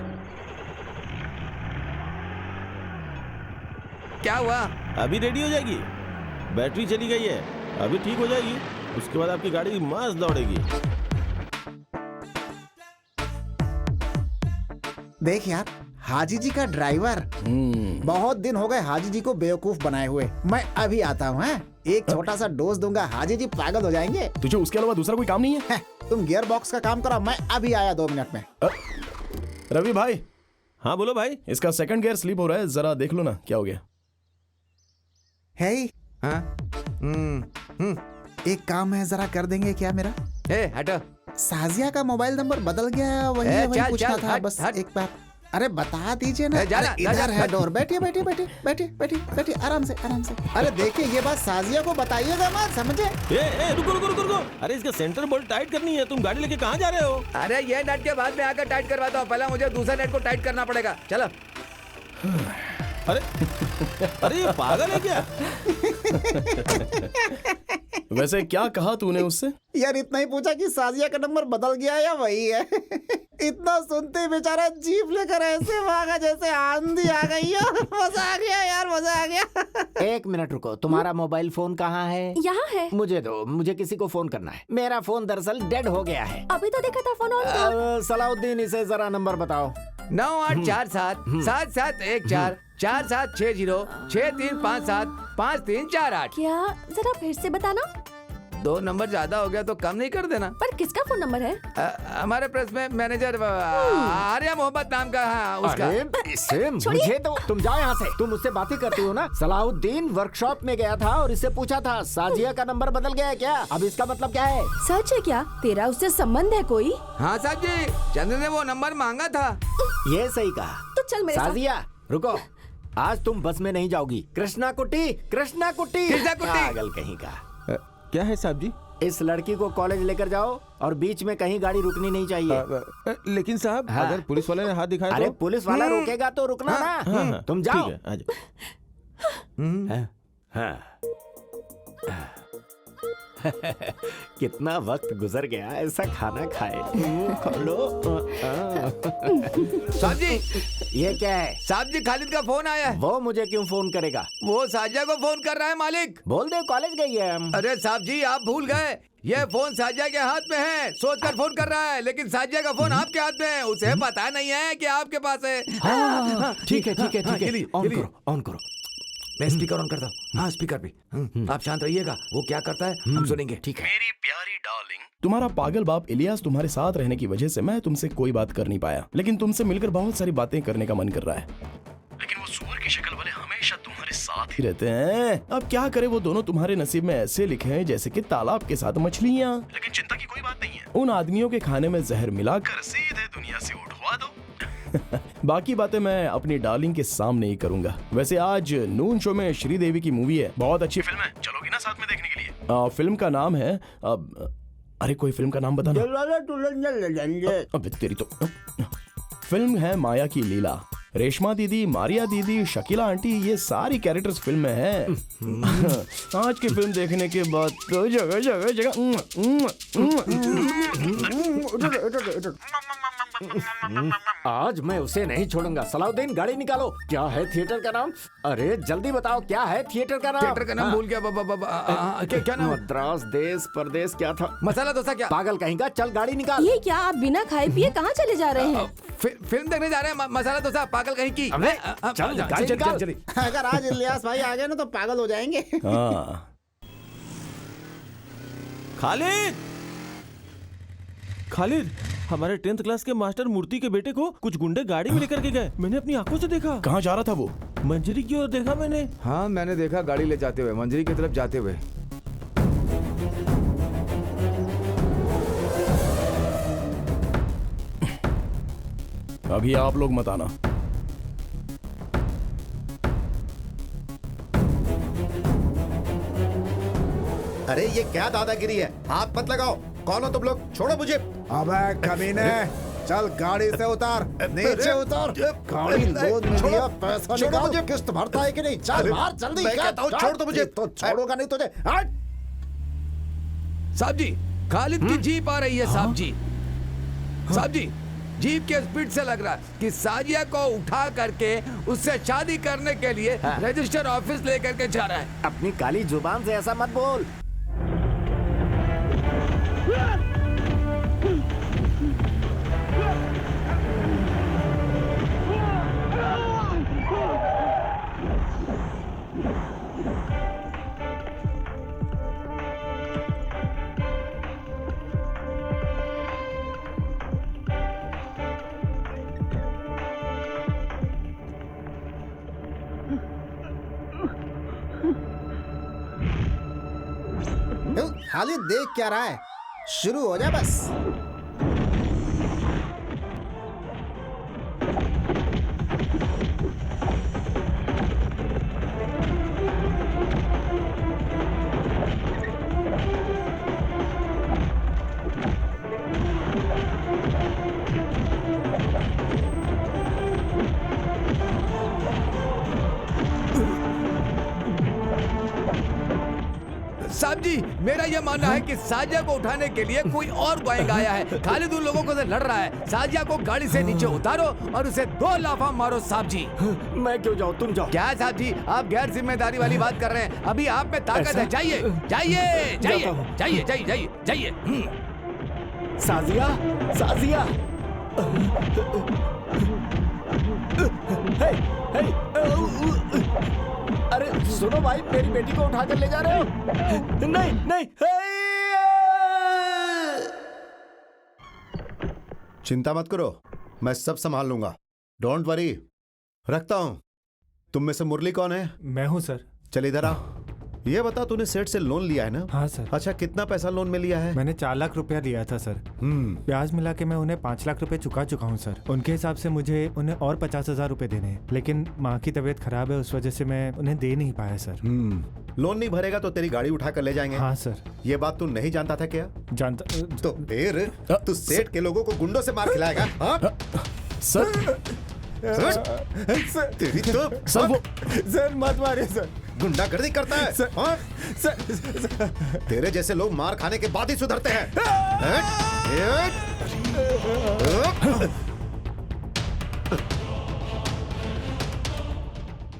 क्या हुआ? अभी रेडी हो जाएगी, बैटरी चली गई है। अभी ठीक हो जाएगी, उसके बाद आपकी गाड़ी मस्त दौड़ेगी। देख यार, हाजी जी का ड्राइवर। बहुत दिन हो गए हाजी जी को बेवकूफ बनाए हुए। मैं अभी आता हूँ। एक छोटा सा डोज दूंगा, हाजी जी पागल हो जाएंगे। तुझे उसके अलावा दूसरा कोई काम नहीं है? तुम गियर बॉक्स का काम करो, मैं अभी आया 2 मिनट में। रवि भाई। हाँ बोलो भाई। इसका सेकंड गियर स्लिप हो रहा है, जरा देख लो ना क्या हो गया। है हाँ? एक काम है, जरा कर देंगे क्या मेरा? हटो। साजिया का मोबाइल नंबर बदल गया, वही पूछना था बस एक बार। अरे बता दीजिए ना। इधर है डोर। बैठिए बैठिए बैठिए बैठिए बैठिए बैठिए, आराम से आराम से। अरे देखिए, ये बात साजिया को बताइएगा मत, समझे? रुको रुको रुको रुको। अरे इसका सेंटर बोल्ट टाइट करनी है। तुम गाड़ी लेके कहाँ जा रहे हो? अरे ये नट के बाद में आकर टाइट करवाता हूँ, पहले मुझे दूसरा नट को टाइट करना पड़ेगा। चलो। अरे ये पागल है क्या? वैसे क्या कहा तूने उससे? यार इतना ही पूछा कि साजिया का नंबर बदल गया या वही है। इतना सुनते ही बेचारा जीप लेकर ऐसे भागा जैसे आंधी आ गई हो। मजा आ गया यार, मजा आ गया। 1 मिनट रुको, तुम्हारा मोबाइल फोन कहाँ है? यहाँ है। मुझे दो, मुझे किसी को फोन करना है। मेरा फोन दरअसल डेड हो गया है। अभी तो देखा था फोन ऑन था। सलाउद्दीन, इसे जरा नंबर बताओ। 9847 7714 4760 6357 5348। क्या? जरा फिर से बताना। 2 नंबर ज्यादा हो गया तो कम नहीं कर देना? पर किसका फोन नंबर है? हमारे प्रेस में मैनेजर आर्या मोहम्मद नाम का है उसका। इससे मुझे तो, तुम जाओ यहाँ से। तुम मुझसे बातें करती हो ना। सलाउद्दीन वर्कशॉप में गया था और इससे पूछा था साजिया का नंबर बदल गया है क्या? अब इसका मतलब क्या है? सच है क्या? तेरा उससे संबंध है कोई? हाँ साहब जी, चंद्र ने वो नंबर मांगा था। ये सही कहा। तो चल मेरे साथ। साजिया रुको, आज तुम बस में नहीं जाओगी। कृष्णा कुट्टी, कृष्णा कुट्टी, कृष्णा कुट्टी। पागल कहीं का। क्या है साहब जी? इस लड़की को कॉलेज लेकर जाओ और बीच में कहीं गाड़ी रुकनी नहीं चाहिए। लेकिन साहब, हाँ। अगर पुलिस वाले ने हाथ दिखाया अरे तो? पुलिस वाला रोकेगा तो रुकना ना। तुम जाओ। ठीक है, आ जाओ। कितना वक्त गुजर गया ऐसा खाना खाए। खोलो। साहब जी, ये क्या है? साहब जी, खालिद का फोन आया है। वो मुझे क्यों फोन करेगा? वो साजिया को फोन कर रहा है मालिक। बोल दे कॉलेज गई है। अरे साहब जी, आप भूल गए, ये फोन साजिया के हाथ में है। सोचकर फोन कर रहा है, लेकिन साजिया का फोन आपके हाथ में है। उसे पता नहीं है कि आपके पास है। ठीक है ठीक है ठीक है। ऑन करो, ऑन करो। मैं स्पीकर ऑन करता हूँ। हाँ, स्पीकर भी। आप शांत रहिएगा, वो क्या करता है हम सुनेंगे। ठीक है। मेरी प्यारी डार्लिंग, तुम्हारा पागल बाप इलियास तुम्हारे साथ रहने की वजह से मैं तुमसे कोई बात कर नहीं पाया, लेकिन तुमसे मिलकर बहुत सारी बातें करने का मन कर रहा है। लेकिन वो सुअर की शक्ल वाले हमेशा तुम्हारे साथ ही रहते हैं। अब क्या करे, वो दोनों तुम्हारे नसीब में ऐसे लिखे हैं जैसे कि तालाब के साथ मछलियाँ। लेकिन चिंता की कोई बात नहीं है, उन आदमियों के खाने में जहर मिलाकर सीधे दुनिया से उठवा दो। बाकी बातें मैं अपनी डार्लिंग के सामने ही करूंगा। वैसे आज नून शो में श्रीदेवी की मूवी है, बहुत अच्छी फिल्म है, चलोगी ना साथ में देखने के लिए? फिल्म का नाम है अरे कोई फिल्म का नाम बताना। अबे तेरी तो। फिल्म है माया की लीला। रेशमा दीदी, मारिया दीदी, शकीला आंटी, ये सारी कैरेक्टर्स फिल्म में हैं। आज की फिल्म देखने के बाद तो जगह जगह जगह आज मैं उसे नहीं छोड़ूंगा। सलाउद्दीन, गाड़ी निकालो। क्या है थिएटर का नाम? अरे जल्दी बताओ, क्या है थिएटर का नाम? थिएटर का नाम भूल गया। क्या नाम? मद्रास देश परदेश क्या था? मसाला डोसा। क्या? पागल कहीं का, चल गाड़ी निकाल। ये क्या, आप बिना खाए पिए कहाँ चले जा रहे हैं? फिल्म देखने जा रहे हैं। मसाला डोसा, पागल कहीं की। चल गाड़ी निकाल। अगर आज इलियास भाई आ गए ना तो पागल हो जाएंगे। खालिद, खालिद, हमारे 10th क्लास के मास्टर मूर्ति के बेटे को कुछ गुंडे गाड़ी में लेकर के गए। मैंने अपनी आंखों से देखा। कहाँ जा रहा था वो? मंजरी की ओर देखा मैंने। हाँ, मैंने देखा गाड़ी ले जाते हुए, मंजरी की तरफ जाते हुए। अभी आप लोग मत आना। अरे ये क्या दादागिरी है? हाथ मत लगाओ। कौन हो तुम लोग? छोड़ो मुझे। अबे कमीने, चल गाड़ी से उतार, नीचे उतार। गाड़ी लोड में लिया, पैसा निकाल। मुझे किस्त भरता है कि नहीं? चल बाहर जल्दी। मैं कहता हूँ छोड़ दो मुझे। तो छोड़ूंगा नहीं तुझे। साहब जी, खालिद की जीप आ रही है। साहब जी, साहब जी, जीप के स्पीड से लग रहा है कि साजिया को उठा करके उससे शादी करने के लिए रजिस्टर ऑफिस लेकर के जा रहा है। अपनी काली जुबान से ऐसा मत बोल। खाली देख क्या रहा है, शुरू हो जाए बस। साहब जी, मेरा यह मानना है कि साजिया को उठाने के लिए कोई और गैंग आया है। खालिद उन लोगों को से लड़ रहा है। साजिया को गाड़ी से नीचे उतारो और उसे 2 लाफा मारो साहब जी। मैं क्यों जाऊँ, तुम जाओ। क्या साहब जी, आप गैर जिम्मेदारी वाली बात कर रहे हैं। अभी आप में ताकत है। जाइए जाइए जाइए जाइए जाइए जाइए जाइए। साजिया, साजिया। हे, हे, अरे सुनो भाई, मेरी बेटी को उठाकर ले जा रहे हो? नहीं नहीं। चिंता मत करो, मैं सब संभाल लूंगा। Don't worry. रखता हूं। तुम में से मुरली कौन है? मैं हूं सर। चल इधर आ। ये बता, तूने सेठ से लोन लिया है ना? हाँ सर। अच्छा, कितना पैसा लोन में लिया है? मैंने 4 लाख रुपया लिया था सर। ब्याज मिला के मैं उन्हें 5 लाख रुपए चुका चुका हूँ सर। उनके हिसाब से मुझे उन्हें और 50,000 रुपए देने हैं, लेकिन माँ की तबीयत खराब है, उस वजह से मैं उन्हें दे नहीं पाया सर। लोन नहीं भरेगा तो तेरी गाड़ी उठा कर ले जाएंगे। हाँ सर। ये बात तू नहीं जानता था क्या? जानता तो फिर तू सेठ के लोगों को गुंडों से मार खिलाएगा? हाँ? सर तेरी तो सर वो सर मत मारिए सर। गुंडागर्दी करता है सर, हाँ? सर, तेरे जैसे लोग मार खाने के बाद ही सुधरते हैं।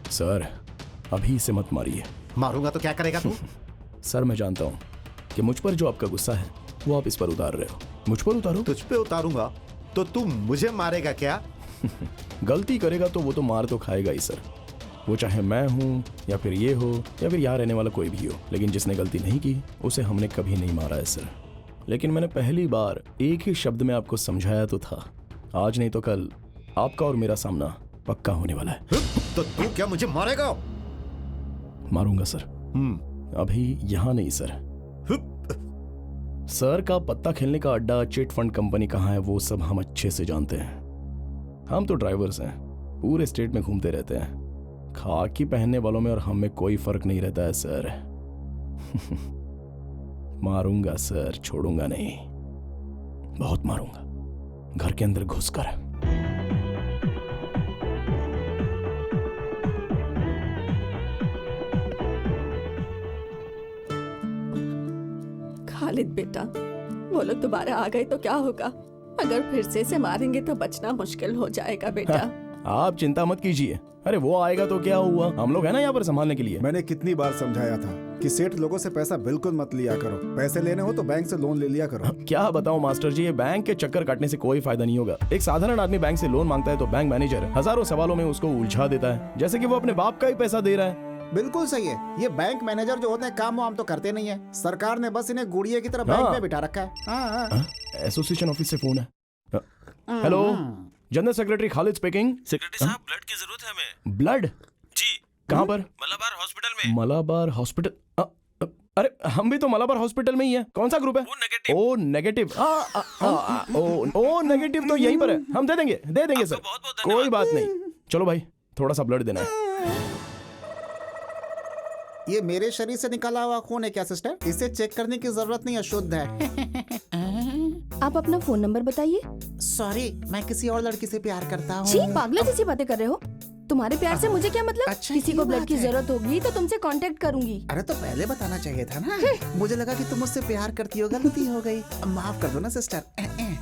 सर, अभी इसे मत मारिए। मारूंगा तो क्या करेगा तू? सर, मैं जानता हूँ कि मुझ पर जो आपका गुस्सा है वो आप इस पर उतार रहे हो। मुझ पर उतारो। तुझ पे उतारूंगा तो तू मुझे मारेगा क्या? गलती करेगा तो वो तो मार तो खाएगा ही सर। वो चाहे मैं हूँ या फिर ये हो या फिर यहाँ रहने वाला कोई भी हो, लेकिन जिसने गलती नहीं की उसे हमने कभी नहीं मारा है सर। लेकिन मैंने पहली बार एक ही शब्द में आपको समझाया तो था। आज नहीं तो कल आपका और मेरा सामना पक्का होने वाला है। तो तू क्या मुझे मारेगा? मारूंगा सर। अभी यहाँ नहीं सर। सर का पत्ता खेलने का अड्डा, चिट फंड कंपनी कहाँ है वो सब हम अच्छे से जानते हैं। हम तो ड्राइवर्स हैं, पूरे स्टेट में घूमते रहते हैं। खाकी पहनने वालों में और हम में कोई फर्क नहीं रहता है सर। मारूंगा सर, छोड़ूंगा नहीं। बहुत मारूंगा, घर के अंदर घुसकर। खालिद बेटा, वो लोग दोबारा आ गए तो क्या होगा? अगर फिर से मारेंगे तो बचना मुश्किल हो जाएगा बेटा। आप चिंता मत कीजिए। अरे वो आएगा तो क्या हुआ, हम लोग है ना यहाँ पर संभालने के लिए। मैंने कितनी बार समझाया था कि सेठ लोगों से पैसा बिल्कुल मत लिया करो। पैसे लेने हो तो बैंक से लोन ले लिया करो। क्या बताऊं मास्टर जी, ये बैंक के चक्कर काटने से कोई फायदा नहीं होगा। एक साधारण आदमी बैंक से लोन मांगता है तो बैंक मैनेजर हजारों सवालों में उसको उलझा देता है, जैसे कि वो अपने बाप का ही पैसा दे रहा है। बिल्कुल सही है। ये बैंक मैनेजर जो होते हैं काम वाम तो करते नहीं है। सरकार ने बस इन्हें गुड़िया की तरह बैंक में बिठा रखा है। एसोसिएशन ऑफिस से फोन है। Hello, general secretary Khalid speaking. Secretary साहब, ब्लड की जरूरत है हमें। ब्लड? जी। कहाँ पर? मलाबार हॉस्पिटल में। मलाबार हॉस्पिटल? अरे हम भी तो मलाबार हॉस्पिटल में ही है। कौन सा ग्रुप है? O negative. ओ नेगेटिव तो यहीं पर है। हम दे देंगे सर। कोई बात नहीं। चलो भाई, थोड़ा सा ब्लड देना है। ये मेरे शरीर से निकाला हुआ खून है क्या सिस्टर? इसे चेक करने की जरूरत नहीं है, शुद्ध है। आप अपना फोन नंबर बताइए। सॉरी, मैं किसी और लड़की से प्यार करता हूँ। छी, पागलों जैसी बातें कर रहे हो। तुम्हारे प्यार से मुझे क्या मतलब? अच्छा, किसी को ये ब्लड बात की है। जरूरत होगी तो तुमसे कांटेक्ट करूंगी। अरे तो पहले बताना चाहिए था ना। मुझे लगा कि तुम मुझसे प्यार करती हो, गलती हो गई। माफ कर दो ना सिस्टर।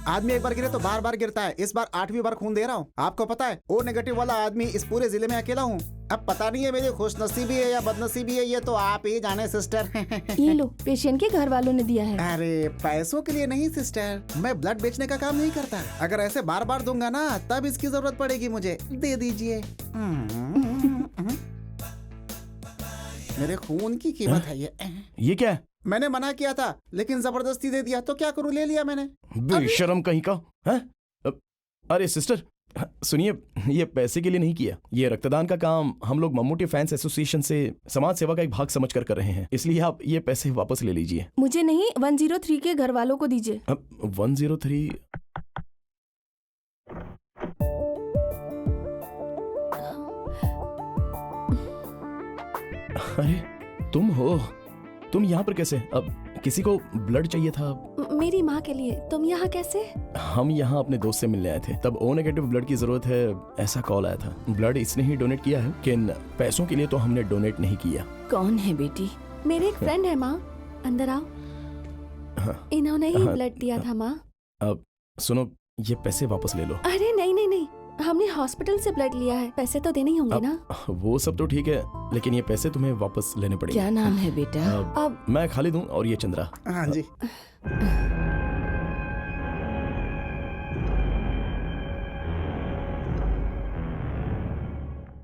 आदमी एक बार गिरे तो बार बार गिरता है। इस बार 8वीं बार खून दे रहा हूँ। आपको पता है, ओ नेगेटिव वाला आदमी इस पूरे जिले में अकेला हूँ। अब पता नहीं है मेरी खुशनसीबी है या बदनसीबी है, ये तो आप ही जाने सिस्टर। ये लो, पेशेंट के घर वालों ने दिया है। अरे पैसों के लिए नहीं सिस्टर, मैं ब्लड बेचने का काम नहीं करता। अगर ऐसे बार बार दूंगा ना तब इसकी जरूरत पड़ेगी मुझे। दे दीजिए। मेरे खून की कीमत है ये क्या है? मैंने मना किया था लेकिन जबरदस्ती दे दिया, तो क्या करूं, ले लिया मैंने। बेशरम कहीं का है। अरे सिस्टर, सुनिए, ये पैसे के लिए नहीं किया। ये रक्तदान का काम हम लोग मम्मूटी फैंस एसोसिएशन से समाज सेवा का एक भाग समझ कर रहे हैं, इसलिए आप ये पैसे वापस ले लीजिए। मुझे नहीं, 103 के घर वालों को दीजिए। 103? अरे तुम हो, तुम यहाँ पर कैसे? अब किसी को ब्लड चाहिए था। मेरी माँ के लिए। तुम यहाँ कैसे? हम यहाँ अपने दोस्त से मिलने आए थे, तब ओ नेगेटिव ब्लड की जरूरत है ऐसा कॉल आया था। ब्लड इसने ही डोनेट किया है, लेकिन पैसों के लिए तो हमने डोनेट नहीं किया। कौन है बेटी? मेरे एक फ्रेंड है माँ, अंदर आओ। इन्होंने ही ब्लड दिया था माँ। अब सुनो, ये पैसे वापस ले लो। अरे नहीं नहीं नहीं, हमने हॉस्पिटल से ब्लड लिया है, पैसे तो देने ही होंगे ना। वो सब तो ठीक है, लेकिन ये पैसे तुम्हें वापस लेने पड़ेंगे। क्या नाम है बेटा? अब मैं खालिद हूँ और ये चंद्रा। हाँ जी।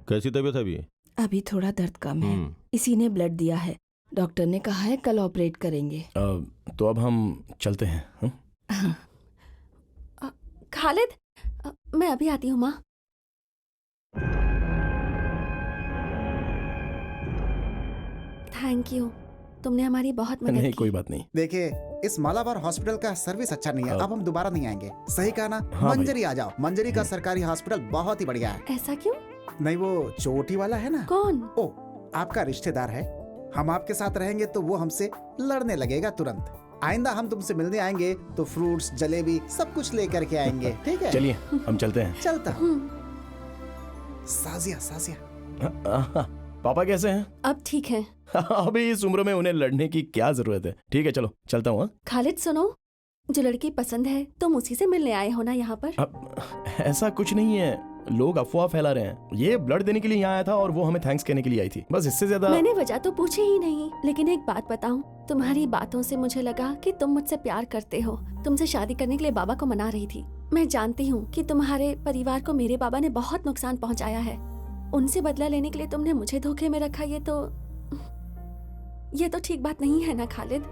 कैसी तबीयत है अभी? अभी थोड़ा दर्द कम है, इसी ने ब्लड दिया है। डॉक्टर ने कहा है कल ऑपरेट करेंगे। तो अब हम चलते हैं। खालिद, मैं अभी आती हूँ माँ। थैंक यू, तुमने हमारी बहुत मदद नहीं की। कोई बात नहीं। देखिए, इस मालाबार हॉस्पिटल का सर्विस अच्छा नहीं है, अब हम दोबारा नहीं आएंगे। सही कहा ना? हाँ मंजरी आ जाओ। मंजरी का सरकारी हॉस्पिटल बहुत ही बढ़िया है। ऐसा क्यों? नहीं, वो चोटी वाला है ना। कौन? ओ, आपका रिश्तेदार है। हम आपके साथ रहेंगे तो वो हमसे लड़ने लगेगा तुरंत। आइंदा हम तुमसे मिलने आएंगे तो फ्रूट्स, जलेबी सब कुछ लेकर के आएंगे, ठीक है? चलिए हम चलते हैं। चलता। साजिया साजिया। पापा कैसे हैं? अब ठीक है। अभी इस उम्र में उन्हें लड़ने की क्या जरूरत है। ठीक है चलो चलता हूँ। खालिद सुनो, जो लड़की पसंद है तुम उसी से मिलने आए हो ना यहाँ पर? ऐसा कुछ नहीं है, लोग अफवाह फैला रहे हैं। ये ब्लड देने के लिए यहाँ आया था और वो हमें थैंक्स कहने के लिए आई थी, बस इससे ज्यादा। मैंने वजह तो पूछी ही नहीं, लेकिन एक बात बताऊं, तुम्हारी बातों से मुझे लगा कि तुम मुझसे प्यार करते हो। तुमसे शादी करने के लिए बाबा को मना रही थी। मैं जानती हूँ कि तुम्हारे परिवार को मेरे बाबा ने बहुत नुकसान पहुँचाया है। उनसे बदला लेने के लिए तुमने मुझे धोखे में रखा, ये तो ठीक बात नहीं है ना खालिद।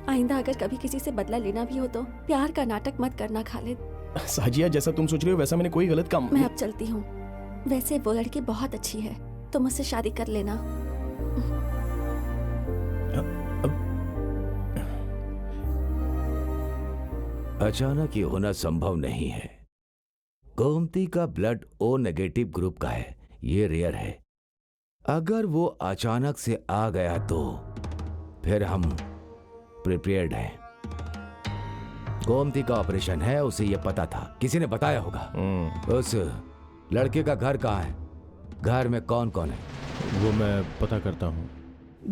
आइंदा अगर कभी किसी से बदला लेना भी हो तो प्यार का नाटक मत करना खालिद। साजिया, जैसा तुम सोच रहे हो वैसा मैंने कोई गलत काम। मैं अब चलती हूँ। वैसे वो लड़की बहुत अच्छी है, तुम मुझसे शादी कर लेना। अचानक ये होना संभव नहीं है। गोमती का ब्लड ओ नेगेटिव ग्रुप का है, ये रेयर है। अगर वो अचानक से आ गया तो फिर हम प्रिपेयर्ड हैं। गोमती का ऑपरेशन है, उसे ये पता था, किसी ने बताया होगा। उस लड़के का घर कहाँ है? घर में कौन कौन है? वो मैं पता करता हूँ।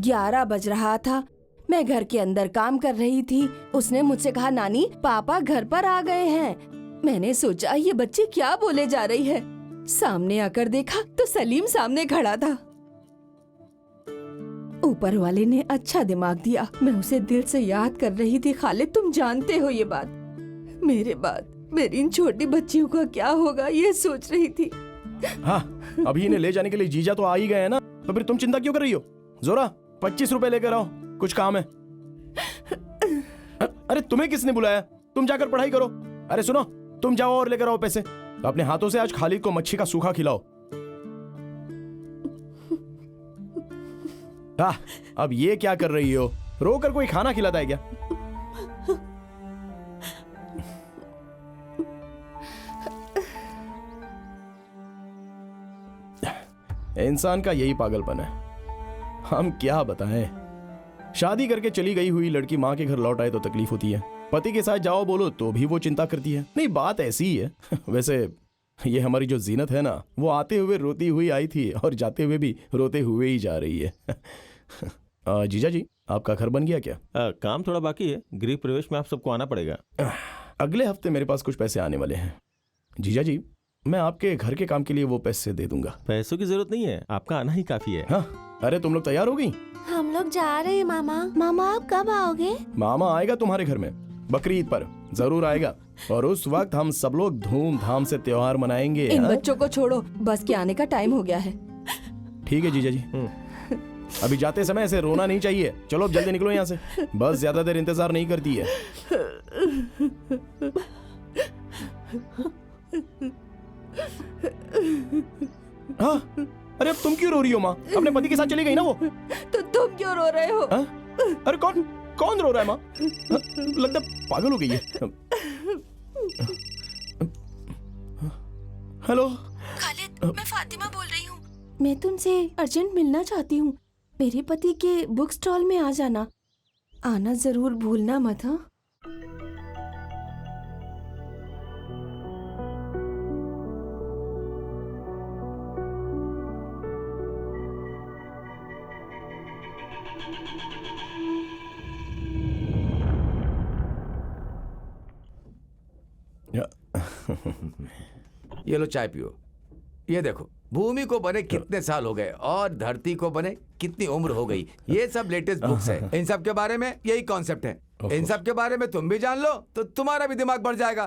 11 बज रहा था, मैं घर के अंदर काम कर रही थी। उसने मुझसे कहा नानी पापा घर पर आ गए हैं। मैंने सोचा ये बच्ची क्या बोले जा रही है। सामने आकर देखा तो सलीम सामने खड़ा था। ऊपर वाले ने अच्छा दिमाग दिया, मैं उसे दिल से याद कर रही थी। खालिद तुम जानते हो ये बात, मेरे बाद मेरी इन छोटी बच्चियों का क्या होगा ये सोच रही थी। हाँ, अभी इन्हें ले जाने के लिए जीजा तो आ ही गए हैं ना, तो फिर तुम चिंता क्यों कर रही हो? जोरा 25 रुपए लेकर आओ, कुछ काम है। अरे तुम्हें किसने बुलाया? तुम जाकर पढ़ाई करो। अरे सुनो, तुम जाओ और लेकर आओ पैसे। अपने हाथों से आज खालिद को मच्छी का सूखा खिलाओ। हाँ, अब ये क्या कर रही हो? रोकर कोई खाना खिलाता है क्या? इंसान का यही पागलपन है, हम क्या बताएं। शादी करके चली गई हुई लड़की माँ के घर लौट आए तो तकलीफ होती है, पति के साथ जाओ बोलो तो भी वो चिंता करती है। नहीं, बात ऐसी ही है। वैसे ये हमारी जो जीनत है ना, वो आते हुए रोती हुई आई थी और जाते हुए भी रोते हुए ही जा रही है। जीजा जी, आपका घर बन गया क्या? काम थोड़ा बाकी है, गृह प्रवेश में आप सबको आना पड़ेगा। अगले हफ्ते मेरे पास कुछ पैसे आने वाले हैं। जीजा जी, मैं आपके घर के काम के लिए वो पैसे दे दूंगा। पैसों की जरूरत नहीं है, आपका आना ही काफी है। हाँ, अरे तुम लोग तैयार हो गई? हम लोग जा रहे हैं मामा। मामा आप कब आओगे? मामा आएगा तुम्हारे घर में बकरीद पर, जरूर आएगा, और उस वक्त हम सब लोग धूमधाम से त्योहार मनाएंगे। इन बच्चों को छोड़ो, बस के आने का टाइम हो गया है। ठीक है जीजा जी, अभी जाते समय ऐसे रोना नहीं चाहिए। चलो अब जल्दी निकलो यहाँ से, बस ज्यादा देर इंतजार नहीं करती है। हाँ? अरे अब तुम क्यों रो रही हो माँ? अपने पति के साथ चली गई ना वो? तो तुम क्यों रो रहे हो? हाँ? अरे कौन कौन रो रहा है माँ? लगता है पागल हो गई है। हेलो खालिद, मैं फातिमा बोल रही हूँ। मैं तुमसे अर्जेंट मिलना चाहती हूँ। मेरे पति के बुक स्टॉल में आ जाना। आना जरूर भूलना मत। हाँ? ये लो चाय पियो। ये देखो भूमि को बने कितने साल हो गए और धरती को बने कितनी उम्र हो गई। ये सब लेटेस्ट बुक्स है। इन सब के बारे में यही कॉन्सेप्ट है। इन सब के बारे में तुम भी जान लो तो तुम्हारा भी दिमाग बढ़ जाएगा।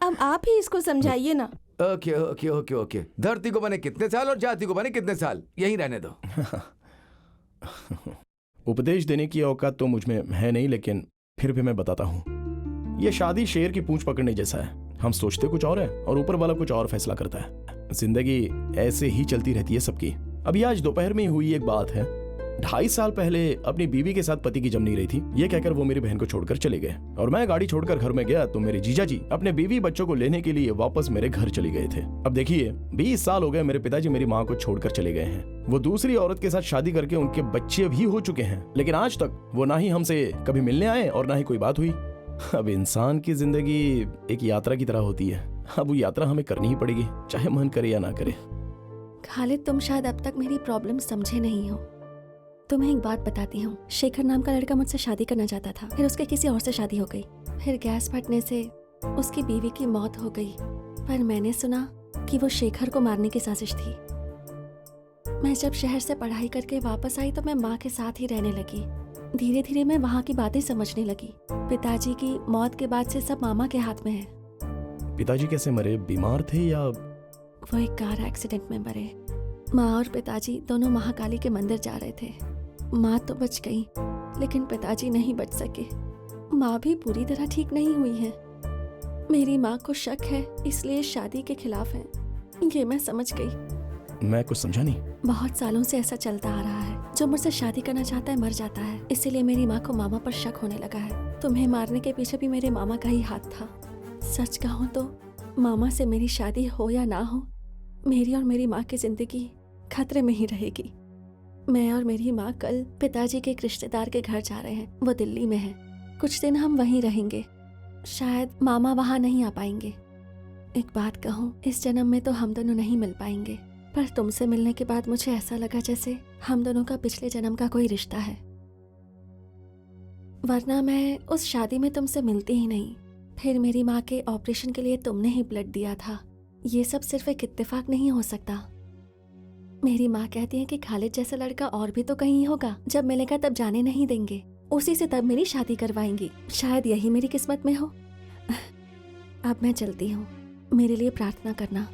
अब आप ही इसको समझाइए ना। Okay okay okay okay. धरती को बने कितने साल और जाति को बने कितने साल, यही रहने दो। उपदेश देने की औकात तो मुझ में है नहीं, लेकिन फिर भी मैं बताता हूँ। ये शादी शेर की पूंछ पकड़ने जैसा है। हम सोचते कुछ और है और ऊपर वाला कुछ और फैसला करता है। जिंदगी ऐसे ही चलती रहती है सबकी। अभी आज दोपहर में हुई एक बात है। 2.5 साल पहले अपनी बीवी के साथ पति की जम नहीं रही थी, ये कहकर वो मेरी बहन को छोड़कर चले गए और मैं गाड़ी छोड़कर घर में गया तो मेरे जीजा जी अपने बीवी बच्चों को लेने के लिए वापस मेरे घर चले गए थे। अब देखिए 20 साल हो गए मेरे पिताजी मेरी माँ को छोड़कर चले गए हैं। वो दूसरी औरत के साथ शादी करके उनके बच्चे भी हो चुके हैं, लेकिन आज तक वो ना ही हमसे कभी मिलने आए और ना ही कोई बात हुई। अब इंसान की जिंदगी एक यात्रा की तरह होती है। अब वो यात्रा हमें करनी ही पड़ेगी, चाहे मन करे या ना करे। खालिद, तुम शायद अब तक मेरी प्रॉब्लम समझे नहीं हो। तुम्हें एक बात बताती हूँ। शेखर नाम का लड़का मुझसे शादी करना चाहता था, फिर उसके किसी और से शादी हो गई। फिर गैस फटने से उसकी बीवी की मौत हो गई। पर मैंने सुना कि वो शेखर को मारने की साजिश थी। मैं जब शहर से पढ़ाई करके वापस आई तो मैं माँ के साथ ही रहने लगी। धीरे धीरे मैं वहाँ की बातें समझने लगी। पिताजी की मौत के बाद से सब मामा के हाथ में है। पिताजी कैसे मरे? बीमार थे या? वो एक कार एक्सीडेंट में मरे। माँ और पिताजी दोनों महाकाली के मंदिर जा रहे थे। माँ तो बच गई, लेकिन पिताजी नहीं बच सके। माँ भी पूरी तरह ठीक नहीं हुई है। मेरी माँ को शक है, इसलिए शादी के खिलाफ है। ये मैं समझ गई। मैं कुछ समझा नहीं। बहुत सालों से ऐसा चलता आ रहा है। जो मुझसे शादी करना चाहता है मर जाता है, इसीलिए मेरी माँ को मामा पर शक होने लगा है। तुम्हें मारने के पीछे भी मेरे मामा का ही हाथ था। सच कहूँ तो मामा से मेरी शादी हो या ना हो, मेरी और मेरी माँ की जिंदगी खतरे में ही रहेगी। मैं और मेरी माँ कल पिताजी के एक रिश्तेदार के घर जा रहे हैं। वो दिल्ली में है। कुछ दिन हम वहीं रहेंगे। शायद मामा वहाँ नहीं आ पाएंगे। एक बात कहूँ, इस जन्म में तो हम दोनों नहीं मिल पाएंगे, पर तुमसे मिलने के बाद मुझे ऐसा लगा जैसे हम दोनों का पिछले जन्म का कोई रिश्ता है। वरना मैं उस शादी में तुमसे मिलती ही नहीं। फिर मेरी माँ के ऑपरेशन के लिए तुमने ही ब्लड दिया था। ये सब सिर्फ एक इत्तेफाक नहीं हो सकता। मेरी माँ कहती है कि खालिद जैसा लड़का और भी तो कहीं होगा। जब मिलेगा तब जाने नहीं देंगे, उसी से तब मेरी शादी करवाएंगी। शायद यही मेरी किस्मत में हो। अब मैं चलती हूँ। मेरे लिए प्रार्थना करना।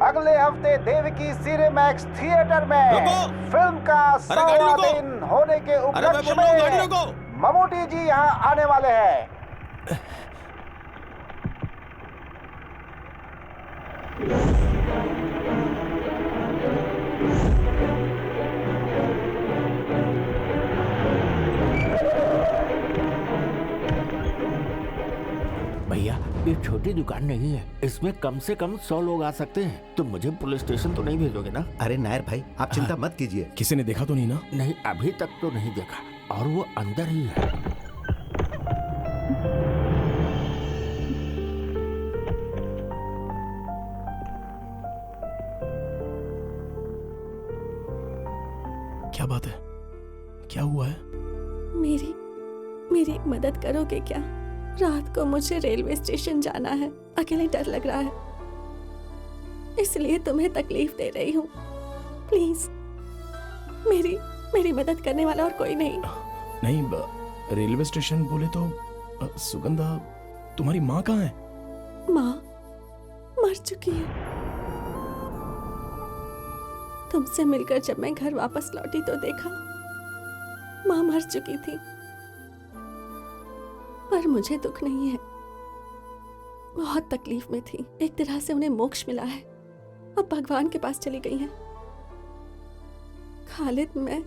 अगले हफ्ते देवकी सिनेमैक्स थिएटर में फिल्म का 100वां दिन होने के उपलक्ष्य में ममूटी जी यहाँ आने वाले हैं। भैया, ये छोटी दुकान नहीं है, इसमें कम से कम 100 लोग आ सकते हैं। तो मुझे पुलिस स्टेशन तो नहीं भेजोगे ना? अरे नायर भाई, आप चिंता मत कीजिए। किसी ने देखा तो नहीं ना? नहीं, अभी तक तो नहीं देखा, और वो अंदर ही है। क्या बात है? क्या हुआ है? मेरी एक मदद करोगे क्या? रात को मुझे रेलवे स्टेशन जाना है। अकेले डर लग रहा है, इसलिए तुम्हें तकलीफ दे रही हूँ। प्लीज, मेरी मदद करने वाला और कोई नहीं। नहीं, रेलवे स्टेशन बोले तो सुगंधा, तुम्हारी माँ कहाँ है? माँ मर चुकी है। तुमसे मिलकर जब मैं घर वापस लौटी तो देखा माँ मर चुकी थी, पर मुझे दुख नहीं है। बहुत तकलीफ में थी, एक तरह से उन्हें मोक्ष मिला है, अब भगवान के पास चली गई हैं। खालिद, मैं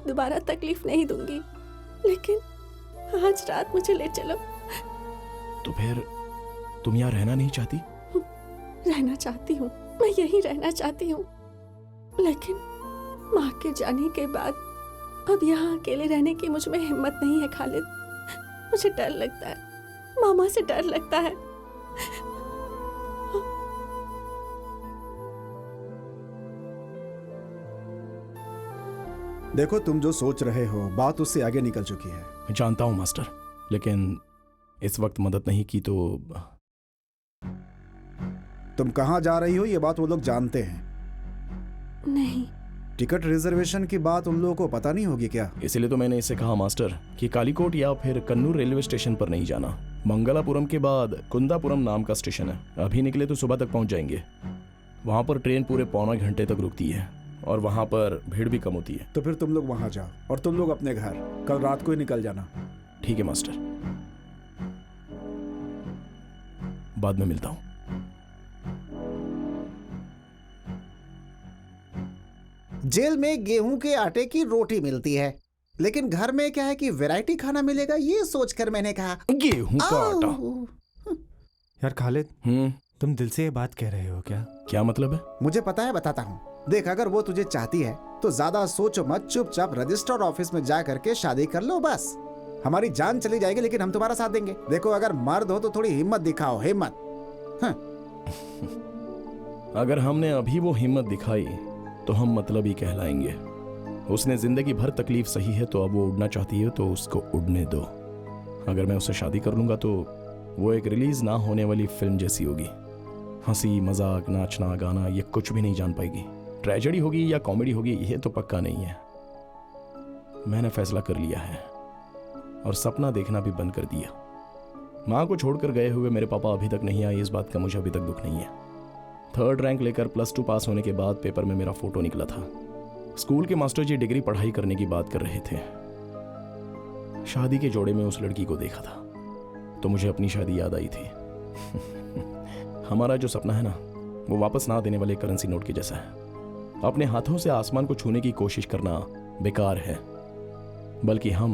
दोबारा तकलीफ नहीं दूंगी, लेकिन आज रात मुझे ले चलो। तो फिर तुम यहाँ रहना नहीं चाहती? रहना चाहती हूँ, मैं यहीं रहना चाहती हूँ, लेकिन माँ के जाने के बाद अब यहाँ अकेले रहने की मुझ में हिम्मत नहीं है खालिद। मुझे डर लगता है, मामा से डर लगता है। देखो, तुम जो सोच रहे हो बात उससे आगे निकल चुकी है। मैं जानता हूँ मास्टर, लेकिन इस वक्त मदद नहीं की तो। तुम कहाँ जा रही हो ये बात वो लोग जानते हैं? नहीं। टिकट रिजर्वेशन की बात उन लोगों को पता नहीं होगी क्या? इसीलिए तो मैंने इससे कहा मास्टर कि कालीकोट या फिर कन्नूर रेलवे स्टेशन पर नहीं जाना। मंगलापुरम के बाद कुंदापुरम नाम का स्टेशन है, अभी निकले तो सुबह तक पहुंच जाएंगे। वहां पर ट्रेन पूरे पौना घंटे तक रुकती है और वहां पर भीड़ भी कम होती है। तो फिर तुम लोग वहां जाओ और तुम लोग अपने घर कल रात को ही निकल जाना। ठीक है मास्टर, बाद में मिलता हूं। जेल में गेहूं के आटे की रोटी मिलती है, लेकिन घर में क्या है कि वैरायटी खाना मिलेगा, ये सोचकर मैंने कहा गेहूं का आटा। यार खालिद, तुम दिल से ये बात कह रहे हो क्या? क्या मतलब है? मुझे पता है, बताता हूँ। देख, अगर वो तुझे चाहती है तो ज्यादा सोचो मत, चुपचाप रजिस्टर ऑफिस में जा करके शादी कर लो बस। हमारी जान चली जाएगी लेकिन हम तुम्हारा साथ देंगे। देखो, अगर मर्द हो तो थोड़ी हिम्मत दिखाओ, हिम्मत। अगर हमने अभी वो हिम्मत दिखाई तो हम मतलब ही कहलाएंगे। उसने जिंदगी भर तकलीफ सही है, तो अब वो उड़ना चाहती है तो उसको उड़ने दो। अगर मैं उससे शादी कर लूंगा तो वो एक रिलीज ना होने वाली फिल्म जैसी होगी। हंसी मजाक, नाचना गाना, ये कुछ भी नहीं जान पाएगी। ट्रेजेडी होगी या कॉमेडी होगी ये तो पक्का नहीं है। मैंने फैसला कर लिया है और सपना देखना भी बंद कर दिया। माँ को छोड़कर गए हुए मेरे पापा अभी तक नहीं आए, इस बात का मुझे अभी तक दुख नहीं है। 3rd रैंक लेकर +2 पास होने के बाद पेपर में मेरा फोटो निकला था। स्कूल के मास्टर जी डिग्री पढ़ाई करने की बात कर रहे थे। शादी के जोड़े में उस लड़की को देखा था तो मुझे अपनी शादी याद आई थी। हमारा जो सपना है ना, वो वापस ना देने वाले करेंसी नोट के जैसा है। अपने हाथों से आसमान को छूने की कोशिश करना बेकार है, बल्कि हम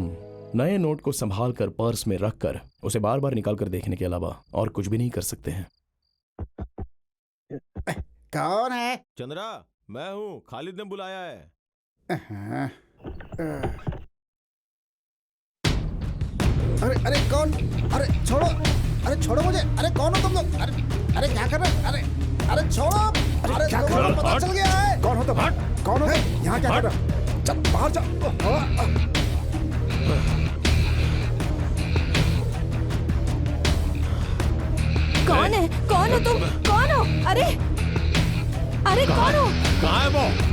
नए नोट को संभाल कर पर्स में रख कर उसे बार बार निकाल कर देखने के अलावा और कुछ भी नहीं कर सकते हैं। कौन है? चंद्रा, मैं हूँ, खालिद ने बुलाया है। अरे अरे कौन? अरे छोड़ो, अरे छोड़ो मुझे। अरे कौन हो तुम लोग? अरे क्या कर रहे? अरे अरे छोड़ो। अरे क्या कर रहे? पता चल गया है। कौन हो तुम? कौन हो? यहाँ क्या कर रहे हो? चल बाहर जा। कौन है? कौन हो तुम? कौन हो? अरे अरे कौन हो? कहाँ है वो?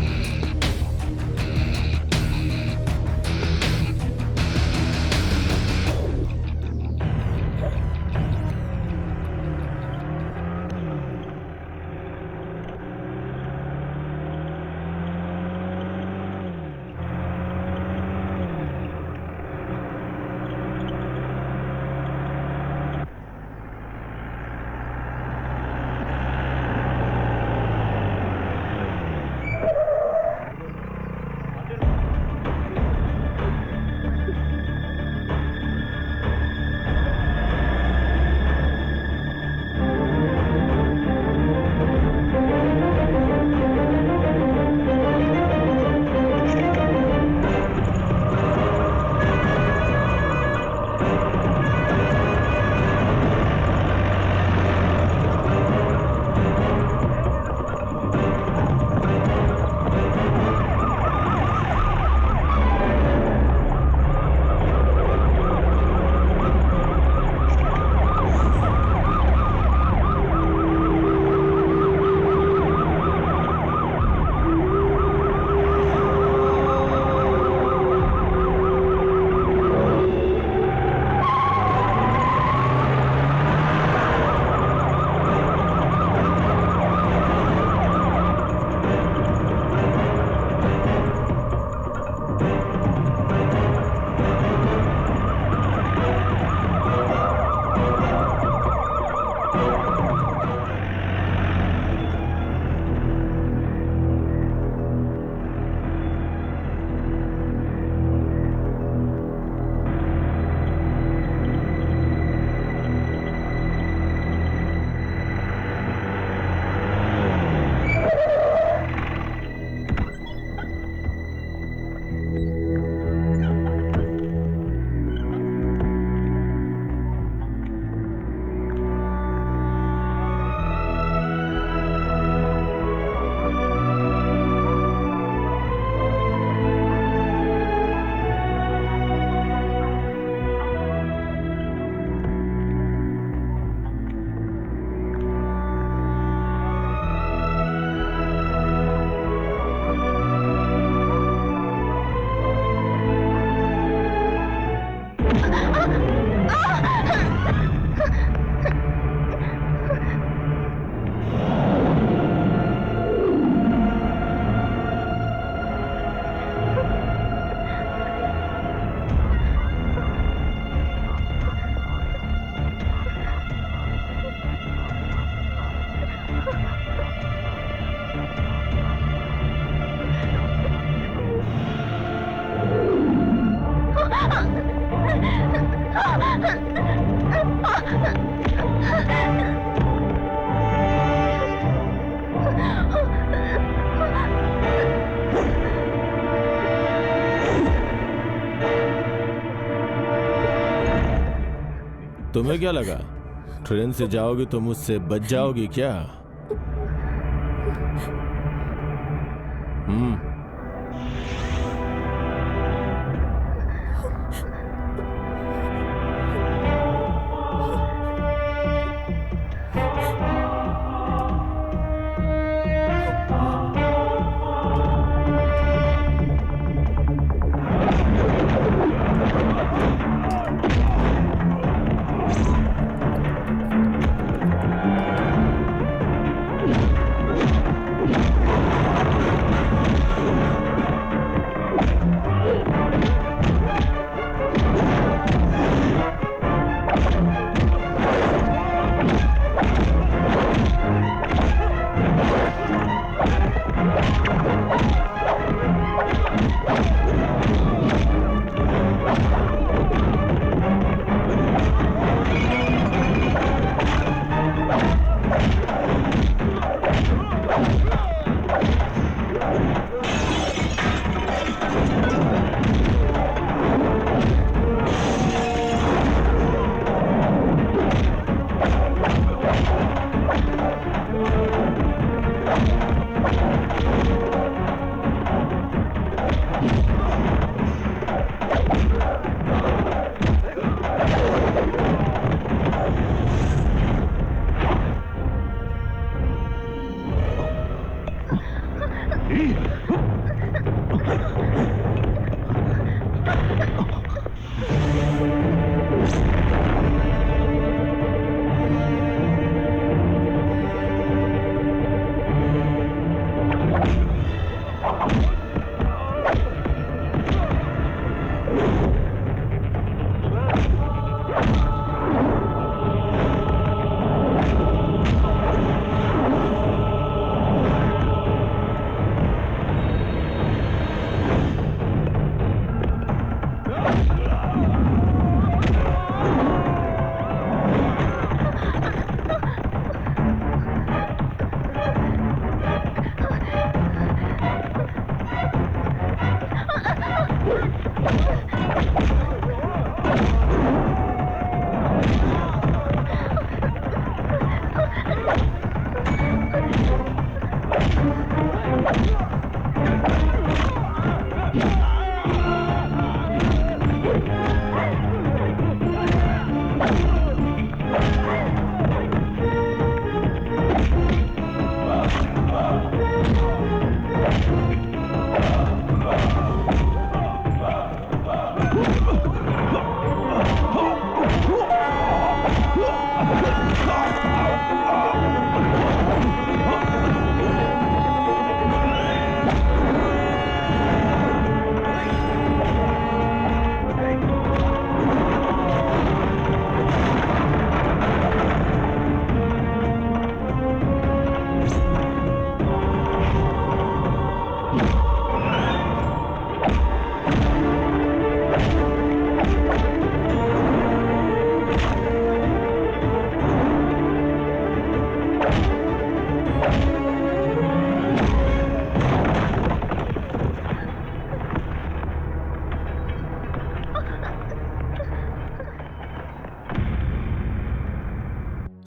तुम्हें क्या लगा ट्रेन से जाओगी तो मुझसे बच जाओगी क्या?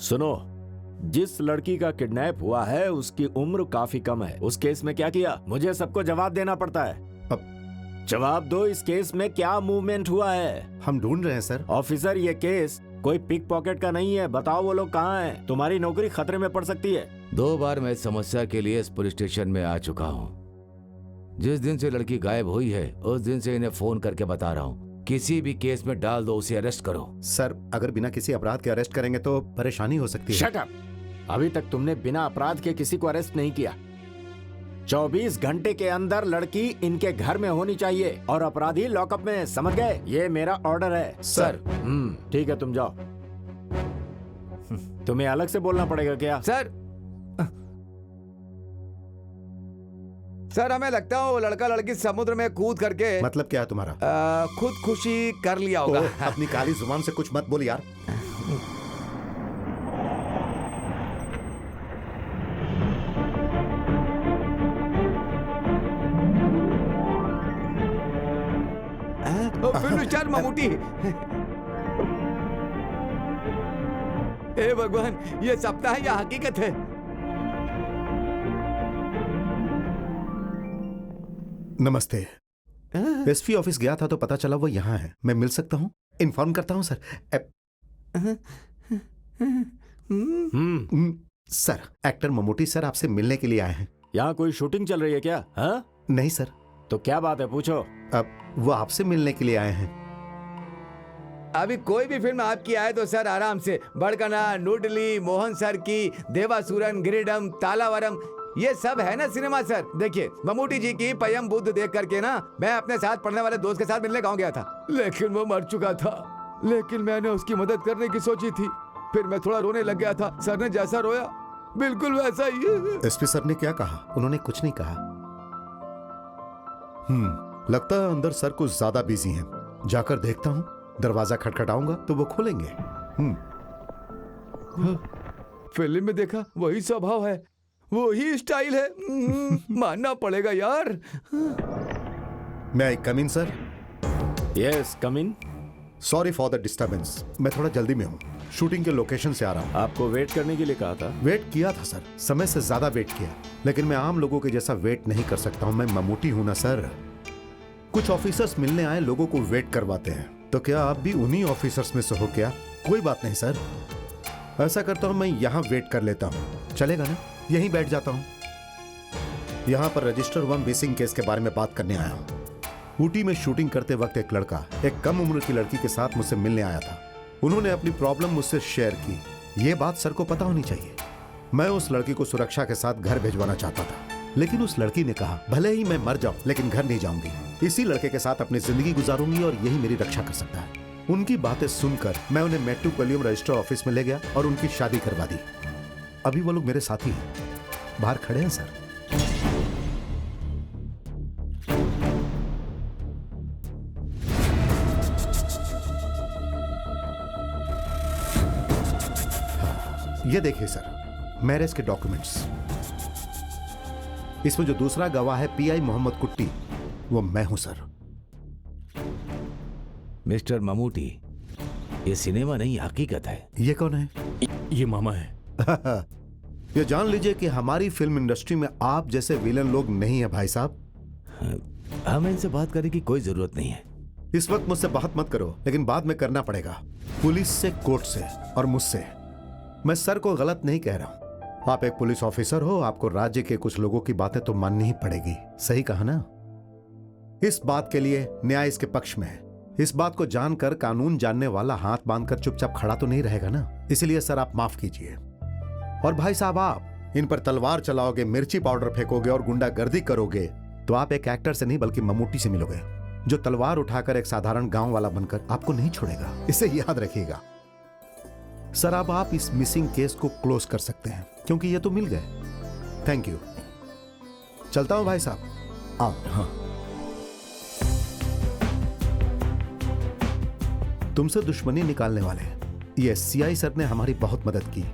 सुनो, जिस लड़की का किडनैप हुआ है उसकी उम्र काफी कम है। उस केस में क्या किया? मुझे सबको जवाब देना पड़ता है। अब जवाब दो, इस केस में क्या मूवमेंट हुआ है? हम ढूंढ रहे हैं सर। ऑफिसर, ये केस कोई पिक पॉकेट का नहीं है। बताओ वो लोग कहाँ हैं? तुम्हारी नौकरी खतरे में पड़ सकती है। 2 बार मैं इस समस्या के लिए इस पुलिस स्टेशन में आ चुका हूँ। जिस दिन से लड़की गायब हुई है उस दिन से इन्हें फोन करके बता रहा हूँ, किसी भी केस में डाल दो, उसे अरेस्ट करो। सर, अगर बिना किसी अपराध के अरेस्ट करेंगे तो परेशानी हो सकती है। Shut up! अभी तक तुमने बिना अपराध के किसी को अरेस्ट नहीं किया। 24 घंटे के अंदर लड़की इनके घर में होनी चाहिए और अपराधी लॉकअप में, समझ गए? ये मेरा ऑर्डर है। सर। ठीक है, तुम जाओ। तुम्हें अलग से बोलना पड़ेगा क्या? सर, हमें लगता है वो लड़का लड़की समुद्र में कूद करके मतलब क्या है तुम्हारा? खुदकुशी कर लिया होगा। अपनी काली जुबान से कुछ मत बोल यार। Film star Mammootty. हे भगवान, ये सपना है या हकीकत है? नमस्ते। एसपी ऑफिस गया था तो पता चला वो यहाँ है। मैं मिल सकता हूँ? इन्फॉर्म करता हूँ sir. Sir, actor Mammootty sir आपसे मिलने के लिए आए हैं। यहाँ कोई शूटिंग चल रही है क्या? हाँ? नहीं सर। तो क्या बात है, पूछो। अब वो आपसे मिलने के लिए आए हैं। अभी कोई भी फिल्म आपकी आए तो सर आराम से, बड़कना, नूडली, मोहन सर की, देवासुरन, गिरिडम, तालावरम, ये सब है ना सिनेमा सर। देखिए, ममूटी जी की पयम बुद्ध देख करके ना मैं अपने साथ पढ़ने वाले दोस्त के साथ मिलने गाँव गया था, लेकिन वो मर चुका था। लेकिन मैंने उसकी मदद करने की सोची थी। फिर मैं थोड़ा रोने लग गया था। सर ने जैसा रोया बिल्कुल वैसा ही है। एसपी सर ने क्या कहा? उन्होंने कुछ नहीं कहा। लगता है अंदर सर कुछ ज्यादा बिजी हैं। जाकर देखता हूँ। दरवाजा खटखटाऊंगा तो वो खोलेंगे। फिल्म में देखा वही स्वभाव है, वही स्टाइल है। मानना पड़ेगा यार। May I come in sir? Yes, come in. Sorry for the disturbance. मैं थोड़ा जल्दी में हूँ, शूटिंग के लोकेशन से आ रहा हूँ। आपको वेट करने के लिए कहा था? वेट किया था सर, समय से ज्यादा वेट किया, लेकिन मैं आम लोगों के जैसा वेट नहीं कर सकता हूँ। मैं ममूटी हूँ ना सर। कुछ ऑफिसर्स मिलने आए लोगों को वेट करवाते हैं, तो क्या आप भी उन्हीं ऑफिसर्स में से हो क्या? कोई बात नहीं सर, ऐसा करता हूँ मैं यहाँ वेट कर लेता हूँ। चलेगा ना? यहीं बैठ जाता हूँ। यहाँ पर रजिस्टर 1 मिसिंग केस के बारे में बात करने आया हूँ। ऊटी में शूटिंग करते वक्त एक लड़का एक कम उम्र की लड़की के साथ मुझसे मिलने आया था। उन्होंने अपनी प्रॉब्लम मुझसे शेयर की। ये बात सर को पता होनी चाहिए। मैं उस लड़की को सुरक्षा के साथ घर भिजवाना चाहता था, लेकिन उस लड़की ने कहा भले ही मैं मर जाऊं लेकिन घर नहीं जाऊंगी। इसी लड़के के साथ अपनी जिंदगी गुजारूंगी और यही मेरी रक्षा कर सकता है। उनकी बातें सुनकर मैं उन्हें मेट्रोपोलियम रजिस्टर ऑफिस में ले गया और उनकी शादी करवा दी। अभी वो लोग मेरे साथी हैं, बाहर खड़े हैं सर। ये देखिए सर, मैरिज के डॉक्यूमेंट्स। इसमें जो दूसरा गवाह है पीआई मोहम्मद कुट्टी, वो मैं हूं सर। मिस्टर ममूटी, ये सिनेमा नहीं हकीकत है। ये कौन है? ये मामा है। ये जान लीजिए कि हमारी फिल्म इंडस्ट्री में आप जैसे विलन लोग नहीं है भाई साहब। हमें इनसे बात करने की कोई जरूरत नहीं है। इस वक्त मुझसे बात मत करो, लेकिन बाद में करना पड़ेगा। पुलिस से, कोर्ट से और मुझसे। मैं सर को गलत नहीं कह रहा हूं। आप एक पुलिस ऑफिसर हो, आपको राज्य के कुछ लोगों की बातें तो माननी ही पड़ेगी। सही कहा ना? इस बात के लिए न्याय इसके पक्ष में है। इस बात को जानकर कानून जानने वाला हाथ बांधकर चुपचाप खड़ा तो नहीं रहेगा ना। इसलिए सर आप माफ कीजिए। और भाई साहब, आप इन पर तलवार चलाओगे, मिर्ची पाउडर फेंकोगे और गुंडागर्दी करोगे तो आप एक एक्टर से नहीं बल्कि ममूटी से मिलोगे, जो तलवार उठाकर एक साधारण गांव वाला बनकर आपको नहीं छोड़ेगा। इसे याद रखिएगा सर। अब आप इस मिसिंग केस को क्लोज कर सकते हैं क्योंकि ये तो मिल गए। Thank you. चलता हूं भाई साहब। आओ। हाँ। तुमसे दुश्मनी निकालने वाले ये सीआई सर ने हमारी बहुत मदद की।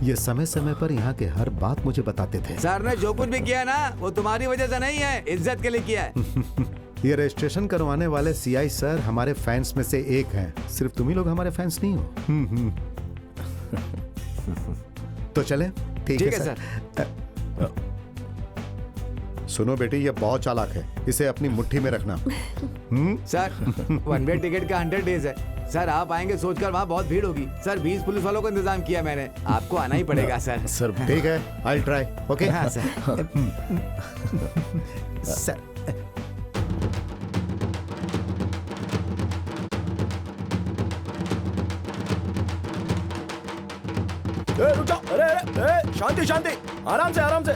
ये समय समय पर यहाँ के हर बात मुझे बताते थे। सर ने जो कुछ भी किया ना, वो तुम्हारी वजह से नहीं है, इज्जत के लिए किया है। ये रजिस्ट्रेशन करवाने वाले सीआई सर हमारे फैंस में से एक हैं। सिर्फ तुम ही लोग हमारे फैंस नहीं हो। तो चले? ठीक है सर। सुनो बेटी, ये बहुत चालाक है, इसे अपनी मुट्ठी में रखना। सर, 1 वे टिकट का 100 डेज है। सर आप आएंगे सोचकर वहाँ बहुत भीड़ होगी। सर 20 पुलिस वालों का इंतजाम किया मैंने, आपको आना ही पड़ेगा सर। सर ठीक है, आई ट्राई। ओके। हाँ सर। सर रुक जाओ। अरे शांति शांति, आराम से आराम से।